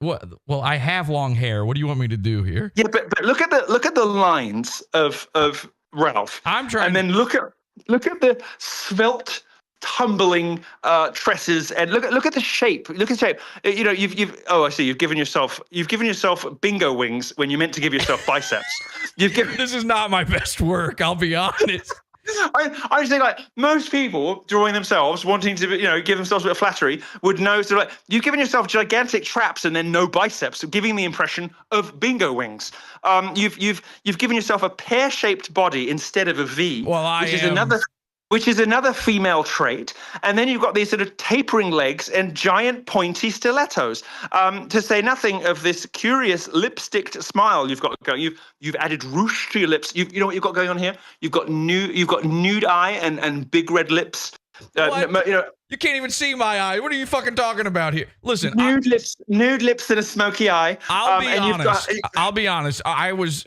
What? Well, I have long hair. What do you want me to do here? Yeah, but look at the lines of Ralph. I'm trying. And then look at the svelte, tumbling tresses, and look at the shape. Look at the shape. You know, I see. You've given yourself bingo wings when you meant to give yourself biceps. This is not my best work. I'll be honest. I just think, like, most people drawing themselves, wanting to, give themselves a bit of flattery, would know. So, like, you've given yourself gigantic traps and then no biceps, giving the impression of bingo wings. You've given yourself a pear-shaped body instead of a V, which is another female trait. And then you've got these sort of tapering legs and giant pointy stilettos. To say nothing of this curious lipsticked smile you've got going. You've added rouge to your lips. You know what you've got going on here? You've got nude eye and big red lips. You can't even see my eye. What are you fucking talking about here? Listen, nude lips and a smoky eye. I'll be honest. I was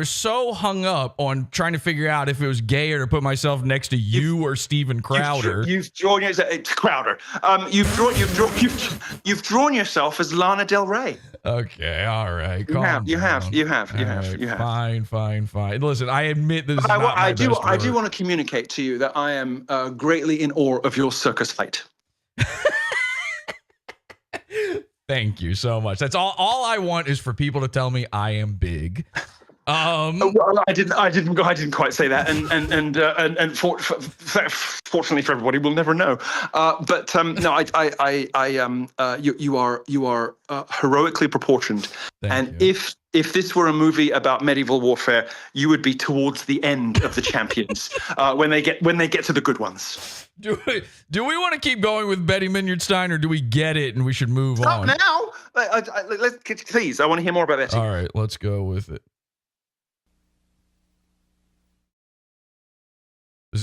so hung up on trying to figure out if it was gay or to put myself next to you or Stephen Crowder. You've drawn Crowder. You've drawn yourself as Lana Del Rey. Okay, all right. You have. Fine. Listen, I admit this is not my best work. I do want to communicate to you that I am greatly in awe of your circus height. Thank you so much. That's all I want is for people to tell me I am big. Well, I didn't quite say that, and fortunately for everybody, we'll never know. But no, you are heroically proportioned, if this were a movie about medieval warfare, you would be towards the end of the champions when they get to the good ones. Do we want to keep going with Betty Minyard Stein, or do we get it and we should move on? Stop now! Please, I want to hear more about Betty. All right, let's go with it.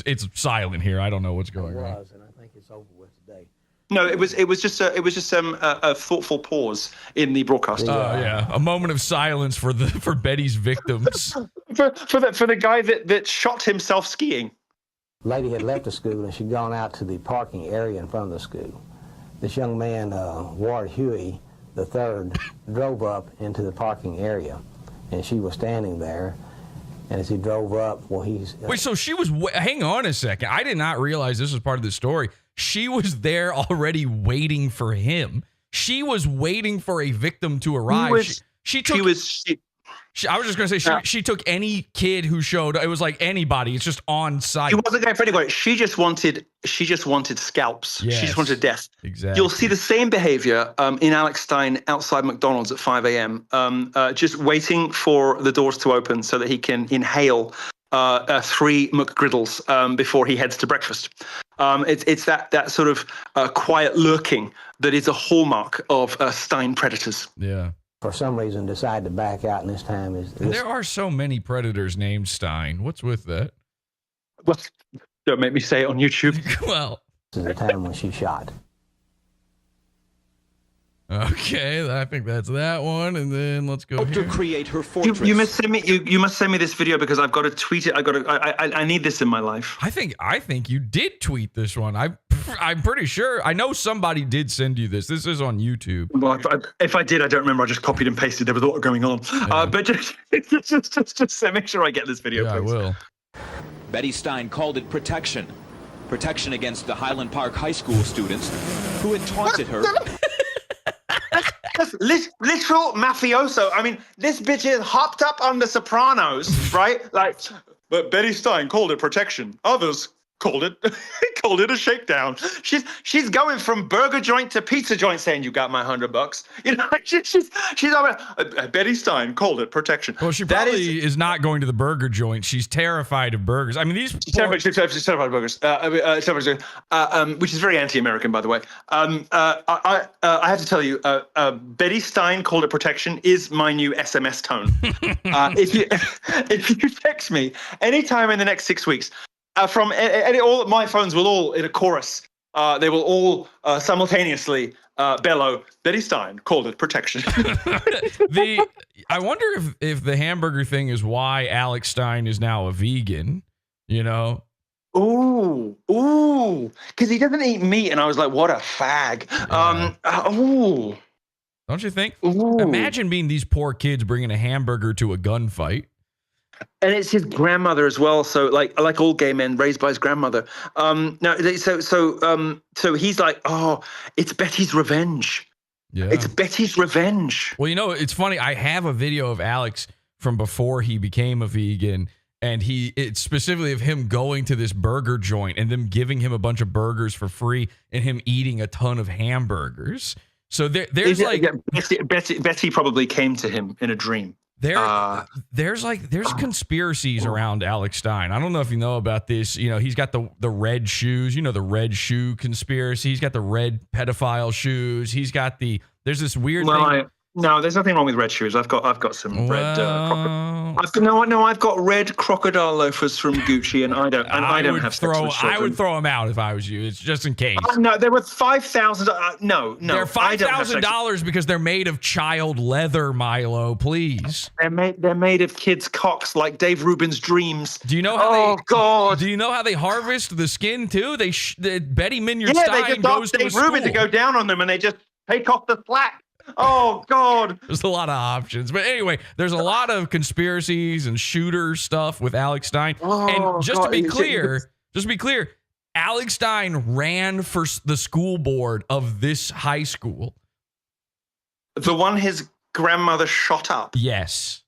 It's silent here. I don't know what's going on. And I think it's over with today. No, it was just a thoughtful pause in the broadcast. Oh yeah, a moment of silence for Betty's victims. for the guy that shot himself skiing. Lady had left the school and she'd gone out to the parking area in front of the school. This young man, Ward Huey III, drove up into the parking area, and she was standing there. And as he drove up, well, he's... Wait, so she was... hang on a second. I did not realize this was part of the story. She was there already waiting for him. She was waiting for a victim to arrive. I was just going to say, she took any kid who showed. It was like anybody. It's just on site. She wasn't going for anybody. She just wanted scalps. Yes, she just wanted death. Exactly. You'll see the same behavior in Alex Stein outside McDonald's at 5 a.m. Just waiting for the doors to open so that he can inhale 3 McGriddles before he heads to breakfast. It's that sort of quiet lurking that is a hallmark of Stein predators. Yeah. For some reason, decided to back out, and this time is... There are so many predators named Stein. What's with that? Well, don't make me say it on YouTube. Well... This is the time when she shot. Okay, I think that's that one, and then let's go here. To create her fortress. You must send me. You must send me this video because I've got to tweet it. I need this in my life. I think you did tweet this one. I'm pretty sure. I know somebody did send you this. This is on YouTube. Well, if I did, I don't remember. I just copied and pasted. There was a lot going on. Yeah. But just make sure I get this video. Yeah, please. I will. Betty Stein called it protection against the Highland Park High School students who had taunted her. Literal mafioso. I mean, this bitch is hopped up on The Sopranos, right? Like, but Betty Stein called it protection. Others called it a shakedown. She's going from burger joint to pizza joint, saying you got my $100. You know, she's Betty Stein called it protection. Well, she probably is not going to the burger joint. She's terrified of burgers. I mean, she's terrified of burgers. Which is very anti-American, by the way. I have to tell you, Betty Stein called it protection is my new SMS tone. If you text me anytime in the next 6 weeks. From all my phones will all in a chorus. They will all simultaneously bellow. Betty Stein called it protection. I wonder if the hamburger thing is why Alex Stein is now a vegan. You know. Ooh, because he doesn't eat meat, and I was like, what a fag. Yeah. Don't you think? Ooh. Imagine being these poor kids bringing a hamburger to a gunfight. And it's his grandmother as well. So like all gay men raised by his grandmother. So he's like, oh, it's Betty's revenge. Yeah. It's Betty's revenge. Well, you know, it's funny. I have a video of Alex from before he became a vegan. And it's specifically of him going to this burger joint and them giving him a bunch of burgers for free and him eating a ton of hamburgers. So there's like Betty probably came to him in a dream. There's conspiracies around Alex Stein. I don't know if you know about this. You know, he's got the red shoes. You know, the red shoe conspiracy. He's got the red pedophile shoes. He's got there's this weird thing. No, there's nothing wrong with red shoes. I've got some red. I've got red crocodile loafers from Gucci, and I don't have sex with children. I would throw them out if I was you. It's just in case. No, they were $5,000. No, they're $5,000 because they're made of child leather, Milo. Please. They're made of kids' cocks, like Dave Rubin's dreams. Do you know how? God! Do you know how they harvest the skin too? Betty Minyard Stein they just goes to Dave Rubin to go down on them, and they just take off the slack. Oh, God. There's a lot of options. But anyway, there's a lot of conspiracies and shooter stuff with Alex Stein. And just to be clear, Alex Stein ran for the school board of this high school. The one his grandmother shot up. Yes.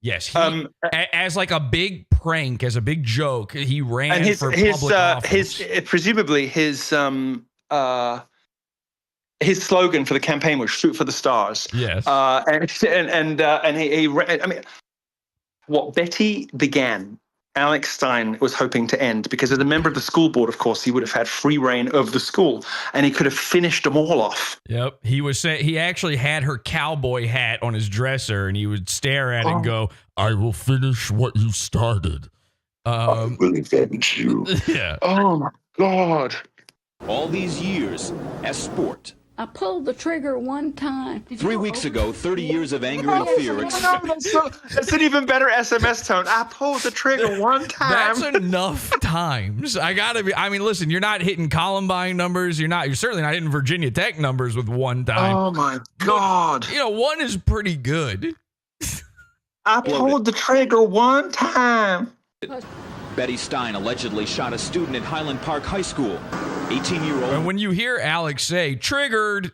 As like a big prank, as a big joke, he ran for public office. Presumably his slogan for the campaign was "Shoot for the stars." Yes. And he I mean, what Betty began, Alex Stein was hoping to end, because as a member of the school board, of course, he would have had free reign of the school, and he could have finished them all off. Yep. He actually had her cowboy hat on his dresser, and he would stare at it and go, "I will finish what you started." I will avenge you. Yeah. Oh my God. All these years as sport. I pulled the trigger one time. 3 weeks ago, 30 years of anger and fear. That's an even better SMS tone. I pulled the trigger one time. That's enough times. I mean, listen, you're not hitting Columbine numbers. You're certainly not hitting Virginia Tech numbers with one time. Oh my God. But, one is pretty good. I pulled the trigger one time. Betty Stein allegedly shot a student at Highland Park High School. 18-year-old. And when you hear Alex say triggered,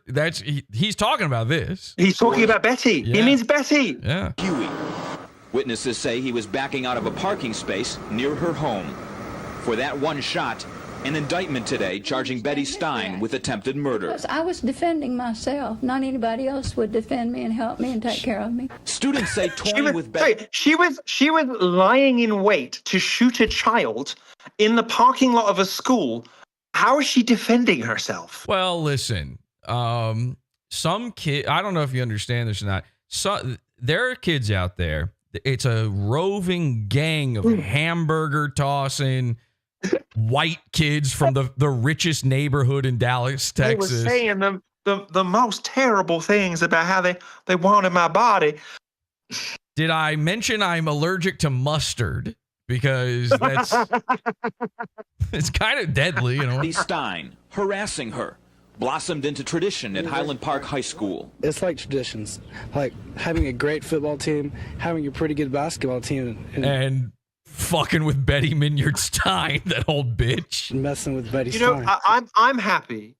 he's talking about this. He's talking about Betty. Yeah. He means Betty. Yeah. Huey. Witnesses say he was backing out of a parking space near her home. For that one shot, an indictment today charging Betty Stein with attempted murder. Because I was defending myself. Not anybody else would defend me and help me and take care of me. Students say toying with Betty. She was lying in wait to shoot a child in the parking lot of a school. How is she defending herself? Well, listen, some kid, I don't know if you understand this or not. There are kids out there. It's a roving gang of hamburger tossing white kids from the richest neighborhood in Dallas, Texas. They were saying the most terrible things about how they wanted my body. Did I mention I'm allergic to mustard? Because that's it's kind of deadly, you know. Betty Stein harassing her blossomed into tradition at Highland Park High School. It's like traditions, like having a great football team, having a pretty good basketball team, and fucking with Betty Minyard Stein, that old bitch. Messing with Betty Stein. You know, I'm happy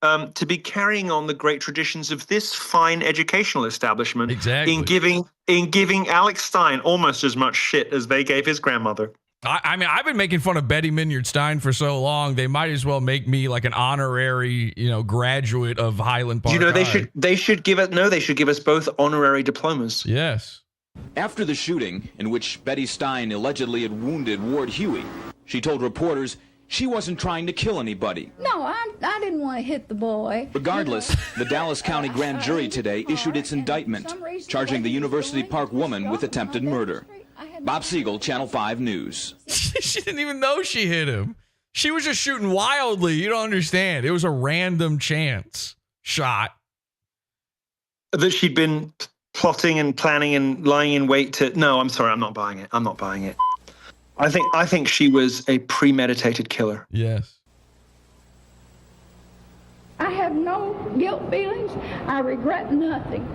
to be carrying on the great traditions of this fine educational establishment. Exactly. In giving Alex Stein almost as much shit as they gave his grandmother. I mean, I've been making fun of Betty Minyard Stein for so long. They might as well make me like an honorary, graduate of Highland Park. They should give us both honorary diplomas. Yes. After the shooting, in which Betty Stein allegedly had wounded Ward Huey, she told reporters she wasn't trying to kill anybody. No, I didn't want to hit the boy. Regardless, the Dallas County grand jury today issued its indictment, charging the University Park woman with attempted murder. Bob Siegel, Channel 5 News. She didn't even know she hit him. She was just shooting wildly. You don't understand. It was a random chance shot. That she'd been plotting and planning and lying in wait to... No, I'm sorry. I'm not buying it. I think she was a premeditated killer. Yes. I have no guilt feelings. I regret nothing.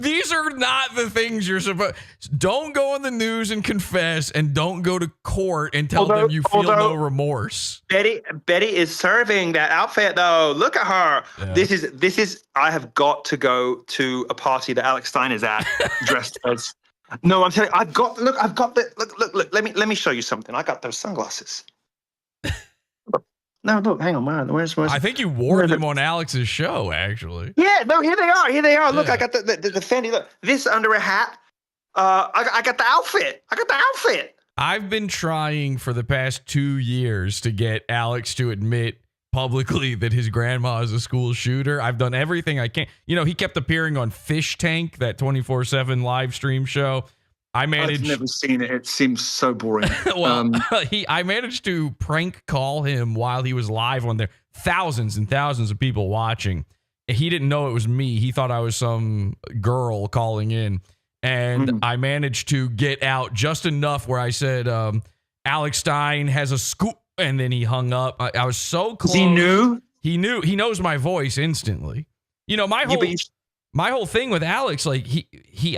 These are not the things you're supposed... Don't go on the news and confess, and don't go to court and tell them you feel no remorse. Betty is serving that outfit, though. Look at her. Yeah. This is. I have got to go to a party that Alex Stein is at, dressed as... No, I'm telling you, I've got the look. Let me show you something. I got those sunglasses. No, look, hang on, man. Where's I think you wore them on Alex's show, actually. Yeah, no, here they are. Look, I got the Fendi. Look, this under a hat. I got the outfit. I've been trying for the past 2 years to get Alex to admit publicly that his grandma is a school shooter. I've done everything I can. He kept appearing on Fish Tank, that 24/7 live stream show. I've never seen it. It seems so boring. Well, I managed to prank call him while he was live on there. Thousands and thousands of people watching. He didn't know it was me. He thought I was some girl calling in. And I managed to get out just enough where I said, Alex Stein has a school. And then he hung up. I was so close. He knew? He knew. He knows my voice instantly. My whole thing with Alex, like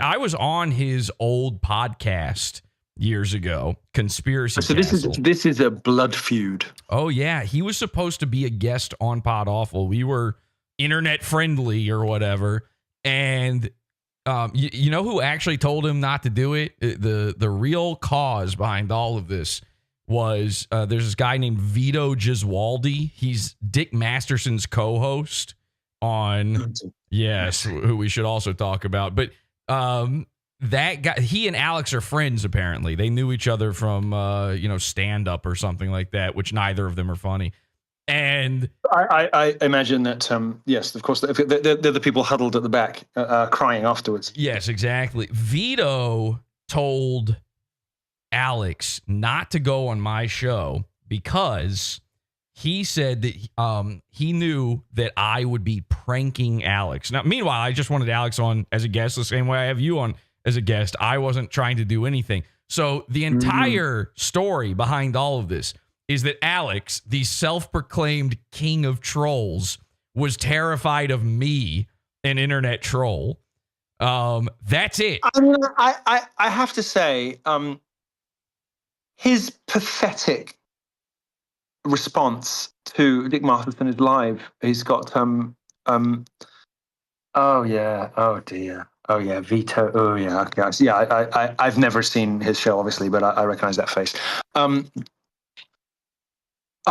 I was on his old podcast years ago, Conspiracy Castle. This is a blood feud. Oh yeah, he was supposed to be a guest on PodAwful. We were internet friendly or whatever, and you know who actually told him not to do it? The real cause behind all of this was there's this guy named Vito Giswaldi. He's Dick Masterson's co-host on who we should also talk about. But that guy, he and Alex are friends apparently. They knew each other from stand up or something like that, which neither of them are funny. And I imagine that yes, of course, they're the people huddled at the back crying afterwards. Yes, exactly. Vito told Alex not to go on my show because he said that he knew that I would be pranking Alex. Now, meanwhile, I just wanted Alex on as a guest the same way I have you on as a guest. I wasn't trying to do anything. So the entire story behind all of this is that Alex, the self-proclaimed king of trolls, was terrified of me, an internet troll. That's it. I mean, I have to say, his pathetic response to Dick Masterson is live. He's got oh yeah, oh dear, oh yeah, Vito, oh yeah, guys, yeah. I've never seen his show, obviously, but I recognize that face. I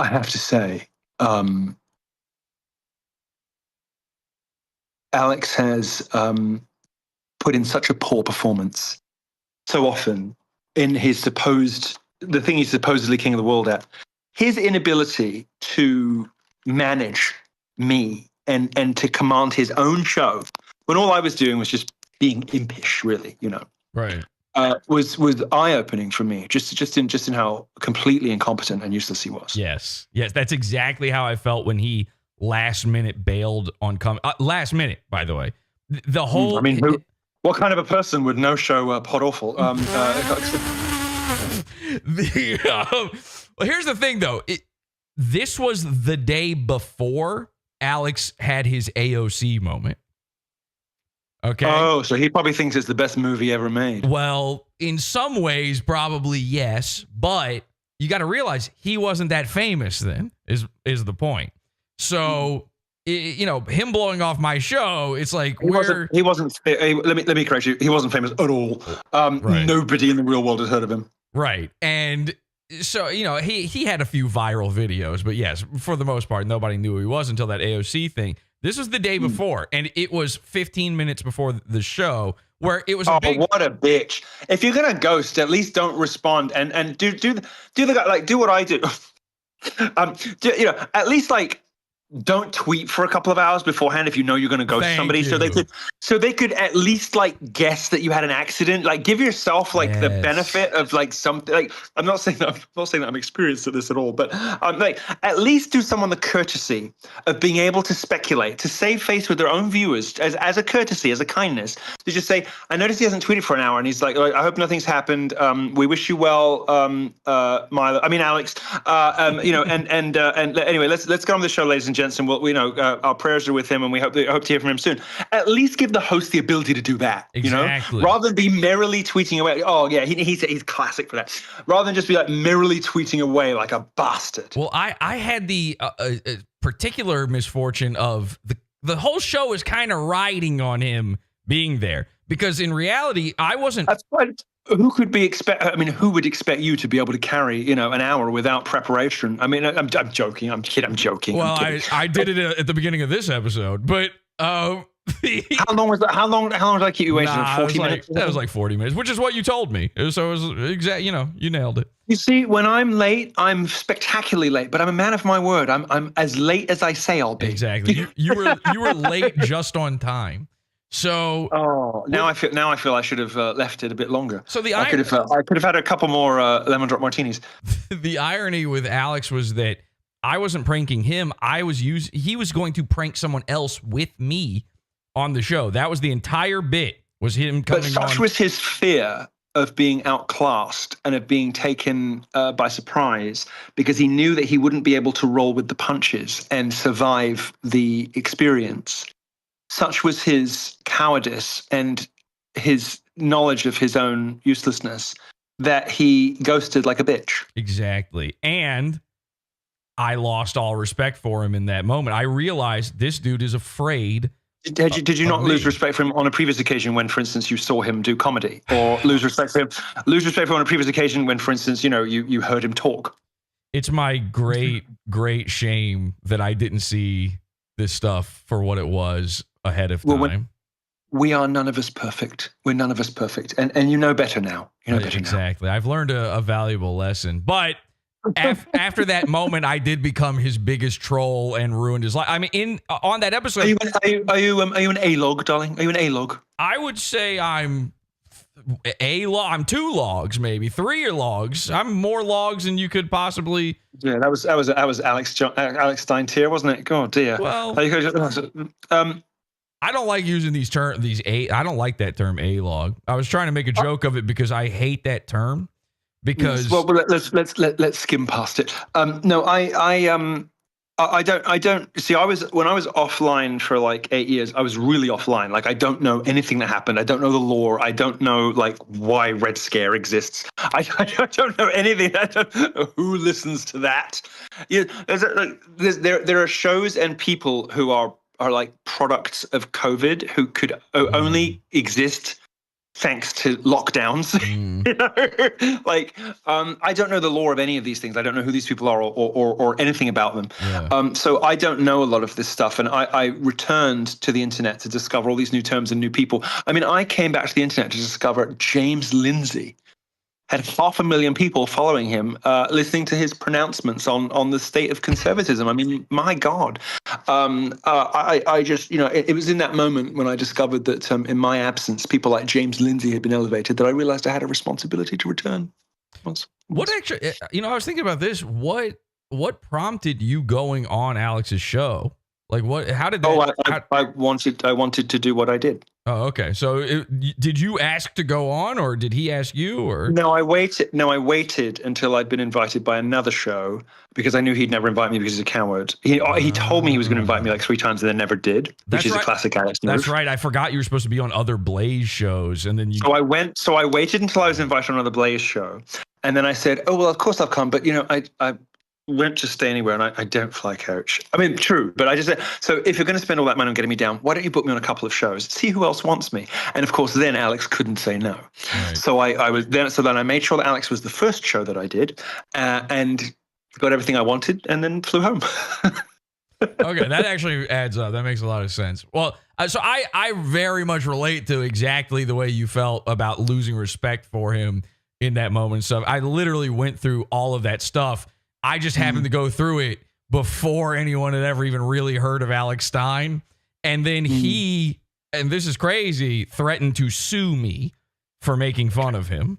have to say, Alex has put in such a poor performance so often in the thing he's supposedly king of the world at. His inability to manage me and to command his own show when all I was doing was just being impish, really, right, was eye-opening for me, just in how completely incompetent and useless he was. Yes, that's exactly how I felt when he last minute bailed on last minute, by the way. The whole what kind of a person would no show PodAwful? Well, here's the thing, though. This was the day before Alex had his AOC moment. Okay. Oh, so he probably thinks it's the best movie ever made. Well, in some ways, probably yes, but you got to realize he wasn't that famous then. Is the point? So, him blowing off my show, it's like he wasn't. Let me correct you. He wasn't famous at all. Right. Nobody in the real world had heard of him. Right, and so he had a few viral videos, but yes, for the most part, nobody knew who he was until that AOC thing. This was the day before, and it was 15 minutes before the show, where it was what a bitch. If you're gonna ghost, at least don't respond and do the guy, like, do what I do. At least, like, don't tweet for a couple of hours beforehand if you know you're going to ghost somebody, so they could at least, like, guess that you had an accident. Like, give yourself, like, the benefit of, like, something. Like, I'm not saying that I'm experienced at this at all, but like, at least do someone the courtesy of being able to speculate, to save face with their own viewers as a courtesy, as a kindness, to just say, I noticed he hasn't tweeted for an hour, and he's like, I hope nothing's happened. We wish you well, Alex. And anyway, let's get on with the show, ladies and gentlemen. And our prayers are with him, and we hope to hear from him soon. At least give the host the ability to do that, exactly. Rather than be merrily tweeting away. Oh yeah, he's classic for that. Rather than just be like merrily tweeting away like a bastard. Well, I had the particular misfortune of the whole show is kind of riding on him being there, because in reality, I wasn't. That's right. Who would expect you to be able to carry, an hour without preparation? I mean, I'm joking. I'm joking. Well, I did it at the beginning of this episode, but how long was that? How long did I keep you waiting? 40 minutes? That was like 40 minutes, which is what you told me. So it was exact. You nailed it. You see, when I'm late, I'm spectacularly late, but I'm a man of my word. I'm as late as I say I'll be. Exactly. You were late just on time. So now I feel I should have left it a bit longer. So I could have had a couple more lemon drop martinis. The irony with Alex was that I wasn't pranking him. He was going to prank someone else with me on the show. That was the entire bit, was him coming on. But such was his fear of being outclassed and of being taken by surprise, because he knew that he wouldn't be able to roll with the punches and survive the experience. Such was his cowardice and his knowledge of his own uselessness that he ghosted like a bitch. Exactly. And I lost all respect for him in that moment. I realized this dude is afraid. Did you not lose respect for him on a previous occasion when, for instance, you saw him do comedy? Or lose respect for him on a previous occasion when, for instance, you heard him talk? It's my great, great shame that I didn't see this stuff for what it was ahead of time. We are none of us perfect. We're none of us perfect. And you know better now. Exactly. I've learned a valuable lesson. But after that moment, I did become his biggest troll and ruined his life. I mean, on that episode... Are you an A-log, darling? Are you an A-log? I would say I'm I'm 2 logs, maybe 3 logs. I'm more logs than you could possibly. Yeah, that was Alex Stein tier, wasn't it? God dear. Well, I don't like using these terms. I don't like that term A-log. I was trying to make a joke of it because I hate that term. Because let's skim past it. No, I I don't see. When I was offline for like 8 years, I was really offline. Like, I don't know anything that happened. I don't know the lore. I don't know like why Red Scare exists. I don't know anything. I don't know who listens to that. Yeah, there are shows and people who are like products of COVID who could only exist thanks to lockdowns. You know, like I don't know the lore of any of these things. I don't know who these people are or anything about them. Yeah. So I don't know a lot of this stuff. And I returned to the internet to discover all these new terms and new people. I mean, I came back to the internet to discover James Lindsay had 500,000 people following him, listening to his pronouncements on the state of conservatism. I mean, my God. I just, you know, it was in that moment when I discovered that in my absence, people like James Lindsay had been elevated, that I realized I had a responsibility to return. What actually, you know, I was thinking about this. What prompted you going on Alex's show? Like, what? How did that? I wanted to do what I did. Oh, okay. So, did you ask to go on, or did he ask you? Or no, I waited until I'd been invited by another show because I knew he'd never invite me because he's a coward. He told me he was going to invite me like 3 times and then never did, which is a classic Alex move. That's right. I forgot you were supposed to be on other Blaze shows, and then you. So I waited until I was invited on another Blaze show, and then I said, "Oh well, of course I'll come." But you know, I went to stay anywhere, and I don't fly coach. I mean, true, but I just said, so if you're going to spend all that money on getting me down, why don't you book me on a couple of shows, see who else wants me? And of course, then Alex couldn't say no. Right. So then I made sure that Alex was the first show that I did, and got everything I wanted, and then flew home. Okay, that actually adds up. That makes a lot of sense. Well, so I very much relate to exactly the way you felt about losing respect for him in that moment. So I literally went through all of that stuff. I just happened to go through it before anyone had ever even really heard of Alex Stein. And then he, and this is crazy, threatened to sue me for making fun of him.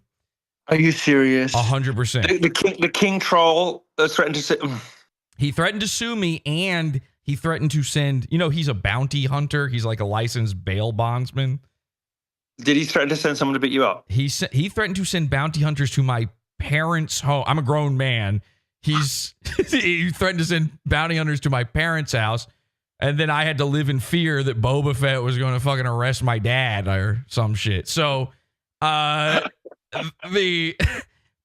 Are you serious? 100%. The king troll threatened to sue. He threatened to sue me, and he threatened to send, you know, he's a bounty hunter. He's like a licensed bail bondsman. Did he threaten to send someone to beat you up? He threatened to send bounty hunters to my parents' home. I'm a grown man. He threatened to send bounty hunters to my parents' house, and then I had to live in fear that Boba Fett was going to fucking arrest my dad or some shit. So, this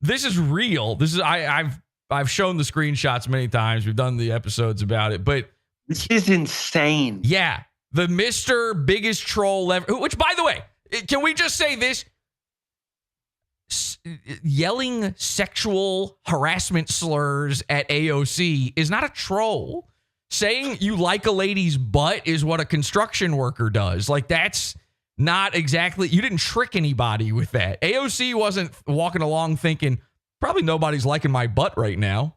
is real. This is I've shown the screenshots many times. We've done the episodes about it, but this is insane. Yeah, the Mr. Biggest Troll ever. Which, by the way, can we just say this? Yelling sexual harassment slurs at AOC is not a troll. Saying you like a lady's butt is what a construction worker does. Like, that's not exactly, you didn't trick anybody with that. AOC wasn't walking along thinking, probably nobody's liking my butt right now.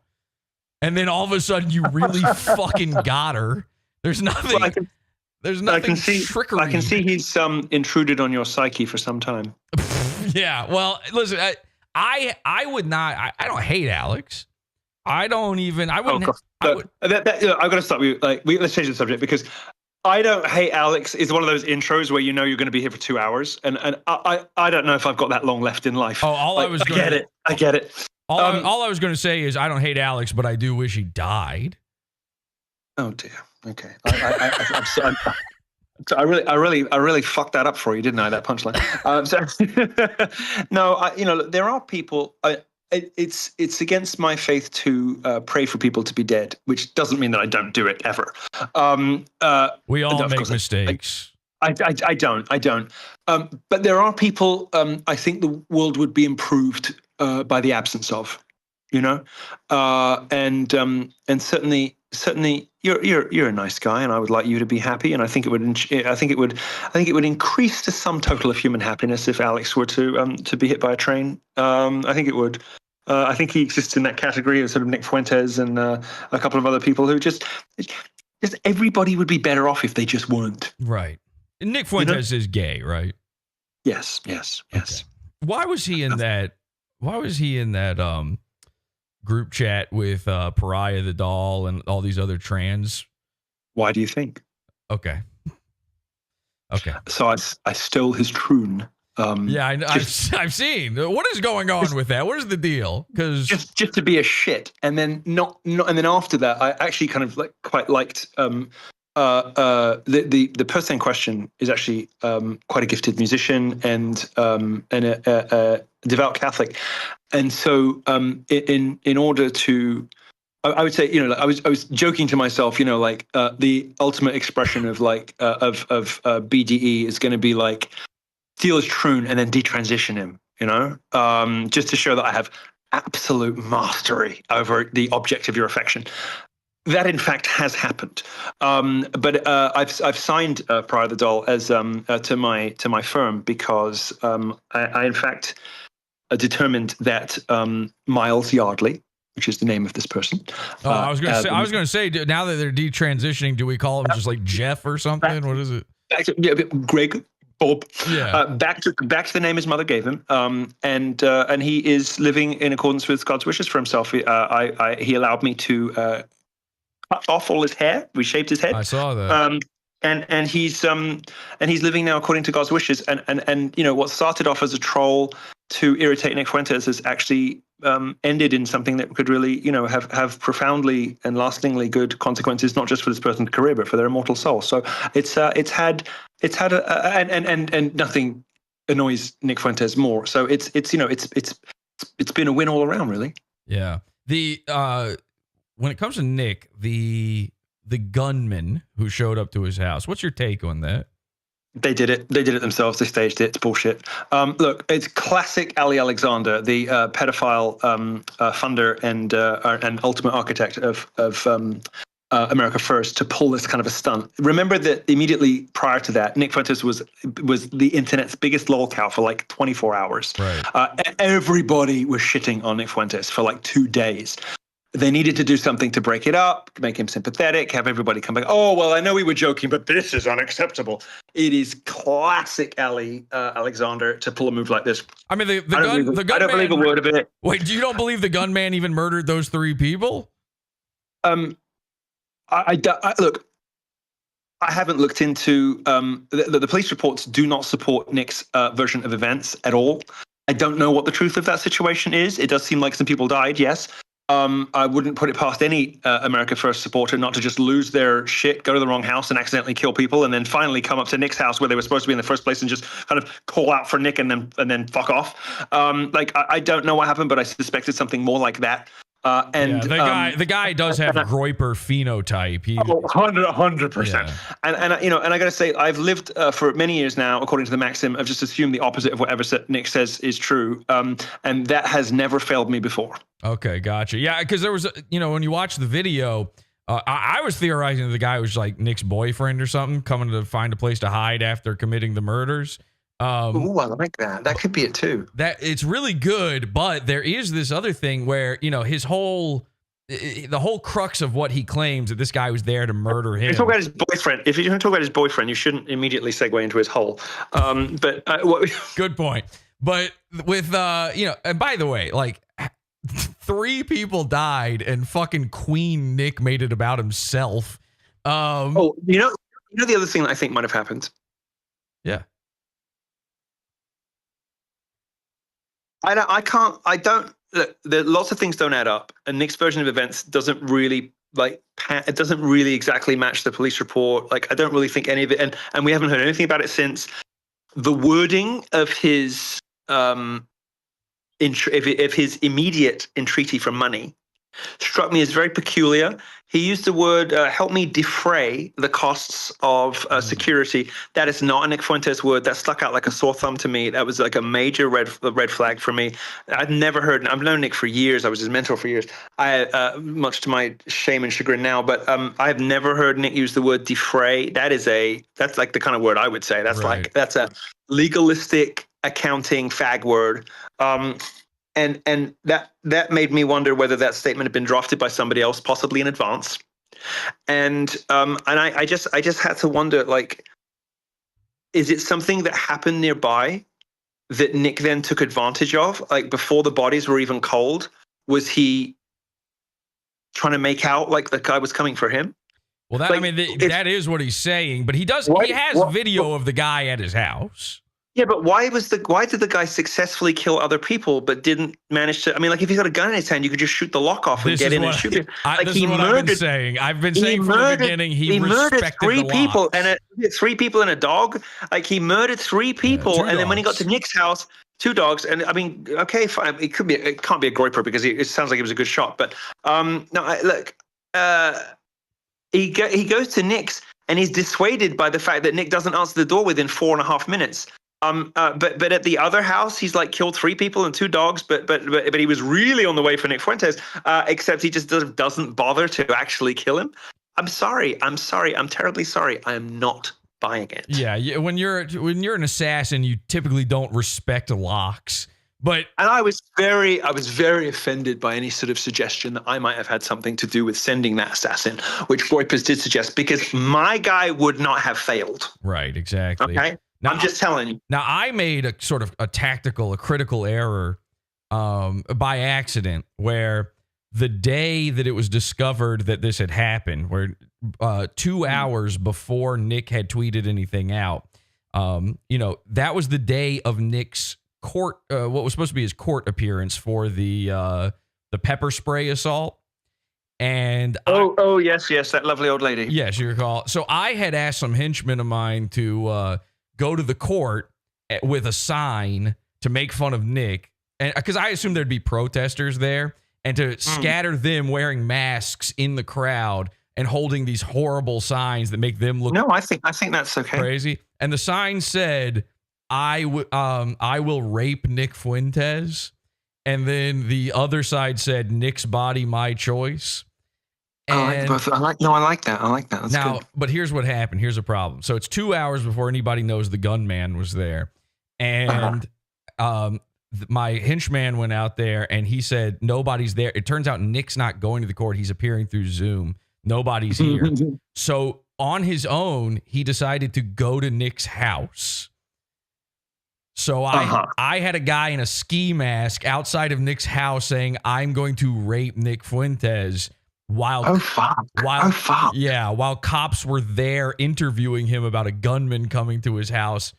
And then all of a sudden you really fucking got her. There's nothing. Well, there's nothing trickery. I can see he's intruded on your psyche for some time. Yeah, well, listen, I would not. I don't hate Alex. I don't even. I wouldn't. I've got to stop you. Let's change the subject, because I don't hate Alex is one of those intros where you know you're going to be here for 2 hours, and I don't know if I've got that long left in life. Oh, I get it. All I was going to say is I don't hate Alex, but I do wish he died. Oh dear. Okay. I really fucked that up for you, didn't I? That punchline. No, there are people. It's against my faith to pray for people to be dead, which doesn't mean that I don't do it ever. We all make mistakes. I don't. But there are people. I think the world would be improved by the absence of, and certainly you're a nice guy, and I would like you to be happy, and I think it would increase to some total of human happiness if Alex were to be hit by a train. I think it would. I think he exists in that category of sort of Nick Fuentes and a couple of other people who just everybody would be better off if they just weren't. Right. And Nick Fuentes is gay, right? Yes. Okay. Why was he in that? Why was he in that group chat with Pariah the doll and all these other trans? Why do you think? Okay. So I stole his troon. Yeah, I've seen. What is going on with that? What is the deal? Because just to be a shit, and then not, and then after that, I actually kind of quite liked. The person in question is actually quite a gifted musician and a devout Catholic, and so in order to. I would say, I was joking to myself, the ultimate expression of BDE is going to be like steal his troon and then detransition him, just to show that I have absolute mastery over the object of your affection. That in fact has happened, but I've signed Pride of the Doll as to my firm because I in fact determined that Miles Yardley, which is the name of this person. I was going to say, now that they're detransitioning, do we call him just like Jeff or something? What is it? Greg, Bob. Yeah. Back to the name his mother gave him, and he is living in accordance with God's wishes for himself. He allowed me to cut off all his hair. We shaved his head. I saw that. And he's living now according to God's wishes. And what started off as a troll to irritate Nick Fuentes has actually ended in something that could really, have profoundly and lastingly good consequences, not just for this person's career, but for their immortal soul. So it's had and nothing annoys Nick Fuentes more. So it's been a win all around, really. Yeah. When it comes to Nick, the gunman who showed up to his house, what's your take on that? They did it themselves. They staged it. It's bullshit. Look, it's classic Ali Alexander, the pedophile funder and ultimate architect of America First, to pull this kind of a stunt. Remember that immediately prior to that, Nick Fuentes was the internet's biggest lolcow for like 24 hours. Right. Everybody was shitting on Nick Fuentes for like 2 days. They needed to do something to break it up, make him sympathetic, have everybody come back. Oh, well, I know we were joking, but this is unacceptable. It is classic Ali Alexander to pull a move like this. I mean, I don't believe a word of it. Wait, you don't believe the gunman even murdered those 3 people? Look, I haven't looked into the police reports do not support Nick's version of events at all. I don't know what the truth of that situation is. It does seem like some people died, yes. I wouldn't put it past any America First supporter not to just lose their shit, go to the wrong house and accidentally kill people, and then finally come up to Nick's house where they were supposed to be in the first place and just kind of call out for Nick and then fuck off. I don't know what happened, but I suspected something more like that. The guy does have Groyper phenotype. 100%. Yeah. And I got to say, I've lived for many years now, according to the maxim of just assume the opposite of whatever Nick says is true, and that has never failed me before. Okay, gotcha. Yeah, because there was, when you watch the video, I was theorizing that the guy was like Nick's boyfriend or something, coming to find a place to hide after committing the murders. Ooh, I like that. That could be it too. That it's really good, but there is this other thing where the whole crux of what he claims that this guy was there to murder him. If you talk about his boyfriend, if you're going to talk about his boyfriend, you shouldn't immediately segue into his hole. Good point. But with and by the way, like 3 people died and fucking Queen Nick made it about himself. The other thing that I think might have happened. Yeah. Lots of things don't add up, and Nick's version of events doesn't really exactly match the police report. Like, I don't really think any of it, and we haven't heard anything about it since. The wording of his his immediate entreaty for money struck me as very peculiar. He used the word, help me defray the costs of security. That is not a Nick Fuentes word. That stuck out like a sore thumb to me. That was like a major red flag for me. I've known Nick for years. I was his mentor for years. Much to my shame and chagrin now, but I've never heard Nick use the word defray. That's like the kind of word I would say. That's right. That's a legalistic accounting fag word. And that made me wonder whether that statement had been drafted by somebody else, possibly in advance. And I just had to wonder, like, is it something that happened nearby that Nick then took advantage of? Like, before the bodies were even cold, was he trying to make out like the guy was coming for him? Well, that is what he's saying, but he has video of the guy at his house. Yeah, but why did the guy successfully kill other people but didn't manage to? I mean, like if he's got a gun in his hand, you could just shoot the lock off and get in and shoot him. Like this is what I've been saying. I've been saying from the beginning he murdered respected three the people lock. and 3 people and a dog. Like he murdered 3 people, and then when he got to Nick's house, 2 dogs. And I mean, okay, fine. It can't be a groiper because it sounds like it was a good shot. But he goes to Nick's and he's dissuaded by the fact that Nick doesn't answer the door within 4.5 minutes. But at the other house, he's like killed 3 people and 2 dogs. But he was really on the way for Nick Fuentes. Except he just doesn't bother to actually kill him. I'm sorry. I'm terribly sorry. I am not buying it. Yeah. When you're an assassin, you typically don't respect locks. And I was very offended by any sort of suggestion that I might have had something to do with sending that assassin, which Groypers did suggest, because my guy would not have failed. Right. Exactly. Okay. Now, I'm just telling you. Now, I made a sort of a critical error by accident, where the day that it was discovered that this had happened, where 2 hours before Nick had tweeted anything out, that was the day of Nick's court, what was supposed to be his court appearance for the pepper spray assault. And yes, that lovely old lady. Yes, you recall. So I had asked some henchmen of mine to go to the court with a sign to make fun of Nick, and because I assumed there'd be protesters there, and to scatter them wearing masks in the crowd and holding these horrible signs that make them look. No, I think that's okay. Crazy. And the sign said, I will rape Nick Fuentes. And then the other side said, Nick's body, my choice. I like that. That's now, good. But here's what happened. Here's a problem. So it's 2 hours before anybody knows the gunman was there. And my henchman went out there and he said, nobody's there. It turns out Nick's not going to the court. He's appearing through Zoom. Nobody's here. So on his own, he decided to go to Nick's house. So I had a guy in a ski mask outside of Nick's house saying, I'm going to rape Nick Fuentes. While cops were there interviewing him about a gunman coming to his house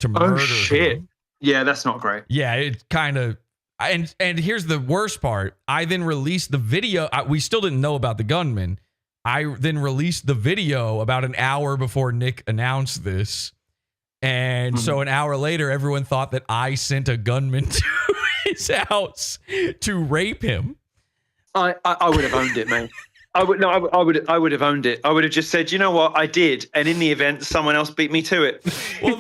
to murder him. Yeah, that's not great. Yeah, it kind of. And here's the worst part. I then released the video. We still didn't know about the gunman. I then released the video about an hour before Nick announced this. And so an hour later, everyone thought that I sent a gunman to his house to rape him. I would have owned it, man. I would have owned it. I would have just said, you know what, I did, and in the event, someone else beat me to it. Well,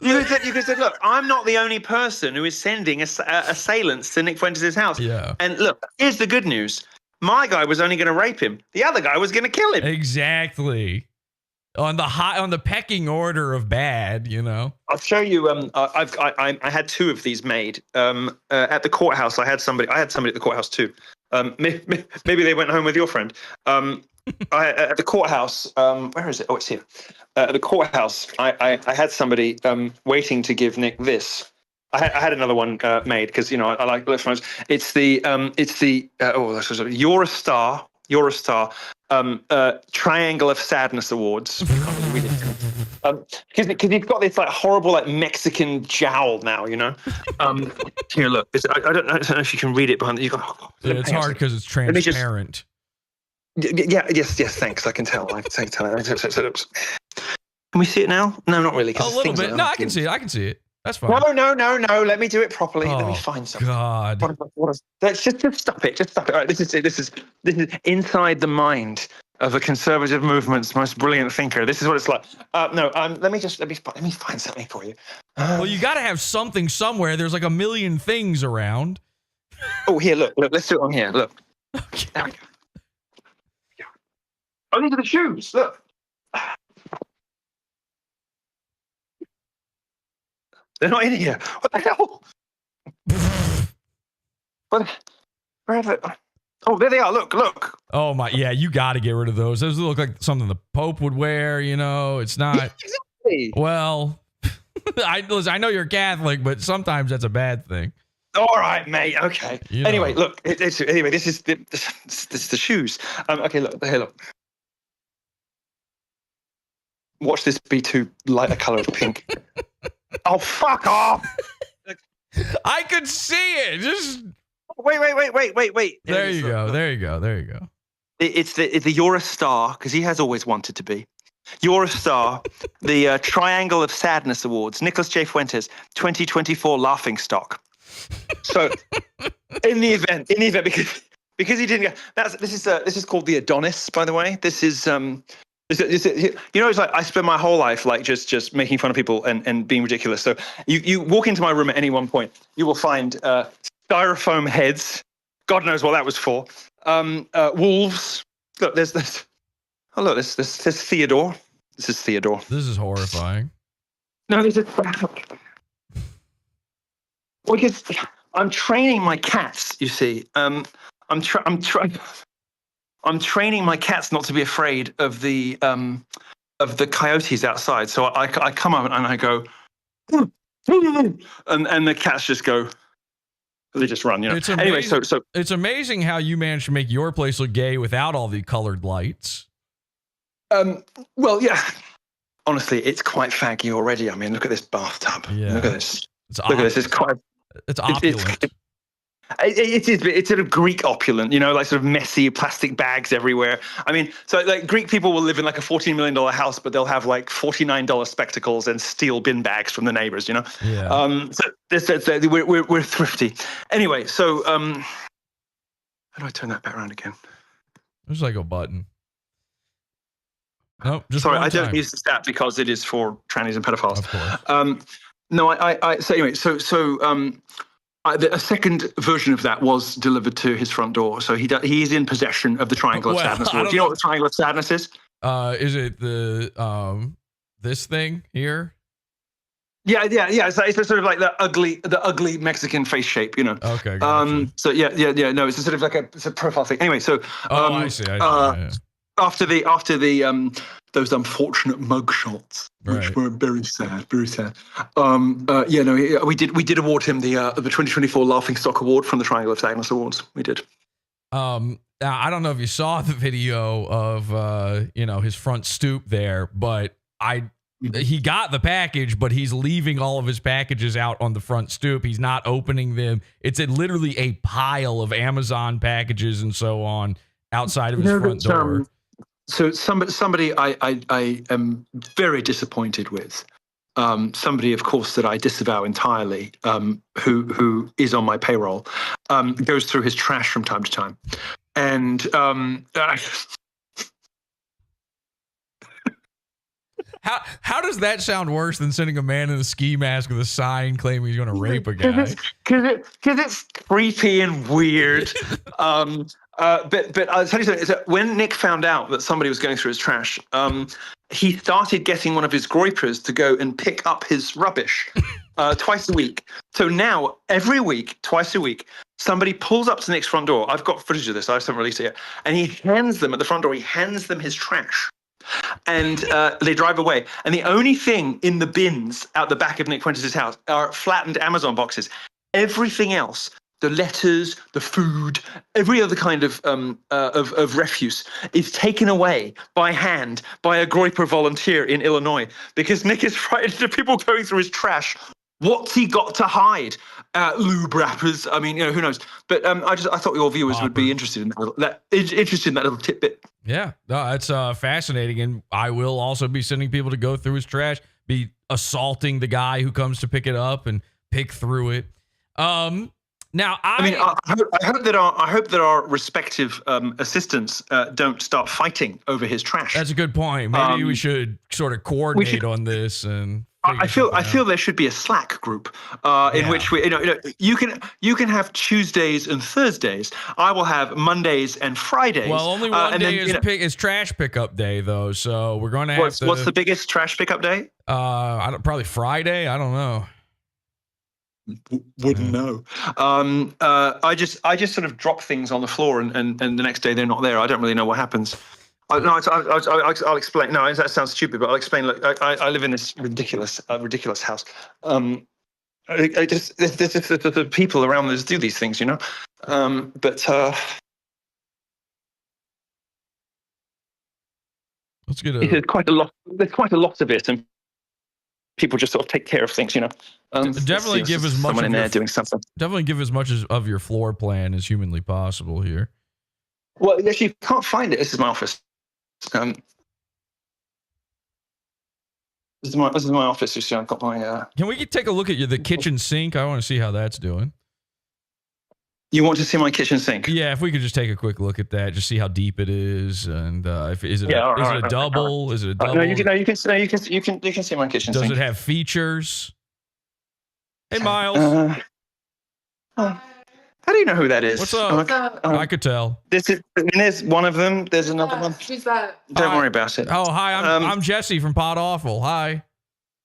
you could have said, look, I'm not the only person who is sending assailants to Nick Fuentes' house. Yeah. And look, here's the good news: my guy was only going to rape him. The other guy was going to kill him. Exactly. On the pecking order of bad, I'll show you. I had 2 of these made. At the courthouse, I had somebody at the courthouse too. Maybe they went home with your friend. At the courthouse, where is it? Oh, it's here. At the courthouse, I had somebody waiting to give Nick this. I had another one made because I like electronics. It's the You're a Star. You're a Star. Triangle of Sadness Awards. Because he's got this like horrible like Mexican jowl now, Here, look. I don't know if you can read it behind it. It's hard because it's transparent. Yes. Thanks. I can tell. Can we see it now? No, not really. A little bit. No, I can see it. That's fine. No. Let me do it properly. Let me find something. God. Let's just stop it. All right, this is it. This is inside the mind of a conservative movement's most brilliant thinker. This is what it's like. Let me find something for you. Well, you got to have something somewhere. There's like a million things around. Oh, here, look. Let's do it on here. Look. Okay. There we go. Oh, these are the shoes. Look. They're not in here. What the hell? Where are they? Oh, there they are. Look. Oh my, yeah, you got to get rid of those. Those look like something the Pope would wear. It's not. Yeah, exactly. Well, I know you're Catholic, but sometimes that's a bad thing. All right, mate. Okay. Anyway, look. This is the shoes. Okay, look. Here, look. Watch this be too light a color of pink. Oh, fuck off! I could see it. Just wait. There you go. It's the You're a Star, because he has always wanted to be. You're a Star, the Triangle of Sadness Awards, Nicholas J. Fuentes, 2024 Laughing Stock. So, in the event, because he didn't get this is called the Adonis, by the way. This is it's like I spend my whole life like just making fun of people and being ridiculous. So you walk into my room at any one point, you will find styrofoam heads. God knows what that was for. Wolves. Look, there's Theodore. This is Theodore. This is horrifying. No, this is because I'm training my cats. You see, I'm training my cats not to be afraid of the coyotes outside. So I come up and I go, and the cats just go. They just run, you know. Anyway, so it's amazing how you managed to make your place look gay without all the colored lights. Well, yeah. Honestly, it's quite faggy already. I mean, look at this bathtub. Yeah. Look at this. Look at this. It's quite. It's opulent. It is. It's sort of Greek opulent, you know, like sort of messy plastic bags everywhere. I mean, so like Greek people will live in like a $14 million house, but they'll have like $49 spectacles and steel bin bags from the neighbors, you know. Yeah. So we're thrifty. Anyway, so how do I turn that back around again? There's like a button. Oh, just sorry, one I don't time. use the stat because it is for trannies and pedophiles. Of course. No, so anyway, a second version of that was delivered to his front door. So he's in possession of the Triangle of Sadness. Do you know what the Triangle of Sadness is? Is it the this thing here? Yeah. It's sort of like the ugly Mexican face shape, you know. Okay. Gotcha. So yeah. No, it's a sort of like it's a profile thing. Anyway, so I see. Yeah. After the those unfortunate mug shots, which were very sad. We did award him the 2024 Laughing Stock Award from the Triangle of Sadness Awards. We did. I don't know if you saw the video of his front stoop there, but he got the package, but he's leaving all of his packages out on the front stoop. He's not opening them. It's literally a pile of Amazon packages and so on outside of his front door. So somebody I am very disappointed with, somebody of course that I disavow entirely, who is on my payroll, goes through his trash from time to time, and How does that sound worse than sending a man in a ski mask with a sign claiming he's going to rape a guy? Because it's creepy and weird. But I'll tell you something. Is that when Nick found out that somebody was going through his trash, he started getting one of his groypers to go and pick up his rubbish twice a week. So now, every week, twice a week, somebody pulls up to Nick's front door. I've got footage of this. I haven't released it yet. And he hands them at the front door. He hands them his trash. And they drive away. And the only thing in the bins out the back of Nick Fuentes' house are flattened Amazon boxes. Everything else, the letters, the food, every other kind of refuse is taken away by hand by a Groyper volunteer in Illinois because Nick is frightened of people going through his trash. What's he got to hide? Lube wrappers. I mean, who knows? But I thought your viewers would be interested in that little tidbit. Yeah, no, that's fascinating, and I will also be sending people to go through his trash, be assaulting the guy who comes to pick it up and pick through it. Now, I hope that our respective assistants don't start fighting over his trash. That's a good point. Maybe we should sort of coordinate on this and. I feel there should be a Slack group in which we, you can have Tuesdays and Thursdays. I will have Mondays and Fridays. Well, only one day is trash pickup day though, so we're going to have to. What's the biggest trash pickup day? Probably Friday. I don't know. Wouldn't know. I just sort of drop things on the floor and the next day they're not there. I don't really know what happens. I'll explain. No, that sounds stupid, but I'll explain. Look, I live in this ridiculous house. The people around us do these things, But let's get there's quite a lot of it, and people just sort of take care of things, you know. Definitely give as much someone in of there your, doing something. Definitely give as much of your floor plan as humanly possible here. Well, actually, you can't find it. This is my office. This is my office. You see, I've got my. Can we take a look at the kitchen sink? I want to see how that's doing. You want to see my kitchen sink? Yeah, if we could just take a quick look at that, just see how deep it is, and is it a double? Is it a double? No, you can see my kitchen sink. Does it have features? Hey, Miles. How do you know who that is? What's up? I could tell. There's one of them. There's another one. Who's that? Don't worry about it. Oh, hi. I'm Jesse from PodAwful. Hi.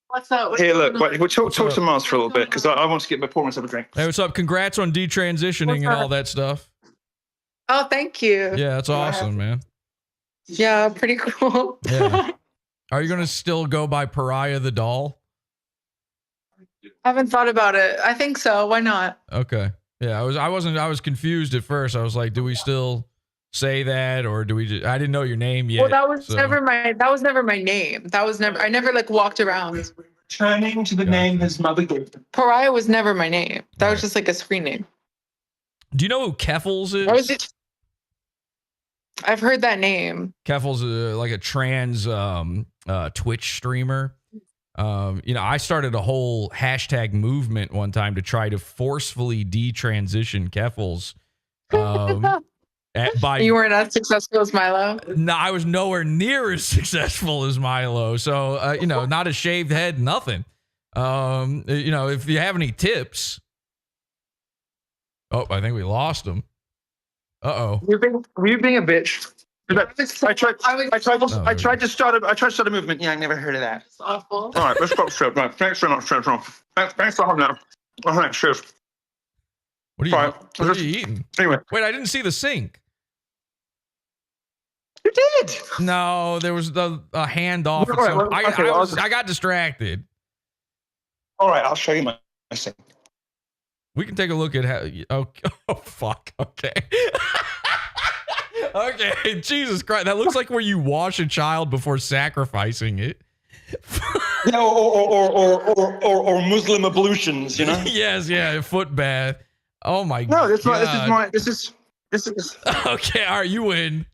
What's up? Here, look. Wait, we'll talk to Miles for a little bit because I want to pour myself a drink. Hey, what's up? Congrats on detransitioning and all that stuff. Oh, thank you. Yeah, that's awesome, man. Yeah, pretty cool. Yeah. Are you gonna still go by Pariah the doll? I haven't thought about it. I think so. Why not? Okay. Yeah, I was confused at first. I was like, do we still say that, or do we just, I didn't know your name yet. Well, that was never my name. I never like walked around. Returning to the name his mother gave him. Pariah was never my name. That was just like a screen name. Do you know who Keffels is? I've heard that name. Keffels is like a trans Twitch streamer. I started a whole hashtag movement one time to try to forcefully detransition Keffels. You weren't as successful as Milo? No, I was nowhere near as successful as Milo. So, not a shaved head, nothing. If you have any tips. Oh, I think we lost him. Uh-oh. Were you being a bitch? I tried to start a movement. Yeah, I never heard of that. It's awful. All right, let's stop show. Right, thanks very much. Thanks for having that. All right, cheers. What are you eating? Anyway. Wait, I didn't see the sink. You did. No, there was a hand off. I got distracted. All right, I'll show you my sink. We can take a look at how. Oh fuck. Okay. Okay. Jesus Christ. That looks like where you wash a child before sacrificing it. or Muslim ablutions, you know? Yes, yeah, foot bath. Oh my god. No, that's not. This is. Okay, all right, you win.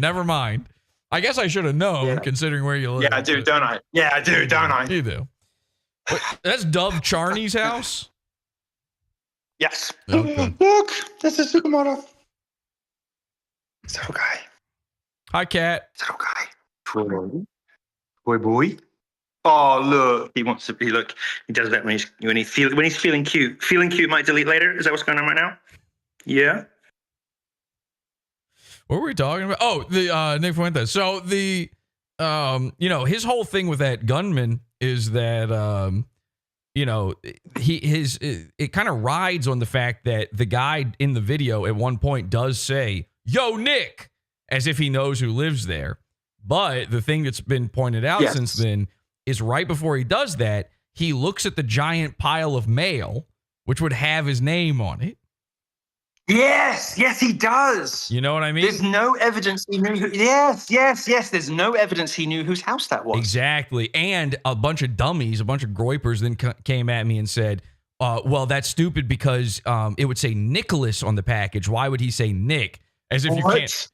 Never mind. I guess I should have known, considering where you live. Yeah, I do, don't I? Yeah, I do, don't I? You do. Wait, that's Dove Charney's house? Yes. Okay. Look, that's a supermodel. Is that okay? Hi, Cat. Is that okay? Boy. Oh, look. He wants to be. Look, he does that when he's feeling cute. Feeling cute might delete later. Is that what's going on right now? Yeah. What were we talking about? Oh, the Nick Fuentes. So the his whole thing with that gunman is that it kind of rides on the fact that the guy in the video at one point does say, "Yo, Nick," as if he knows who lives there. But the thing that's been pointed out since then is right before he does that, he looks at the giant pile of mail, which would have his name on it. Yes, he does. You know what I mean? There's no evidence he knew. Yes. There's no evidence he knew whose house that was. Exactly. And a bunch of dummies, a bunch of groypers then came at me and said, well, that's stupid because it would say Nicholas on the package. Why would he say Nick? As if you can't.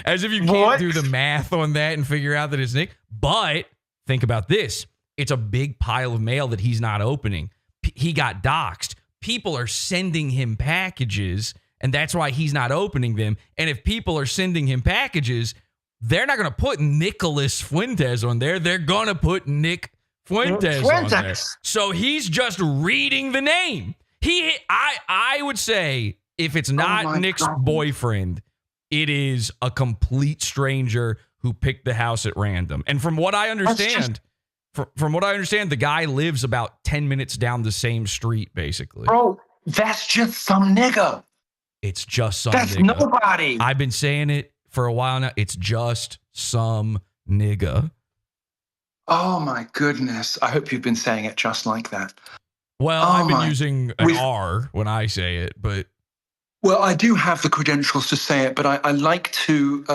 As if you can't do the math on that and figure out that it's Nick. But think about this. It's a big pile of mail that he's not opening. He got doxxed. People are sending him packages, and that's why he's not opening them. And if people are sending him packages, they're not going to put Nicholas Fuentes on there. They're going to put Nick Fuentes on there. So he's just reading the name. I would say if it's not Nick's boyfriend, it is a complete stranger who picked the house at random. And from what I understand, the guy lives about 10 minutes down the same street, basically. Bro, that's just some nigga. It's just some That's nigga. Nobody. I've been saying it for a while now. It's just some nigga. Oh, my goodness. I hope you've been saying it just like that. Well, I've been using an R when I say it, but Well, I do have the credentials to say it, but I like to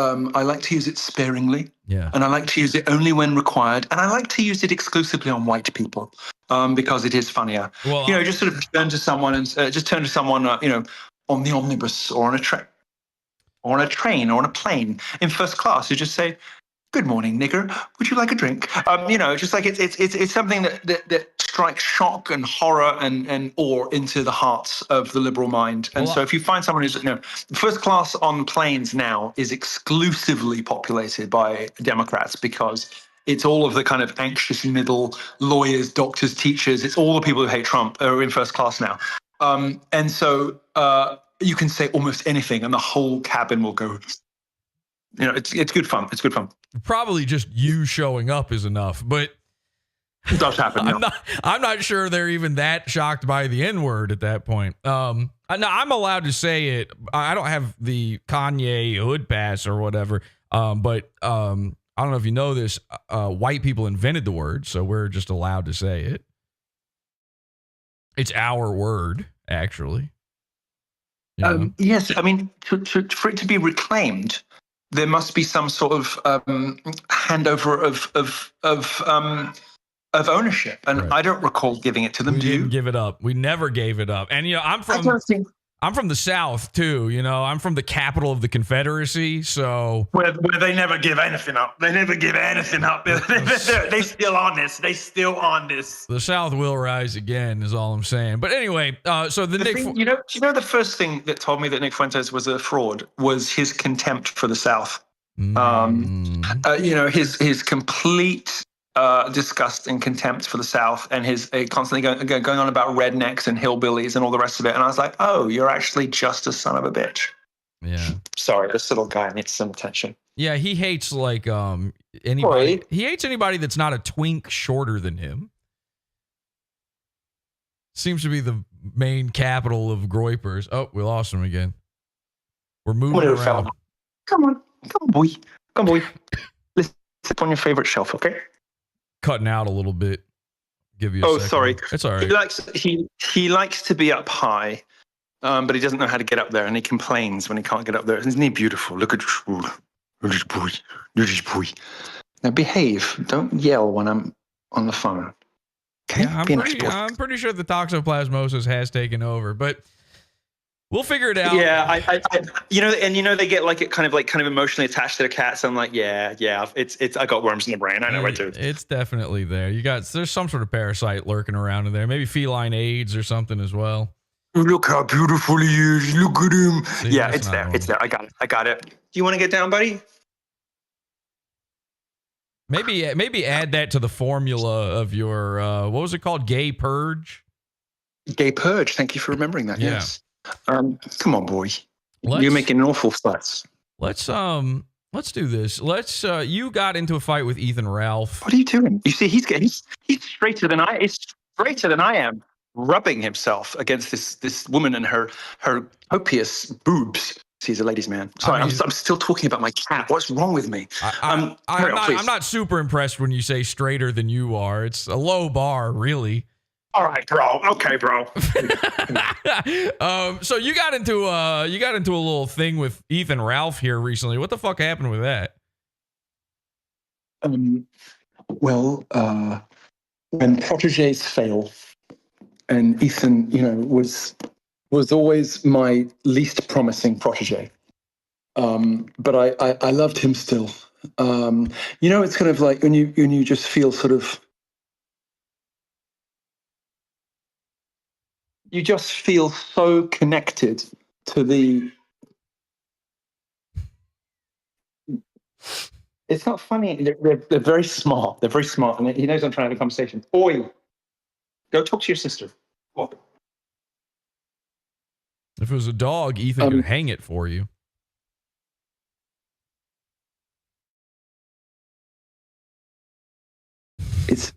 use it sparingly. Yeah. And I like to use it only when required, and I like to use it exclusively on white people because it is funnier. Well, just sort of turn to someone and on the omnibus or on a train or on a plane in first class, you just say, "Good morning, nigger. Would you like a drink?" Just like it's something that strikes shock and horror and awe into the hearts of the liberal mind. And so if you find someone who's, first class on planes now is exclusively populated by Democrats because it's all of the kind of anxious middle lawyers, doctors, teachers. It's all the people who hate Trump are in first class now. And so you can say almost anything and the whole cabin will go, it's good fun. It's good fun. Probably just you showing up is enough, but it does happen. I'm not sure they're even that shocked by the N-word at that point. No, I'm allowed to say it. I don't have the Kanye hood pass or whatever. But I don't know if you know this. White people invented the word, so we're just allowed to say it. It's our word, actually. Yes, I mean, for it to be reclaimed, there must be some sort of handover of ownership, and I don't recall giving it to them. We didn't give it up. We never gave it up. And I'm from the South too. I'm from the capital of the Confederacy, so where they never give anything up. They never give anything up. They still on this. They still on this. The South will rise again, is all I'm saying. But anyway, so the first thing that told me that Nick Fuentes was a fraud was his contempt for the South. His complete disgust and contempt for the South, and his constantly going on about rednecks and hillbillies and all the rest of it. And I was like, oh, you're actually just a son of a bitch. Yeah. Sorry, this little guy needs some attention. Yeah, he hates anybody. He hates anybody that's not a twink shorter than him. Seems to be the main capital of groypers. Oh, we lost him again. We're moving around. Come on, boy. Let's sit on your favorite shelf, okay? Cutting out a little bit. Give you a second. Sorry. It's all right. He likes to be up high, but he doesn't know how to get up there, and he complains when he can't get up there. Isn't he beautiful? Look at this boy. Now behave. Don't yell when I'm on the phone. Okay? Yeah, I'm pretty sure the toxoplasmosis has taken over, but we'll figure it out. Yeah, they get kind of emotionally attached to the cats. So I'm like, yeah, it's I got worms in the brain. I know it too. It's definitely there. There's some sort of parasite lurking around in there. Maybe feline AIDS or something as well. Look how beautiful he is. Look at him. See, yeah, it's there. Normal. It's there. I got it. Do you want to get down, buddy? Maybe add that to the formula of your what was it called? Gay purge. Gay purge. Thank you for remembering that. Yeah. Yes. Come on, boy. You're making an awful fuss. Let's do this. You got into a fight with Ethan Ralph. What are you doing? You see, he's straighter than I. He's straighter than I am. Rubbing himself against this woman and her copious boobs. He's a ladies' man. Sorry, I'm still talking about my cat. What's wrong with me? I'm not super impressed when you say straighter than you are. It's a low bar, really. All right, bro. Okay, bro. So you got into a little thing with Ethan Ralph here recently. What the fuck happened with that? When protégés fail, and Ethan, was always my least promising protégé. But I loved him still. It's kind of like when you just feel sort of. You just feel so connected to the. It's not funny. They're very smart. They're very smart, and he knows I'm trying to have a conversation. Oi, go talk to your sister. What? If it was a dog, Ethan could hang it for you. It's.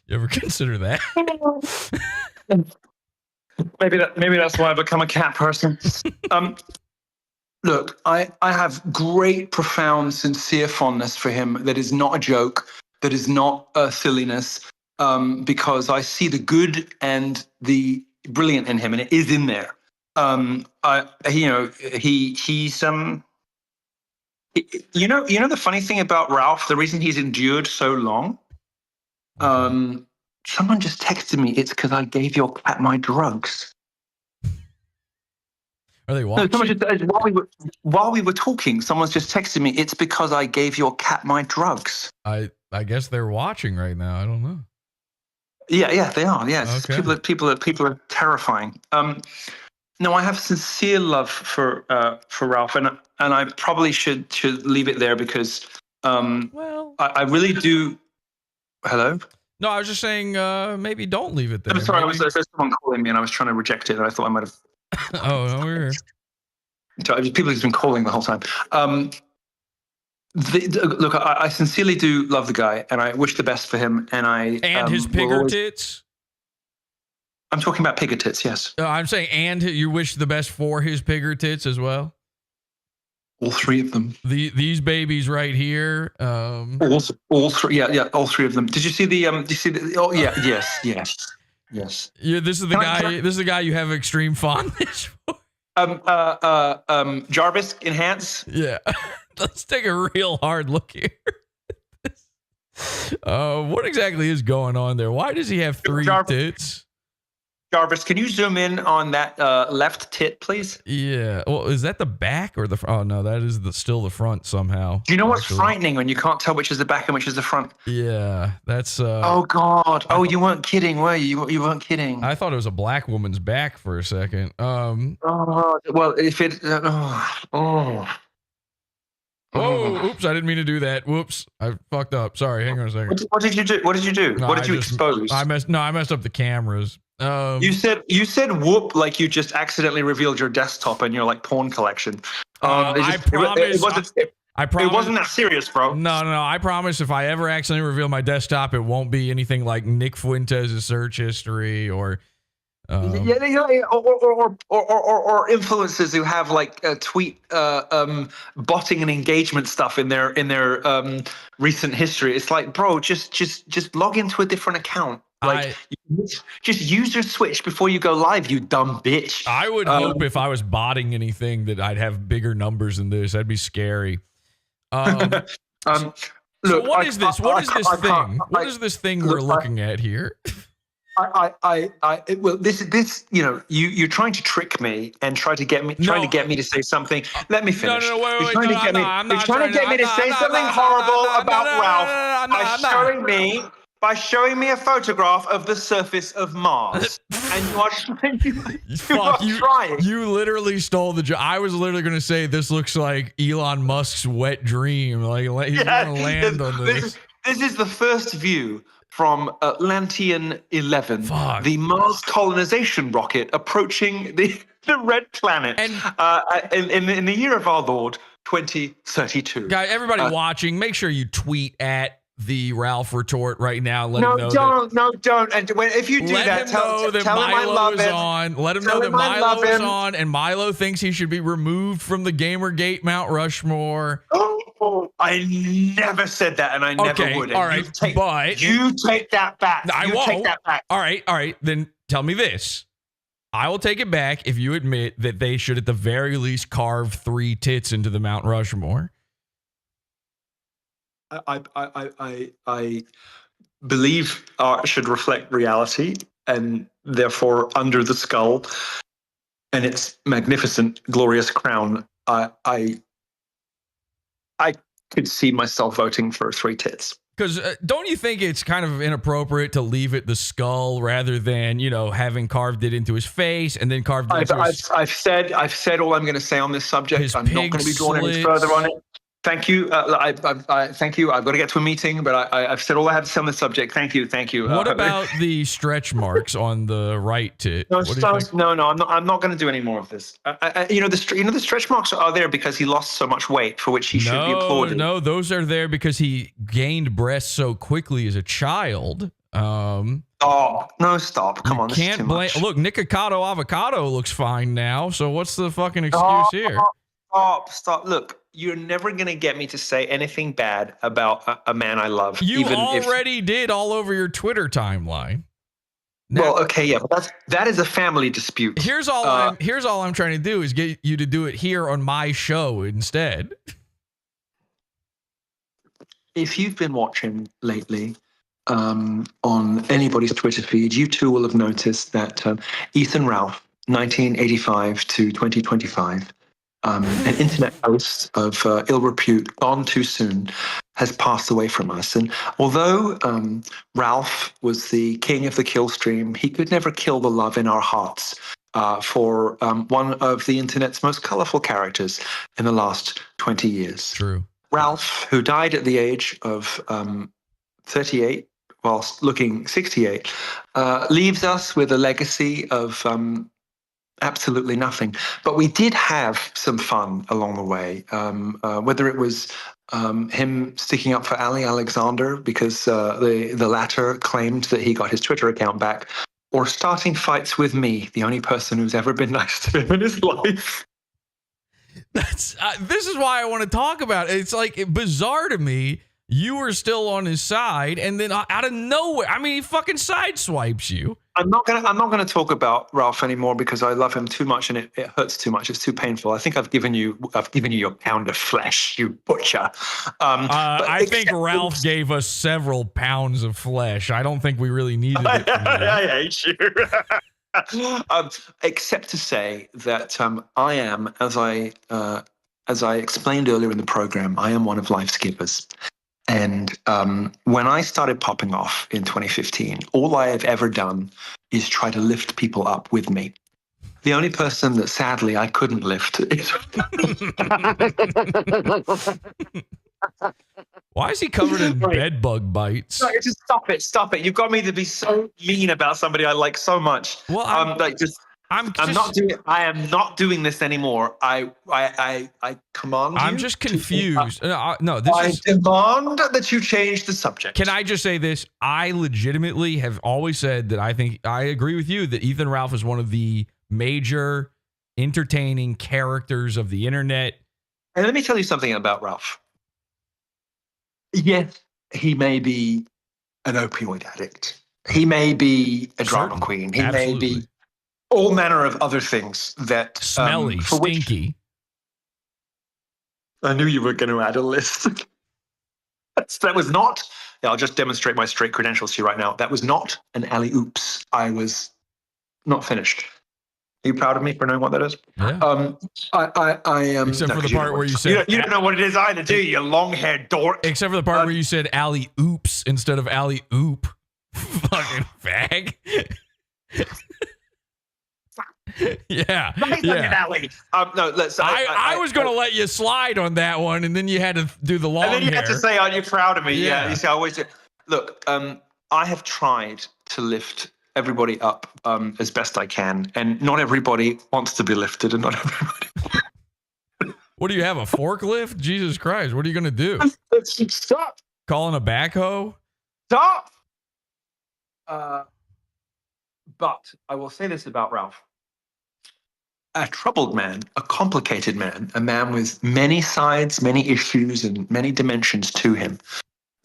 You ever consider that? Maybe that's why I become a cat person. Look, I have great, profound, sincere fondness for him. That is not a joke. That is not a silliness. because I see the good and the brilliant in him, and it is in there. He's the funny thing about Ralph, the reason he's endured so long. Someone just texted me. It's because I gave your cat my drugs. Are they watching? No, while we were talking, someone's just texted me. It's because I gave your cat my drugs. I guess they're watching right now. I don't know. Yeah, they are. Yeah, Okay. people are terrifying. No, I have sincere love for Ralph, and I probably should leave it there because I really do. Hello. No, I was just saying maybe don't leave it there. I'm sorry, Maybe- there's someone calling me, and I was trying to reject it, and I thought I might have. Oh, no, we're here. People have been calling the whole time. Look, I sincerely do love the guy, and I wish the best for him. And his pigger tits. I'm talking about pigger tits, yes. I'm saying, and you wish the best for his pigger tits as well. All three of them. These babies right here. All three. Yeah, all three of them. Did you see the? Did you see the? Oh yeah, yes. Yeah, this is the guy. This is the guy you have extreme fondness for. Jarvis, enhance. Yeah. Let's take a real hard look here. What exactly is going on there? Why does he have three tits? Jarvis, can you zoom in on that left tit, please? Yeah. Well, is that the back or the front? Oh, no, that is still the front somehow. Do you know what's frightening when you can't tell which is the back and which is the front? Yeah, that's... oh, God. Oh, you weren't kidding, were you? You weren't kidding. I thought it was a black woman's back for a second. Oh, well, if it... Oh, oops, I didn't mean to do that. Whoops, I fucked up. Sorry, hang on a second. What did you do? What did you do? No, what did you expose? I messed up the cameras. You said whoop like you just accidentally revealed your desktop and your like porn collection. I promise. It wasn't that serious, bro. No. I promise if I ever accidentally reveal my desktop, it won't be anything like Nick Fuentes' search history or or influencers who have like tweet botting and engagement stuff in their recent history. It's like, bro, just log into a different account. Like, just use your Switch before you go live, you dumb bitch. I would hope if I was botting anything that I'd have bigger numbers than this. That'd be scary. Look, so what is this? What is this thing? What is this thing we're looking at here? Well, this, you're trying to trick me and trying to get me to say something. Let me finish. No, wait, You're trying to get me to say something horrible about Ralph by showing me a photograph of the surface of Mars, and you are trying. You literally stole the joke. I was literally going to say this looks like Elon Musk's wet dream. Like he's going to land on this. This is the first view from Atlantean 11, the Mars colonization rocket approaching the red planet in the year of our Lord 2032. Guys, everybody watching, make sure you tweet at the Ralph Retort right now. Let him know. Don't. And if you do that, tell him I love him. Let him know that Milo is on, and Milo thinks he should be removed from the Gamergate Mount Rushmore. Oh, I never said that, and I never would. All right, you take that back. I won't. Take that back. All right. Then tell me this. I will take it back if you admit that they should, at the very least, carve 3 tits into the Mount Rushmore. I believe art should reflect reality, and therefore, under the skull and its magnificent, glorious crown, I could see myself voting for 3 tits. Because don't you think it's kind of inappropriate to leave it the skull rather than, having carved it into his face and then carved it into his... I've said all I'm going to say on this subject. I'm not going to be drawn any further on it. Thank you. Thank you. I've got to get to a meeting, but I've said all I have to say on this subject. Thank you. What about the stretch marks on the right tit? No, I'm not going to do any more of this. The stretch marks are there because he lost so much weight, for which he should be applauded. No, those are there because he gained breasts so quickly as a child. Oh no! Stop! Come on, can't blame. Look, Nikocado Avocado looks fine now. So what's the fucking excuse here? Stop. Look, you're never going to get me to say anything bad about a man I love. You already did all over your Twitter timeline. Now, well, okay, yeah, but that is a family dispute. Here's all I'm trying to do is get you to do it here on my show instead. If you've been watching lately on anybody's Twitter feed, you too will have noticed that Ethan Ralph, 1985 to 2025, an internet host of ill repute, gone too soon, has passed away from us. And although Ralph was the king of the kill stream, he could never kill the love in our hearts for one of the internet's most colorful characters in the last 20 years. True. Ralph, who died at the age of 38 whilst looking 68, leaves us with a legacy of absolutely nothing. But we did have some fun along the way, whether it was him sticking up for Ali Alexander because the latter claimed that he got his Twitter account back, or starting fights with me, the only person who's ever been nice to him in his life. This is why I want to talk about it. It's like bizarre to me. You were still on his side, and then out of nowhere, I mean, he fucking sideswipes you. I'm not gonna talk about Ralph anymore because I love him too much, and it hurts too much. It's too painful. I think I've given you your pound of flesh, you butcher. I think Ralph gave us several pounds of flesh. I don't think we really needed it. I hate you. Except to say that I am, as I explained earlier in the program, I am one of life's givers. And when I started popping off in 2015, all I have ever done is try to lift people up with me. The only person that sadly I couldn't lift is... Why is he covered in bed bug bites? No, just stop it. You've got me to be so mean about somebody I like so much. Well, I am not doing this anymore. I command you. I'm just confused. I demand that you change the subject. Can I just say this? I legitimately have always said that I think I agree with you that Ethan Ralph is one of the major entertaining characters of the internet. And let me tell you something about Ralph. Yes, he may be an opioid addict. He may be a drama queen. He may be all manner of other things that smelly, stinky. I knew you were going to add a list. That was not. I'll just demonstrate my straight credentials to you right now. That was not an alley oops. I was not finished. Are you proud of me for knowing what that is? Yeah. I am. Except for the part where you said you don't know what it is either, do you? Long-haired dork. Except for the part where you said alley oops instead of alley oop. Fucking fag. Yeah. No, let's. I was going to let you slide on that one, and then you had to do the long hair. And then you had to say, "Are you proud of me?" Yeah. You see, I always say, look. I have tried to lift everybody up as best I can, and not everybody wants to be lifted, and not everybody. What do you have, a forklift? Jesus Christ! What are you going to do? Stop. Calling a backhoe? Stop. But I will say this about Ralph. A troubled man, a complicated man, a man with many sides, many issues, and many dimensions to him.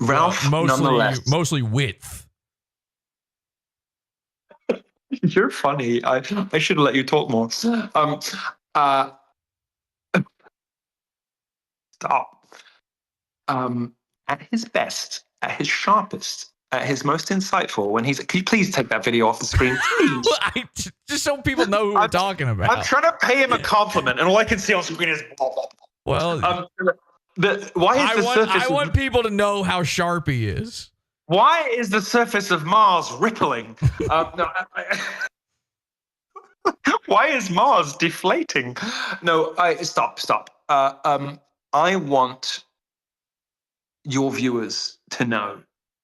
Ralph, nonetheless. Mostly width. You're funny. I should have let you talk more. Stop. At his best, at his sharpest, at his most insightful, when he's... Can you please take that video off the screen, please? Just so people know who we're talking about. I'm trying to pay him a compliment, and all I can see on screen is... Well, I want people to know how sharp he is. Why is the surface of Mars rippling? Why is Mars deflating? No, stop. I want your viewers to know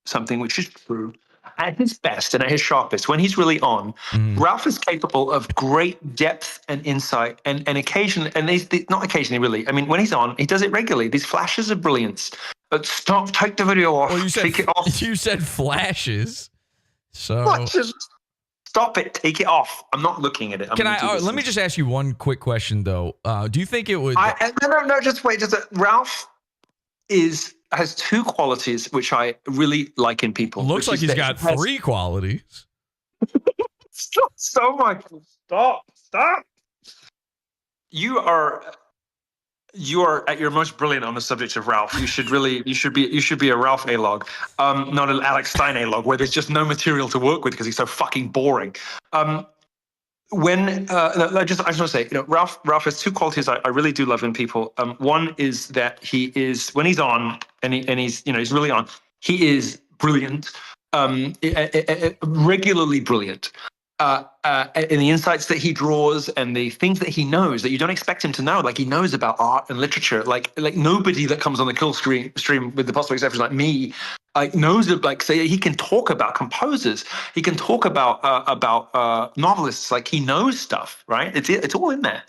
something which is true. At his best and at his sharpest, when he's really on, Ralph is capable of great depth and insight, and occasionally, not occasionally really, I mean, when he's on, he does it regularly. These flashes of brilliance. But stop, take the video off, take it off. You said flashes. So flashes. Stop it. Take it off. I'm not looking at it. Let me just ask you one quick question though. Do you think it would? No. Just wait. Ralph has two qualities which I really like in people. Looks like he's got three qualities. Stop so much. Stop. You are at your most brilliant on the subject of Ralph. You should be a Ralph A-log, not an Alex Stein A-log, where there's just no material to work with because he's so fucking boring. I just want to say, Ralph has two qualities I really do love in people. One is that he is, when he's on and he's really on, he is brilliant, regularly brilliant. In the insights that he draws and the things that he knows that you don't expect him to know, like he knows about art and literature, like nobody that comes on the kill stream with the possible exception like me, knows that, say he can talk about composers, he can talk about novelists, like he knows stuff, right? It's all in there.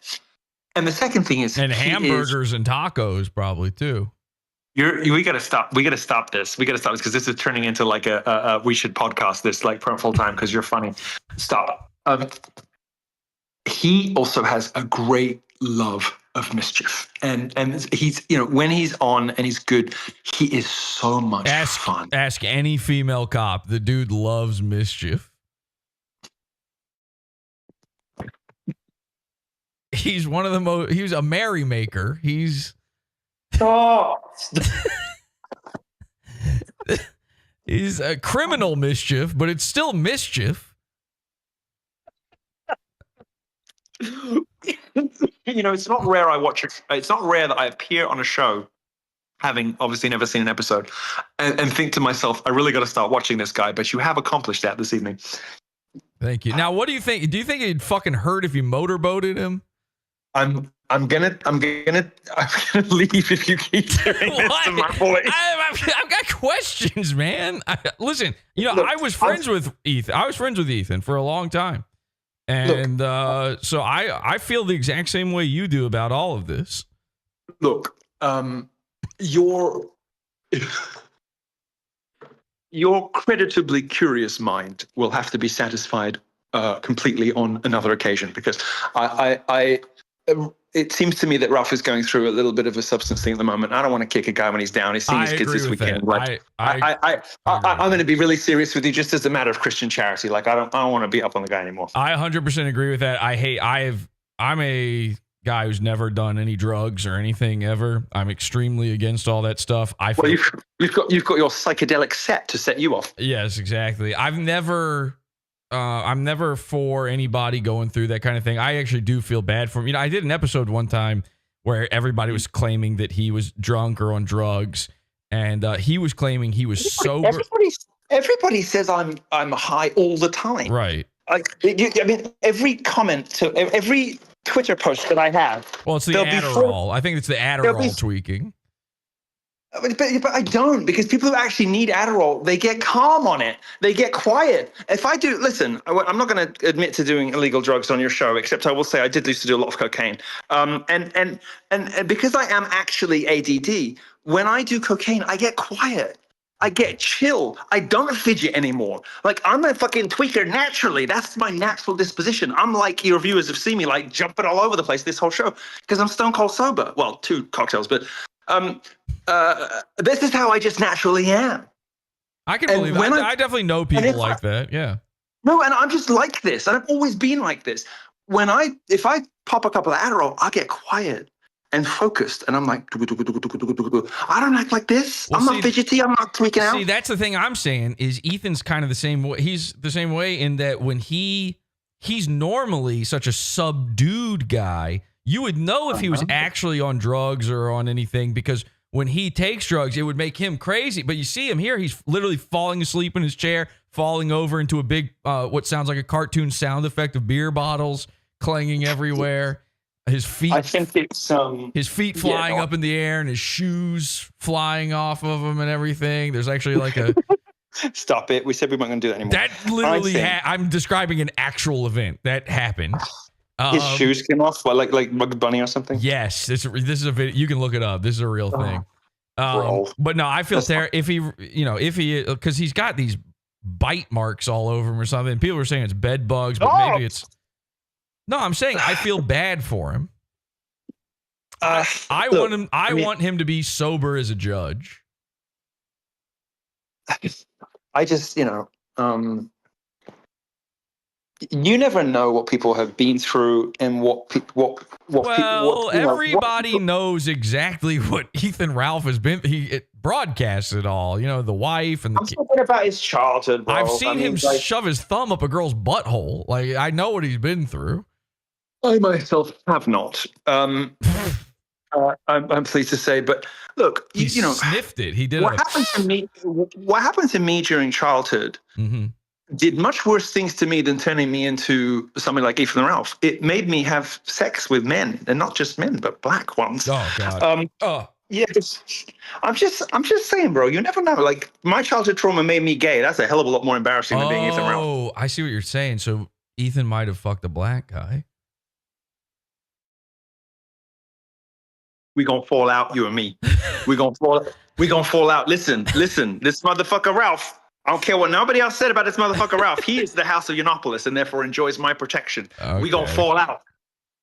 And the second thing is, and hamburgers and tacos probably too. We got to stop. We got to stop this because this is turning into like a we should podcast this like full time because you're funny. Stop. He also has a great love of mischief, and he's when he's on and he's good, he is so much fun. Ask any female cop. The dude loves mischief. He's one of the most. He's a merrymaker. He's. He's a criminal mischief, but it's still mischief. It's not rare I watch it. It's not rare that I appear on a show, having obviously never seen an episode, and think to myself, I really got to start watching this guy. But you have accomplished that this evening. Thank you. Now, what do you think? Do you think it'd fucking hurt if you motorboated him? I'm gonna leave if you keep doing this to my voice. I've got questions, man. Listen, look, I was friends with Ethan. I was friends with Ethan for a long time, and so I feel the exact same way you do about all of this. Look, your creditably curious mind will have to be satisfied completely on another occasion because it seems to me that Ralph is going through a little bit of a substance thing at the moment. I don't want to kick a guy when he's down. He's seen his kids this weekend. I'm going to be really serious with you, just as a matter of Christian charity. Like I don't want to beat up on the guy anymore. I 100% agree with that. I'm a guy who's never done any drugs or anything ever. I'm extremely against all that stuff. You've got your psychedelic set to set you off. Yes, exactly. I'm never for anybody going through that kind of thing. I actually do feel bad for him. I did an episode one time where everybody was claiming that he was drunk or on drugs, and he was claiming he was sober. Everybody says I'm high all the time. Right. Every comment to every Twitter post that I have. Well, it's the Adderall. I think it's the Adderall tweaking. But I don't, because people who actually need Adderall, they get calm on it. They get quiet. If I do, listen, I'm not going to admit to doing illegal drugs on your show, except I will say I did used to do a lot of cocaine. And because I am actually ADD, when I do cocaine, I get quiet. I get chill. I don't fidget anymore. Like, I'm a fucking tweaker naturally. That's my natural disposition. I'm like, your viewers have seen me like jumping all over the place this whole show because I'm stone cold sober. Well, 2 cocktails, but this is how I just naturally am. I can believe that. I definitely know people like that. Yeah. No, and I'm just like this. And I've always been like this. If I pop a couple of Adderall, I get quiet and focused, and I'm like, I don't act like this. Well, I'm not fidgety. I'm not freaking out. See, that's the thing I'm saying is Ethan's kind of the same way. He's the same way in that when he's normally such a subdued guy, you would know if he was actually on drugs or on anything, because when he takes drugs, it would make him crazy. But you see him here, he's literally falling asleep in his chair, falling over into a big, what sounds like a cartoon sound effect of beer bottles clanging everywhere. His feet, I think it's his feet flying up in the air and his shoes flying off of him and everything. There's actually like a stop it. We said we weren't going to do that anymore. That literally, I'm describing an actual event that happened. His shoes came off, like Bugs Bunny or something. Yes, this is a video. You can look it up. This is a real thing. But no, I feel there if he, because he's got these bite marks all over him or something. People are saying it's bed bugs, but maybe it's. No, I'm saying I feel bad for him. I want him to be sober as a judge. I just, you never know what people have been through and everybody knows exactly what Ethan Ralph has been. It broadcasts it all. The wife and the kid. I'm talking about his childhood, bro. I've seen him shove his thumb up a girl's butthole. Like, I know what he's been through. I myself have not. I'm pleased to say, but look, he sniffed it. He did. What happened to me during childhood did much worse things to me than turning me into something like Ethan Ralph. It made me have sex with men, and not just men, but black ones. Oh God. Yeah, I'm just saying, bro. You never know. Like, my childhood trauma made me gay. That's a hell of a lot more embarrassing than being Ethan Ralph. Oh, I see what you're saying. So Ethan might have fucked a black guy. We gonna fall out, you and me. We gonna fall out. Listen. This motherfucker Ralph. I don't care what nobody else said about this motherfucker Ralph. He is the House of Yiannopoulous and therefore enjoys my protection. Okay. We gonna fall out.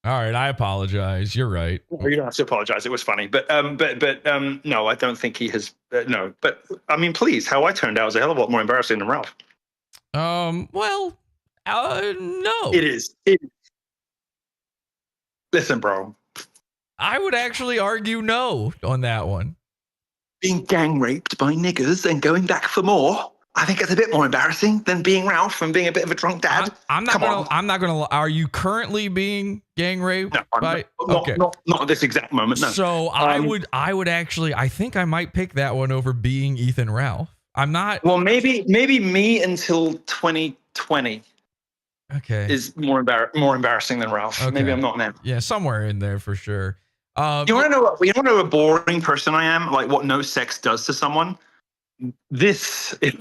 All right, I apologize. You're right. You don't have to apologize. It was funny, but no, I don't think he has. No, but I mean, please, how I turned out is a hell of a lot more embarrassing than Ralph. No. It is. Listen, bro. I would actually argue no on that one. Being gang raped by niggers and going back for more. I think it's a bit more embarrassing than being Ralph and being a bit of a drunk dad. I'm not gonna. Are you currently being gang raped? No, not at this exact moment. No. So I would actually. I think I might pick that one over being Ethan Ralph. I'm not. Well, maybe me until 2020. Okay. Is more embarrassing than Ralph. Okay. Maybe I'm not now. Yeah, somewhere in there for sure. You want to know what a boring person I am? Like, what no sex does to someone? This is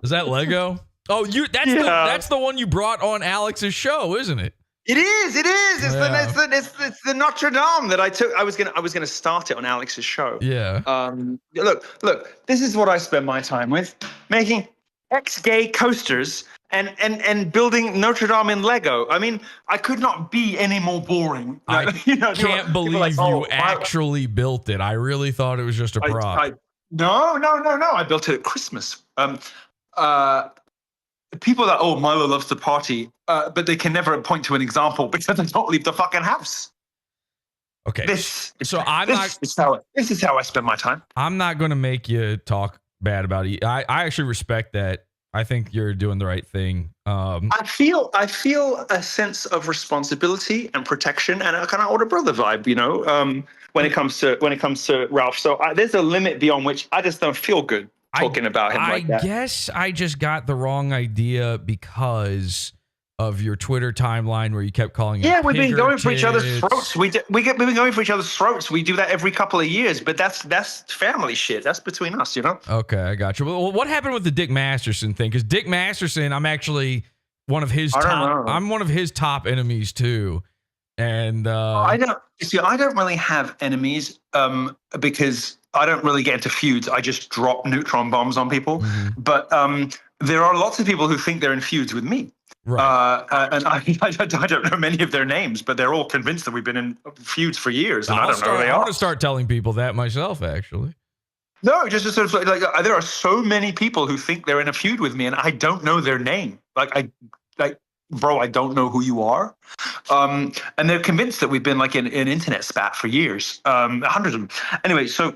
that Lego? Oh, that's the one you brought on Alex's show, isn't it? It is. It's the Notre Dame that I took. I was gonna start it on Alex's show. Yeah. Look. This is what I spend my time with: making ex-gay coasters and building Notre Dame in Lego. I mean, I could not be any more boring. I can't believe you actually built it. I really thought it was just a prop. No. I built it at Christmas. People that, Milo loves to party, but they can never point to an example because they don't leave the fucking house. Okay. This is how I spend my time. I'm not going to make you talk bad about it. I actually respect that. I think you're doing the right thing. I feel a sense of responsibility and protection and a kind of older brother vibe, when it comes to Ralph. So there's a limit beyond which I just don't feel good talking about him like that. I guess I just got the wrong idea because of your Twitter timeline where you kept calling him we've been going for each other's throats. We've been going for each other's throats. We do that every couple of years, but that's family shit. That's between us, Okay, I got you. Well, what happened with the Dick Masterson thing? Because Dick Masterson, I'm actually one of his I'm one of his top enemies too. And I don't really have enemies because I don't really get into feuds. I just drop neutron bombs on people. Mm-hmm. But there are lots of people who think they're in feuds with me. Right. And I don't know many of their names, but they're all convinced that we've been in feuds for years, and I don't know who they are. I'm going to start telling people that myself, actually. No, just sort of like there are so many people who think they're in a feud with me, and I don't know their name. Bro, I don't know who you are. And they're convinced that we've been like in an internet spat for years, hundreds of them. Anyway, so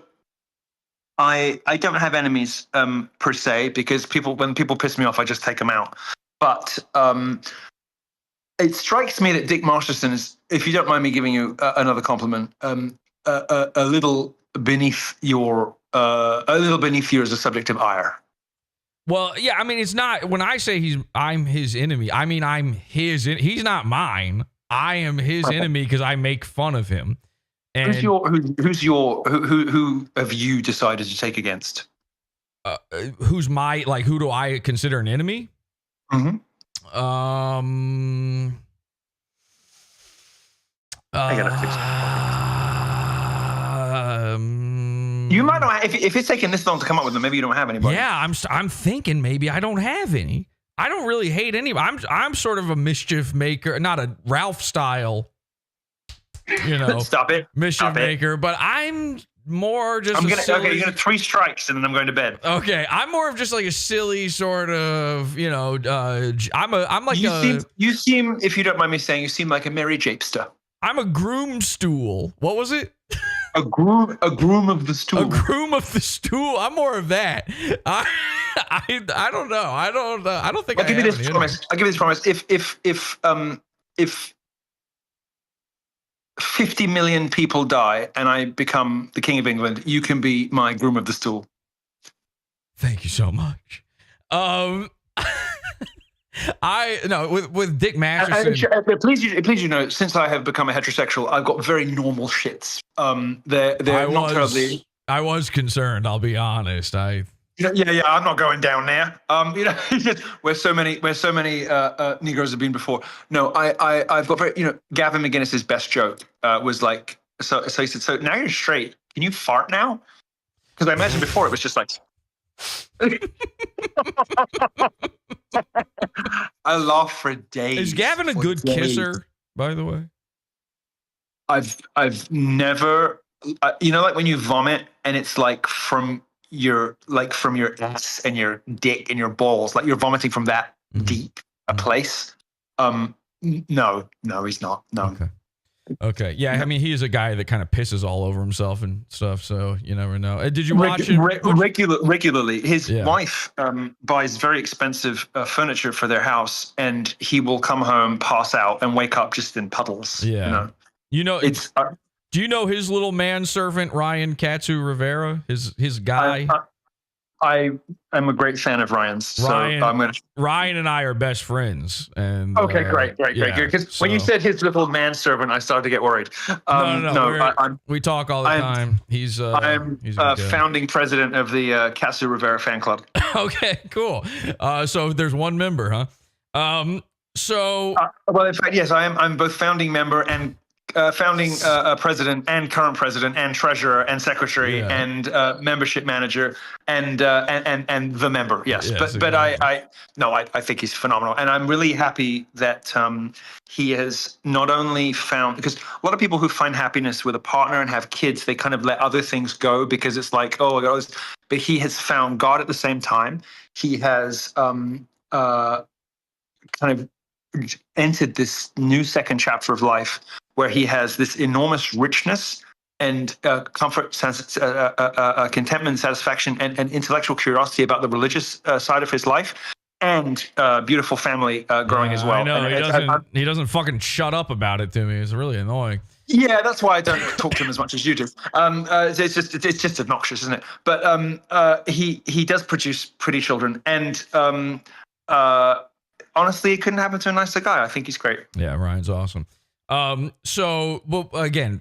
I don't have enemies per se, because when people piss me off, I just take them out. But it strikes me that Dick Masterson is, if you don't mind me giving you another compliment, a little beneath your as a subject of ire. Well, yeah, I mean, it's not, when I say I'm his enemy, I mean, he's not mine. I am his enemy because I make fun of him. And who have you decided to take against? Who do I consider an enemy? Mm-hmm. You might not. If it's taking this long to come up with them, maybe you don't have anybody. Yeah, I'm thinking maybe I don't have any. I don't really hate anybody. I'm sort of a mischief maker, not a Ralph style, Stop it. mischief maker, but I'm more just you're gonna 3 strikes and then I'm going to bed. Okay, I'm more of just like a silly sort of, I'm like you seem, if you don't mind me saying, you seem like a merry japester. I'm a groom stool. What was it? A groom of the stool. A groom of the stool. I'm more of that. I don't know. I don't think I'll give you this promise. I'll give you this promise. If 50 million people die and I become the King of England, you can be my groom of the stool. Thank you so much. With Dick Masterson. Please, you know, since I have become a heterosexual, I've got very normal shits. They're not terribly. I was concerned. I'll be honest. Yeah. I'm not going down there. Where so many Negroes have been before. No, I've got very. Gavin McGinnis's best joke was like, so he said, so now you're straight. Can you fart now? Because I imagine before it was just like. I laugh for days. Is Gavin a good kisser, by the way? I've never, like when you vomit and it's like from your ass and your dick and your balls, like you're vomiting from that deep a place. No, he's not. No. Okay. Yeah, I mean, he is a guy that kind of pisses all over himself and stuff, so you never know. Did you watch it? Regularly. His wife buys very expensive furniture for their house, and he will come home, pass out, and wake up just in puddles. Yeah. It's. Do you know his little manservant, Ryan Katsu Rivera? His guy? I am a great fan of Ryan's. Ryan and I are best friends. And okay, great. Because when you said his little manservant, I started to get worried. No. We talk all the time. I'm founding president of the Katsu Rivera fan club. Okay, cool. So there's one member, huh? Well, in fact, yes, I am. I'm both founding member and founding president and current president and treasurer and secretary and membership manager and the member. Yes, but I think he's phenomenal, and I'm really happy that he has not only found, because a lot of people who find happiness with a partner and have kids, they kind of let other things go because it's like, oh my God, but he has found God at the same time. He has kind of entered this new second chapter of life where he has this enormous richness and comfort, contentment, satisfaction, and intellectual curiosity about the religious side of his life, and beautiful family growing as well. I know, he doesn't fucking shut up about it to me. It's really annoying. Yeah, that's why I don't talk to him as much as you do. It's just obnoxious, isn't it? But he does produce pretty children, and honestly, it couldn't happen to a nicer guy. I think he's great. Yeah, Ryan's awesome. Again,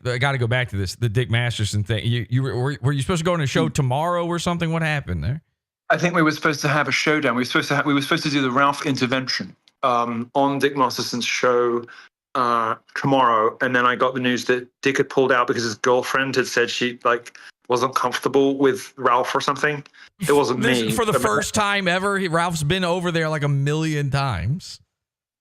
I got to go back to this, the Dick Masterson thing. Were you supposed to go on a show tomorrow or something? What happened there? I think we were supposed to have a showdown. We were supposed to do the Ralph intervention on Dick Masterson's show tomorrow, and then I got the news that Dick had pulled out because his girlfriend had said she wasn't comfortable with Ralph or something. It wasn't me. For the first time ever, Ralph's been over there like 1 million times.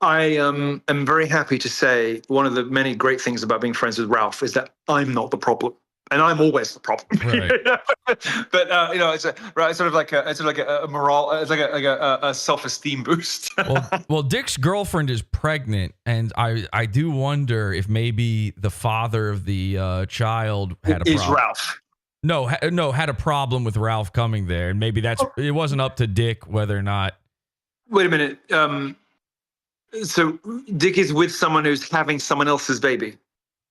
I am very happy to say one of the many great things about being friends with Ralph is that I'm not the problem, and I'm always the problem. Right. But it's sort of like a morale, it's like a self-esteem boost. well, Dick's girlfriend is pregnant, and I do wonder if maybe the father of the child had a problem. Is Ralph? No, had a problem with Ralph coming there, and maybe it wasn't up to Dick whether or not. Wait a minute. So Dick is with someone who's having someone else's baby.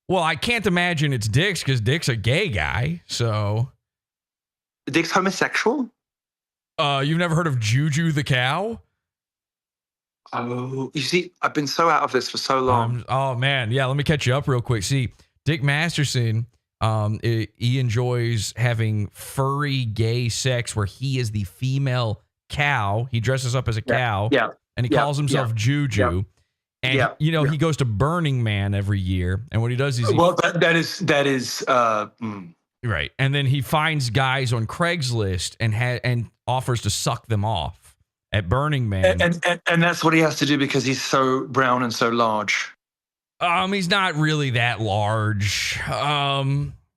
Well, I can't imagine it's Dick's because Dick's a gay guy. So Dick's homosexual? You've never heard of Juju the cow? Oh, you see, I've been so out of this for so long. Oh man, yeah. Let me catch you up real quick. See, Dick Masterson, he enjoys having furry gay sex where he is the female cow. He dresses up as a cow. Yeah. And he calls himself Juju. And he goes to Burning Man every year. And what he does is Right. And then he finds guys on Craigslist and offers to suck them off at Burning Man. And that's what he has to do because he's so brown and so large. He's not really that large.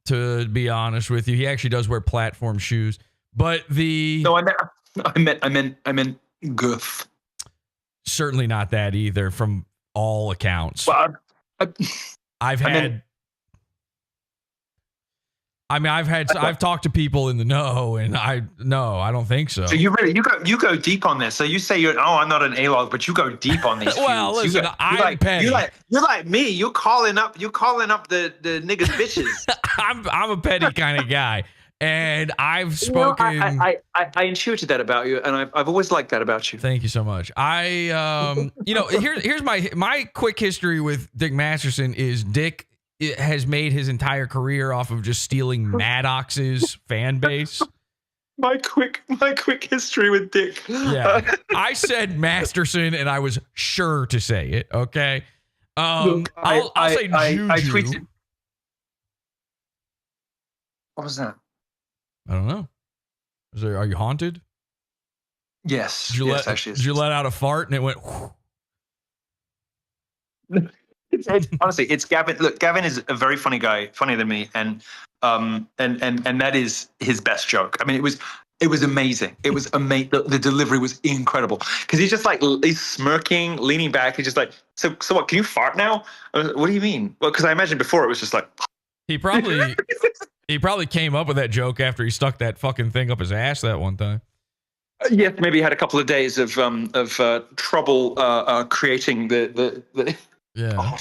To be honest with you, he actually does wear platform shoes. But no, I meant girth. Certainly not that either, from all accounts. Well, I've talked to people in the know, and I don't think so. So you go deep on this. So you say I'm not an A-log, but you go deep on these. Well, feuds. listen, I'm petty. You're like me. You're calling up the niggas bitches. I'm a petty kind of guy, and I've spoken. I intuited that about you, and I've always liked that about you. Thank you so much. Here's my quick history with Dick Masterson is Dick has made his entire career off of just stealing Maddox's fan base. My quick history with Dick. Yeah, I said Masterson, and I was sure to say it. Okay, Look, I'll say Juju. I tweeted. What was that? I don't know. Are you haunted? Yes. Did you let out a fart and it went? Honestly, it's Gavin. Look, Gavin is a very funny guy, funnier than me, and that is his best joke. I mean, it was amazing. It was amazing. The delivery was incredible because he's just like he's smirking, leaning back. He's just like, so what? Can you fart now? What do you mean? Well, because I imagine before it was just like. He probably came up with that joke after he stuck that fucking thing up his ass that one time. Yes, maybe he had a couple of days of trouble creating the. Yeah. Oh,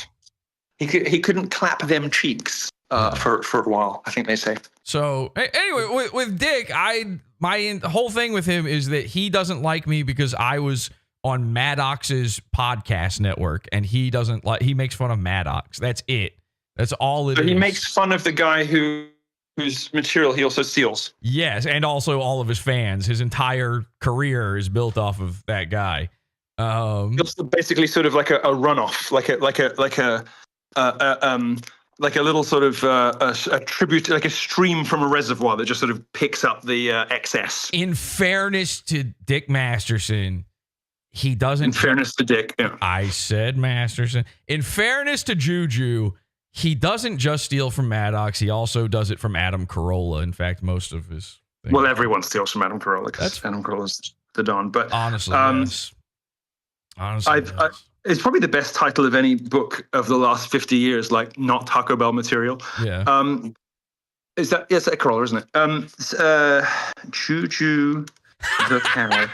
he couldn't clap them cheeks for a while, I think they say. So anyway, with Dick, my whole thing with him is that he doesn't like me because I was on Maddox's podcast network, and he makes fun of Maddox. That's it. That's all it is. He makes fun of the guy whose material he also steals. Yes, and also all of his fans. His entire career is built off of that guy. It's basically sort of like a runoff, like a little sort of a tribute, like a stream from a reservoir that just sort of picks up the excess. In fairness to Dick Masterson, he doesn't. In fairness to Dick, yeah. I said Masterson. In fairness to Juju, he doesn't just steal from Maddox. He also does it from Adam Carolla. In fact, most of his things. Well, everyone steals from Adam Carolla because Adam Carolla's the Don. But honestly, yes. Honestly, it's probably the best title of any book of the last 50 years, like not Taco Bell material. Yeah. Is that Carolla, isn't it? Juju the cow.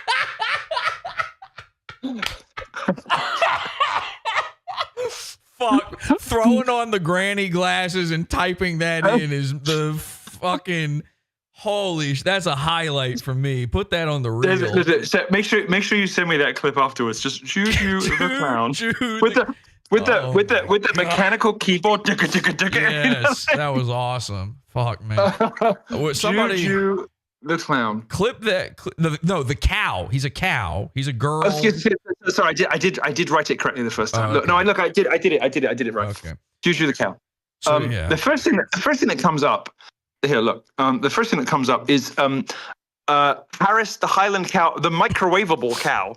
Fuck. Throwing on the granny glasses and typing that in is the fucking holy. That's a highlight for me. Put that on the reel. So make sure you send me that clip afterwards. Just Juju the clown with the mechanical keyboard. Yes, that was awesome. Fuck, man. Somebody. Juju the clown. Clip that. The cow. He's a cow. He's a girl. Sorry, I did write it correctly the first time. Okay. I did it right. Okay. Juju the cow. So, yeah. The first thing that comes up here. Look. The first thing that comes up is Paris the Highland cow, the microwavable cow.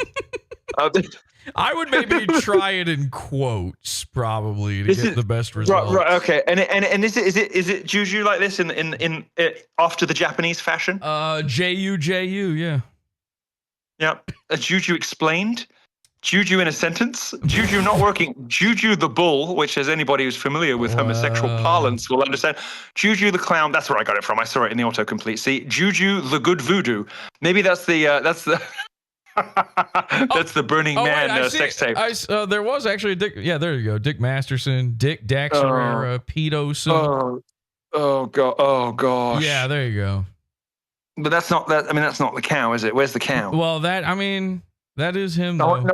I would maybe try it in quotes probably to get the best results. Right, okay. And is it Juju like this in after the Japanese fashion? Juju, yeah. Yep. Juju explained. Juju in a sentence. Juju not working. Juju the bull, which as anybody who's familiar with homosexual parlance will understand. Juju the clown. That's where I got it from. I saw it in the autocomplete. See, Juju the good voodoo. Maybe that's the that's the Burning Man sex tape. There was actually a Dick. Yeah, there you go. Dick Masterson, Dick Daxon era, pedo. Oh god. Oh gosh. Yeah, there you go. But that's not that. I mean, that's not the cow, is it? Where's the cow? Well, that is him. No,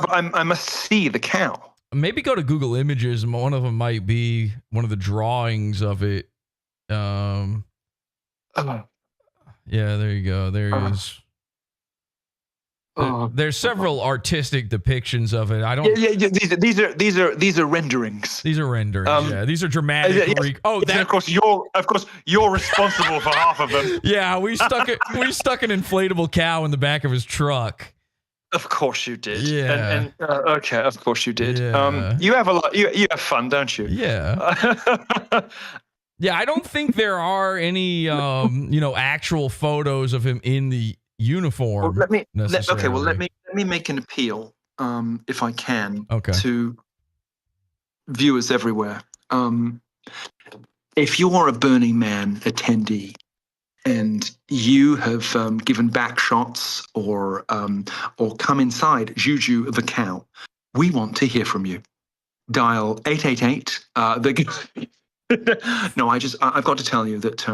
I must see the cow. Maybe go to Google Images, and one of them might be one of the drawings of it. Yeah, there you go. There he is. There's several artistic depictions of it. I don't. Yeah. These are renderings. These are renderings. Yeah, these are dramatic. And of course you're responsible for half of them. Yeah, we stuck an inflatable cow in the back of his truck. Of course you did. Yeah. Okay. Of course you did. Yeah. You have a lot. You have fun, don't you? Yeah. Yeah. I don't think there are any actual photos of him in the uniform. Let me make an appeal, if I can, to viewers everywhere. If you're a Burning Man attendee and you have given back shots or come inside Juju the cow, we want to hear from you. Dial 888. No, I've got to tell you that.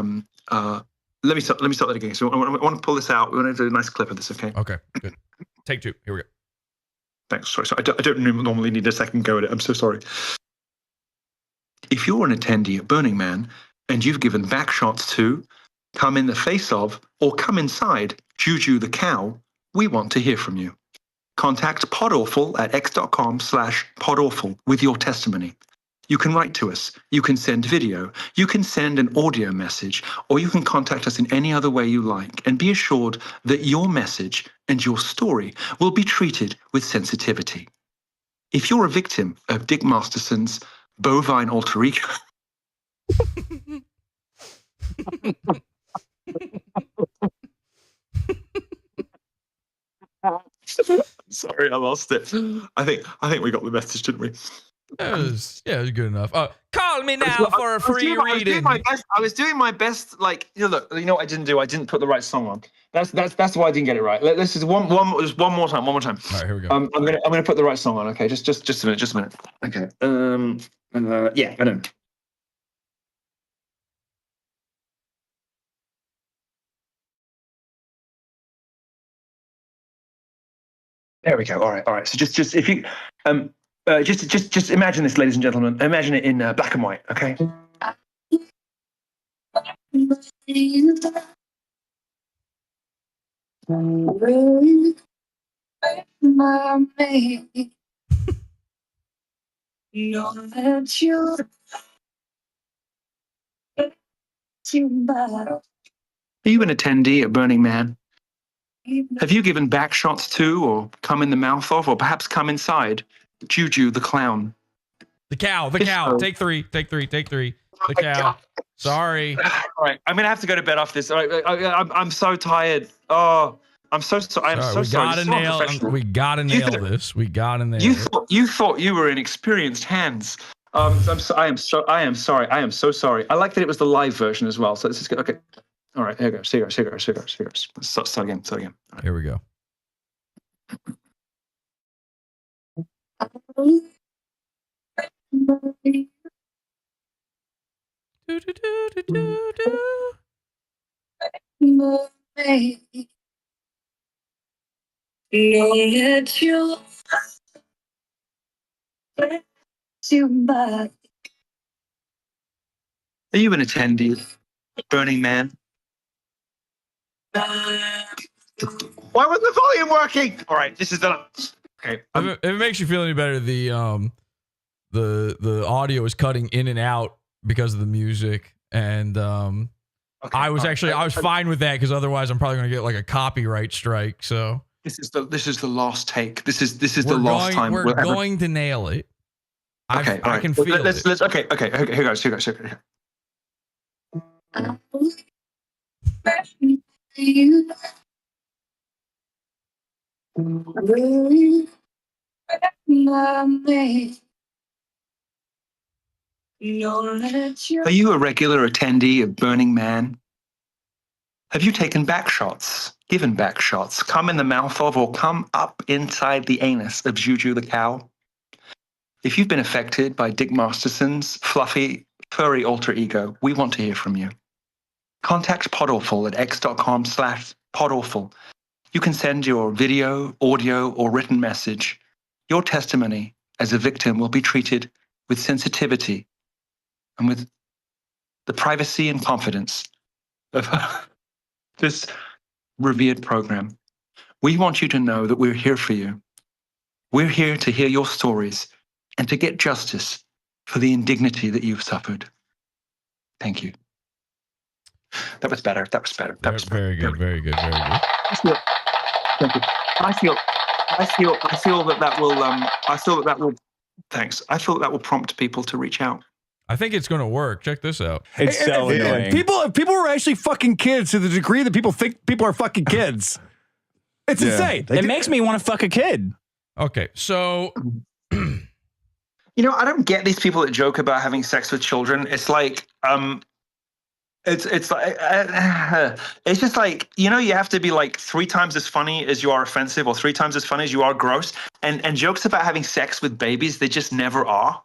Let me start that again. So I want to pull this out. We want to do a nice clip of this, okay? Okay, good. Take 2. Here we go. Thanks. Sorry. I don't normally need a second go at it. I'm so sorry. If you're an attendee at Burning Man and you've given back shots to, come in the face of, or come inside Juju the cow, we want to hear from you. Contact PODAWFUL at x.com/PODAWFUL with your testimony. You can write to us, you can send video, you can send an audio message, or you can contact us in any other way you like, and be assured that your message and your story will be treated with sensitivity. If you're a victim of Dick Masterson's bovine alter ego, sorry, I lost it. I think we got the message, didn't we? It was good enough. Call me now for a free reading. I was doing my best. Like, look, you know what I didn't do? I didn't put the right song on. That's why I didn't get it right. Let's just one more time. One more time. All right, here we go. I'm gonna put the right song on. Okay, just a minute. Okay. Yeah, I know. There we go. All right. So just if you just imagine this, ladies and gentlemen. Imagine it in black and white. Okay. Are you an attendee at Burning Man? Have you given back shots to, or come in the mouth of, or perhaps come inside Juju the clown? The cow. Take three. The cow. Sorry. All right, I'm gonna have to go to bed after this. All right, I'm so tired. Oh, I'm so sorry. I'm so sorry. We gotta nail this. We gotta nail it. You thought you were in experienced hands. I am so sorry. I like that it was the live version as well. So this is good. Okay. All right, here goes. Let's start again. Right. Here we go. Are you an attendee at Burning Man? Why wasn't the volume working? All right, this is the okay. If it makes you feel any better, the audio is cutting in and out because of the music, and I was fine with that because otherwise I'm probably gonna get like a copyright strike. So this is the last take. This is the last time we're going to nail it. Okay, I can feel it. Let's okay. Here goes. Are you a regular attendee of Burning Man? Have you taken back shots, given back shots, come in the mouth of, or come up inside the anus of Juju the cow? If you've been affected by Dick Masterson's fluffy, furry alter ego, we want to hear from you. Contact PODAWFUL at x.com/PODAWFUL. You can send your video, audio, or written message. Your testimony as a victim will be treated with sensitivity and with the privacy and confidence of this revered program. We want you to know that we're here for you. We're here to hear your stories and to get justice for the indignity that you've suffered. Thank you. That was better. That was better. That was very good. Very good. Very good. Thank you. I feel that will. Thanks. I feel that will prompt people to reach out. I think it's going to work. Check this out. It's so annoying. People are actually fucking kids to the degree that people think people are fucking kids. It's insane. It makes me want to fuck a kid. Okay, so I don't get these people that joke about having sex with children. It's like it's just like, you have to be like 3 times as funny as you are offensive, or 3 times as funny as you are gross. And jokes about having sex with babies, they just never are,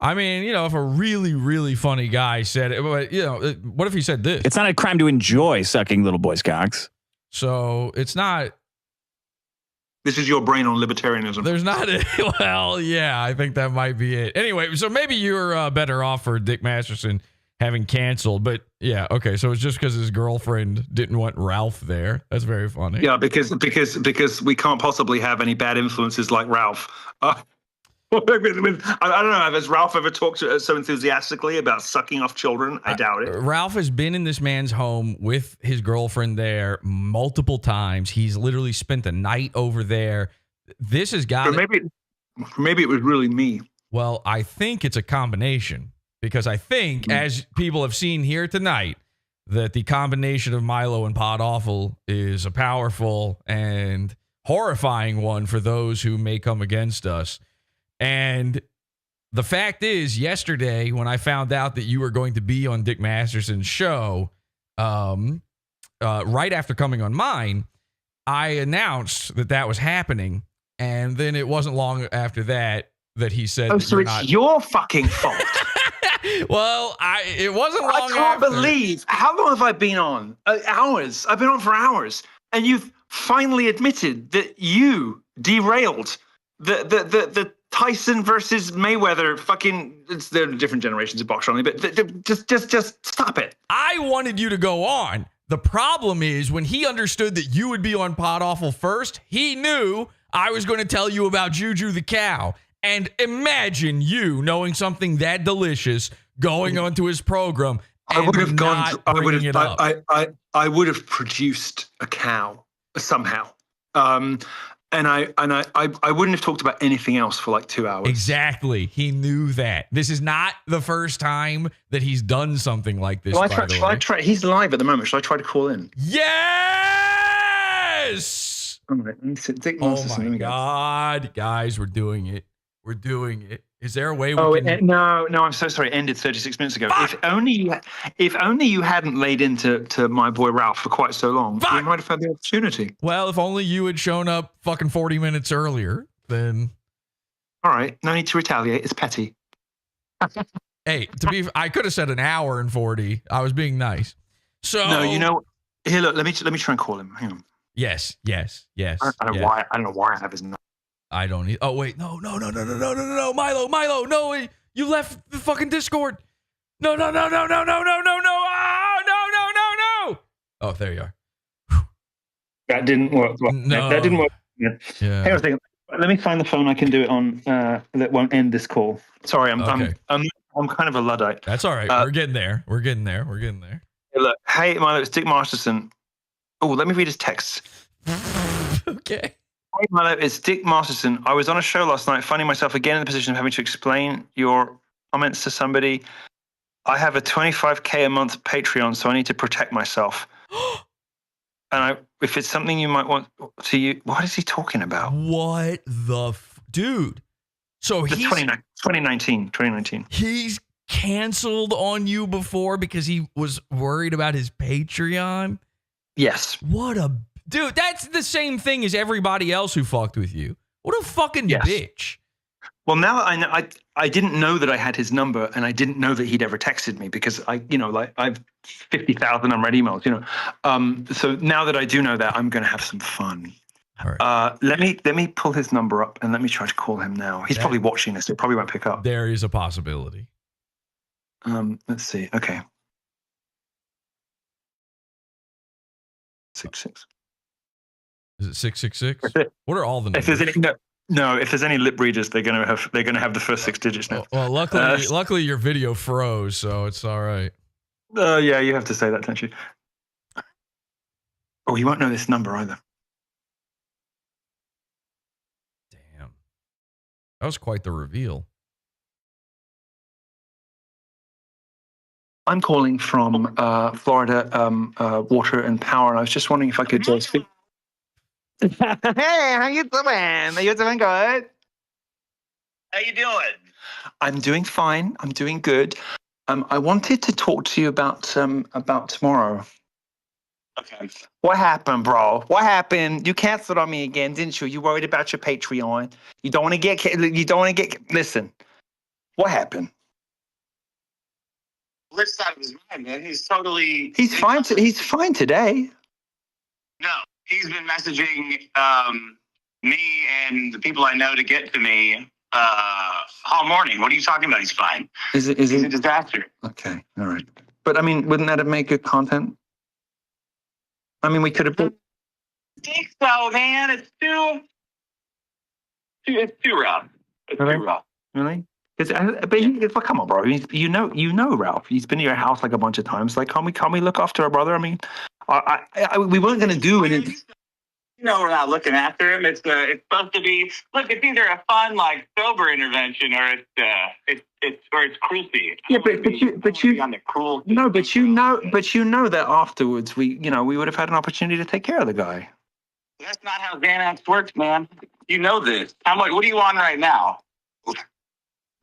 I mean, if a really, really funny guy said it, what if he said this? It's not a crime to enjoy sucking little boys' cocks. So it's not. This is your brain on libertarianism. There's not. Well, yeah, I think that might be it. Anyway, so maybe you're better off for Dick Masterson having canceled. But yeah, okay. So it's just because his girlfriend didn't want Ralph there. That's very funny. Yeah, because we can't possibly have any bad influences like Ralph. I don't know. Has Ralph ever talked so enthusiastically about sucking off children? I doubt it. Ralph has been in this man's home with his girlfriend there multiple times. He's literally spent the night over there. This has got. Maybe it was really me. Well, I think it's a combination, because I think, as people have seen here tonight, that the combination of Milo and PodAwful is a powerful and horrifying one for those who may come against us. And the fact is, yesterday, when I found out that you were going to be on Dick Masterson's show, right after coming on mine, I announced that was happening. And then it wasn't long after that he said, "Oh, so it's your fucking fault." Well, it wasn't long after. I can't believe. How long have I been on? Hours. I've been on for hours. And you've finally admitted that you derailed the Tyson versus Mayweather they're different generations of boxing only, but just stop it. I wanted you to go on. The problem is, when he understood that you would be on PodAwful first, he knew I was going to tell you about Juju the cow. And imagine you knowing something that delicious going onto his program. I would have I would have produced a cow somehow. And I wouldn't have talked about anything else for like 2 hours. Exactly. He knew that. This is not the first time that he's done something like this. Well, he's live at the moment. Should I try to call in? Yes! All right. Oh my God. Guys, we're doing it. We're doing it. Is there a way we can... No, I'm so sorry. It ended 36 minutes ago. Fuck! If only you hadn't laid into my boy Ralph for quite so long, we might have had the opportunity. Well, if only you had shown up fucking 40 minutes earlier, then... All right. No need to retaliate. It's petty. Hey, I could have said an hour and 40. I was being nice. So... No, here, look, let me try and call him. Hang on. Yes. I don't know why I have his number. I don't need. Oh wait, no, Milo, no, you left the fucking Discord. No. Oh, no. Oh, there you are. That didn't work. No. That didn't work. Yeah. Hang on a second. Let me find the phone I can do it on that won't end this call. Sorry, I'm kind of a Luddite. That's all right. We're getting there. Hey, look, hey Milo, it's Dick Masterson. Oh, let me read his text. Okay. Hey Milo, it's Dick Masterson. I was on a show last night, finding myself again in the position of having to explain your comments to somebody. I have a $25K a month Patreon, so I need to protect myself. And if it's something you might want to use, what is he talking about? What the dude? So he's 2019. He's canceled on you before because he was worried about his Patreon. Yes. What a dude! That's the same thing as everybody else who fucked with you. What a fucking bitch. Well, now I know. I didn't know that I had his number, and I didn't know that he'd ever texted me because I've 50,000 unread emails. So now that I do know that, I'm going to have some fun. All right. Let me pull his number up and let me try to call him now. He's probably watching this. So it probably won't pick up. There is a possibility. Let's see. Okay. 66. Is it 666? What are all the numbers? If there's any if there's any lip readers, they're gonna have the first 6 digits now. Well, luckily your video froze, so it's all right. Yeah, you have to say that, don't you? Oh, you won't know this number either. Damn. That was quite the reveal. I'm calling from Florida Water and Power, and I was just wondering if I could speak. Hey, how you doing? Are you doing good? How you doing? I'm doing fine. I'm doing good. I wanted to talk to you about tomorrow. Okay. What happened, bro? What happened? You canceled on me again, didn't you? You worried about your Patreon. You don't want to get. Listen. What happened? Lift's out of his mind, man. He's totally. He's fine. He's fine today. No, he's been messaging me and the people I know to get to me all morning. What are you talking about? He's fine. He's a disaster. Okay, all right. But I mean, wouldn't that have made good content? I mean, we could have been. I think so, man. It's too rough. It's Really? too rough. Really? But come on, bro. You know Ralph. He's been to your house like a bunch of times. Like, can't we look after our brother? I mean, we weren't going to do anything. No, we're not looking after him. It's supposed to be. Look, it's either a fun like sober intervention or it's cruelty. Yeah, but you on the cruel. No, but you know that afterwards we would have had an opportunity to take care of the guy. That's not how Xanax works, man. You know this. How much? What are you on right now?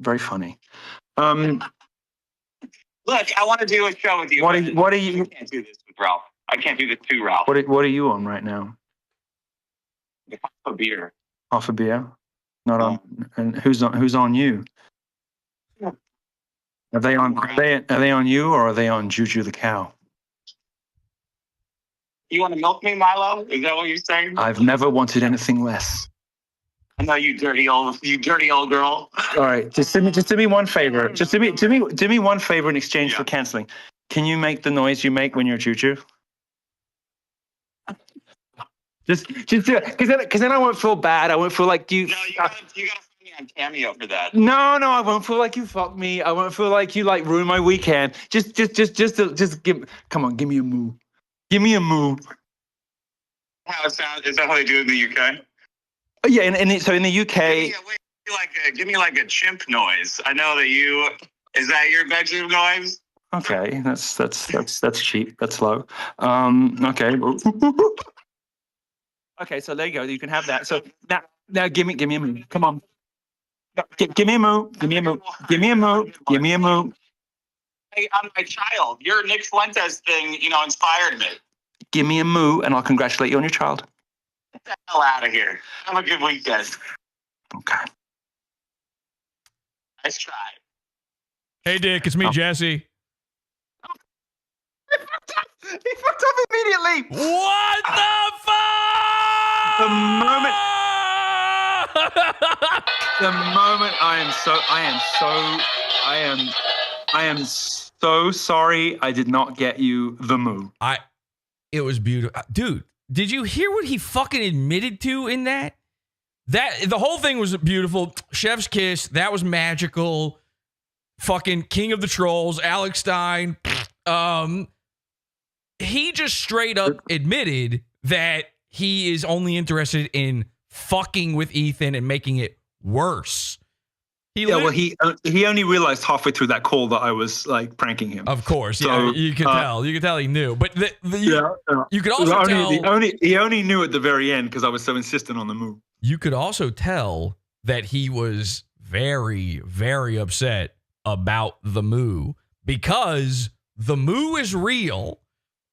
Very funny. Look, I want to do a show with you. What are you? I can't do this with Ralph. I can't do this to Ralph. What are you on right now? A beer. Half a beer. Not on. And who's on you? Are they on you or are they on Juju the cow? You want to milk me, Milo? Is that what you're saying? I've never wanted anything less. I know you dirty old girl. All right, just do me one favor. Just do me one favor in exchange for canceling. Can you make the noise you make when you're Juju? Just do it, because then I won't feel bad. I won't feel like you. No, you gotta find me on Cameo for that. No, I won't feel like you fucked me. I won't feel like you like ruined my weekend. Just come on, give me a moo. Give me a moo. How it sounds? Is that how they do it in the UK? Oh, yeah, so in the UK. Give me like a chimp noise. I know that you. Is that your bedroom noise? Okay, that's cheap. That's low. Okay. Okay, so there you go. You can have that. So now give me a moo. Come on. Give me a moo. Give me a moo. Give me a moo. Give me a moo. Hey, I'm my child. Your Nick Fuentes thing, inspired me. Give me a moo, and I'll congratulate you on your child. Get the hell out of here. Have a good weekend. Okay. Nice try. Hey, Dick, it's me, Jesse. He fucked up immediately. What the fuck? The moment I am so sorry I did not get you the moo. It was beautiful. Dude, did you hear what he fucking admitted to in that? The whole thing was beautiful. Chef's kiss, that was magical. Fucking King of the Trolls, Alex Stein. He just straight up admitted that he is only interested in fucking with Ethan and making it worse. He only realized halfway through that call that I was like pranking him. Of course, so, you could tell. You could tell he knew. But you could also tell he only knew at the very end because I was so insistent on the move. You could also tell that he was very, very upset about the moo because the moo is real.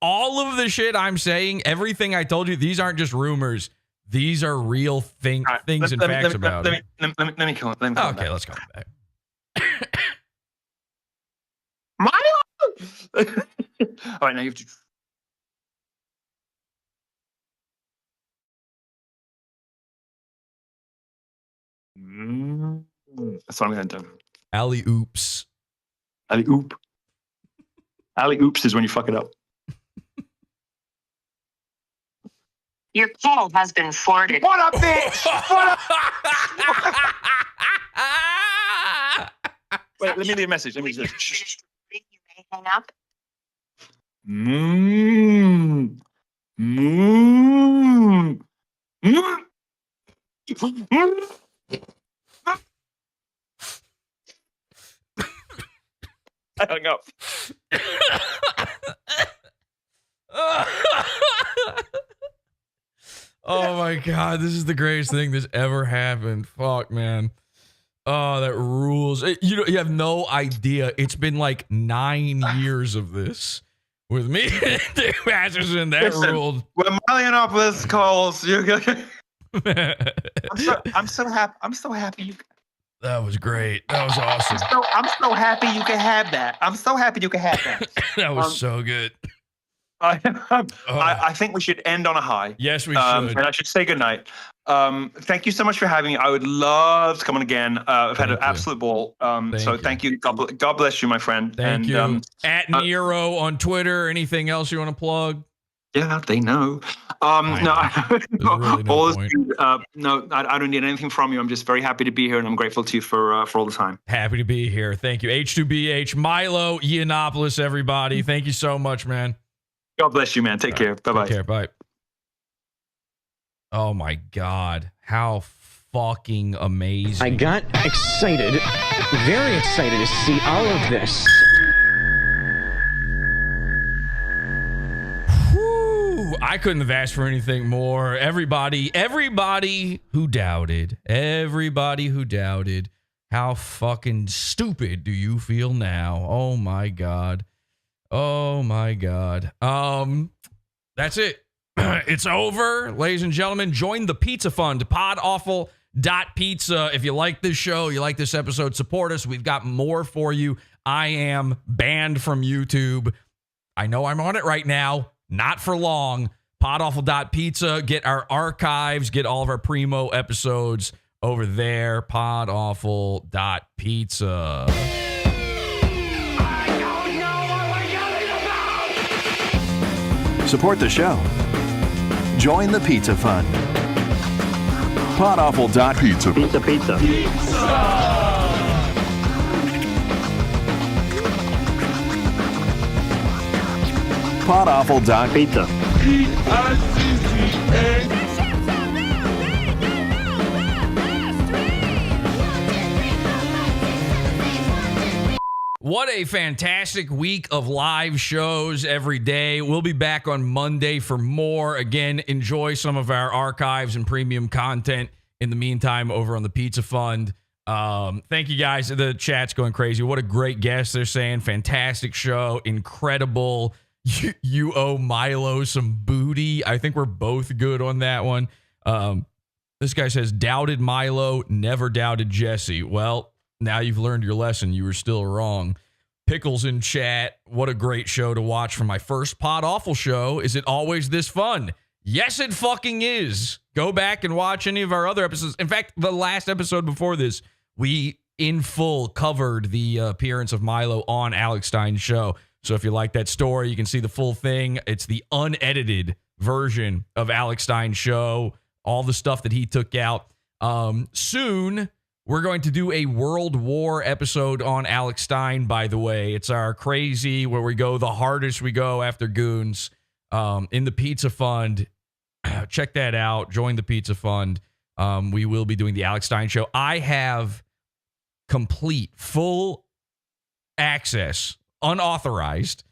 All of the shit I'm saying, everything I told you, these aren't just rumors. These are real things and facts about it. Let me kill him. Okay, let's go back. Milo! All right, now you have to. That's what I'm going to do. Alley oops. Alley oop. Alley oops is when you fuck it up. Your call has been forwarded. What up, bitch? What up? Wait, let me leave a message. Let me just. You may hang up. I hung up. Oh my God, this is the greatest thing that's ever happened. Fuck, man. Oh, that rules. You have no idea. It's been like 9 years of this with me and Dick Masterson. That ruled. When Milo Yiannopoulos calls, you're gonna. I'm so happy. I'm so happy you. That was great. That was awesome. I'm so happy you can have that. I'm so happy you can have that. That was so good. I think we should end on a high. Yes, we should. And I should say goodnight. Thank you so much for having me. I would love to come on again. I've had an absolute ball. Thank you. God bless you, my friend. Thank you. At Nero on Twitter. Anything else you want to plug? Yeah, they know. I don't need anything from you. I'm just very happy to be here, and I'm grateful to you for all the time. Happy to be here. Thank you. H2BH, Milo Yiannopoulos, everybody. Thank you so much, man. God bless you, man. Take care. Bye-bye. Take care. Bye. Oh, my God. How fucking amazing. I got excited, very excited to see all of this. Whew, I couldn't have asked for anything more. Everybody who doubted, how fucking stupid do you feel now? Oh, my God. Oh my God. That's it. It's over, ladies and gentlemen. Join the Pizza Fund, PodAwful.pizza. If you like this show, you like this episode, support us. We've got more for you. I am banned from YouTube. I know I'm on it right now. Not for long. PodAwful.pizza. Get our archives, get all of our primo episodes over there. PodAwful.pizza. Support the show. Join the Pizza Fund. PodAwful.pizza. Pizza. PodAwful.pizza. What a fantastic week of live shows every day. We'll be back on Monday for more. Again, enjoy some of our archives and premium content in the meantime over on the Pizza Fund. Thank you guys. The chat's going crazy. What a great guest they're saying. Fantastic show. Incredible. You owe Milo some booty. I think we're both good on that one. This guy says, doubted Milo, never doubted Jesse. Well, now you've learned your lesson. You were still wrong. Pickles in chat. What a great show to watch for my first Pod Awful show. Is it always this fun? Yes, it fucking is. Go back and watch any of our other episodes. In fact, the last episode before this, we in full covered the appearance of Milo on Alex Stein's show. So if you like that story, you can see the full thing. It's the unedited version of Alex Stein's show. All the stuff that he took out. Soon, we're going to do a World War episode on Alex Stein, by the way. It's our crazy, where we go the hardest we go after goons in the Pizza Fund. Check that out. Join the Pizza Fund. We will be doing the Alex Stein show. I have complete, full access, unauthorized,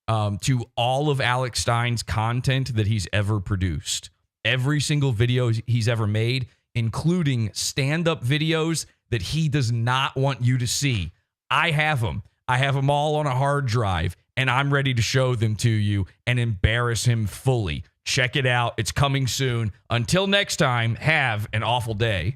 to all of Alex Stein's content that he's ever produced. Every single video he's ever made, including stand-up videos that he does not want you to see. I have them. I have them all on a hard drive, and I'm ready to show them to you and embarrass him fully. Check it out. It's coming soon. Until next time, have an awful day.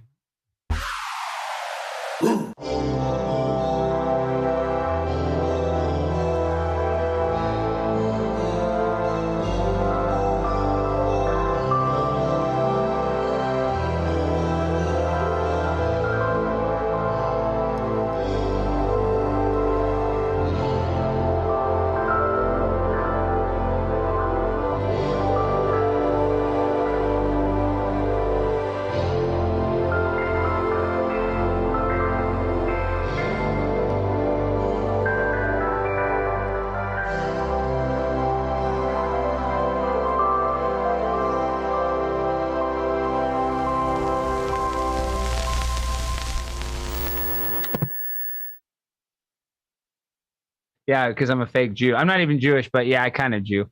Yeah, because I'm a fake Jew. I'm not even Jewish, but yeah, I kind of Jew.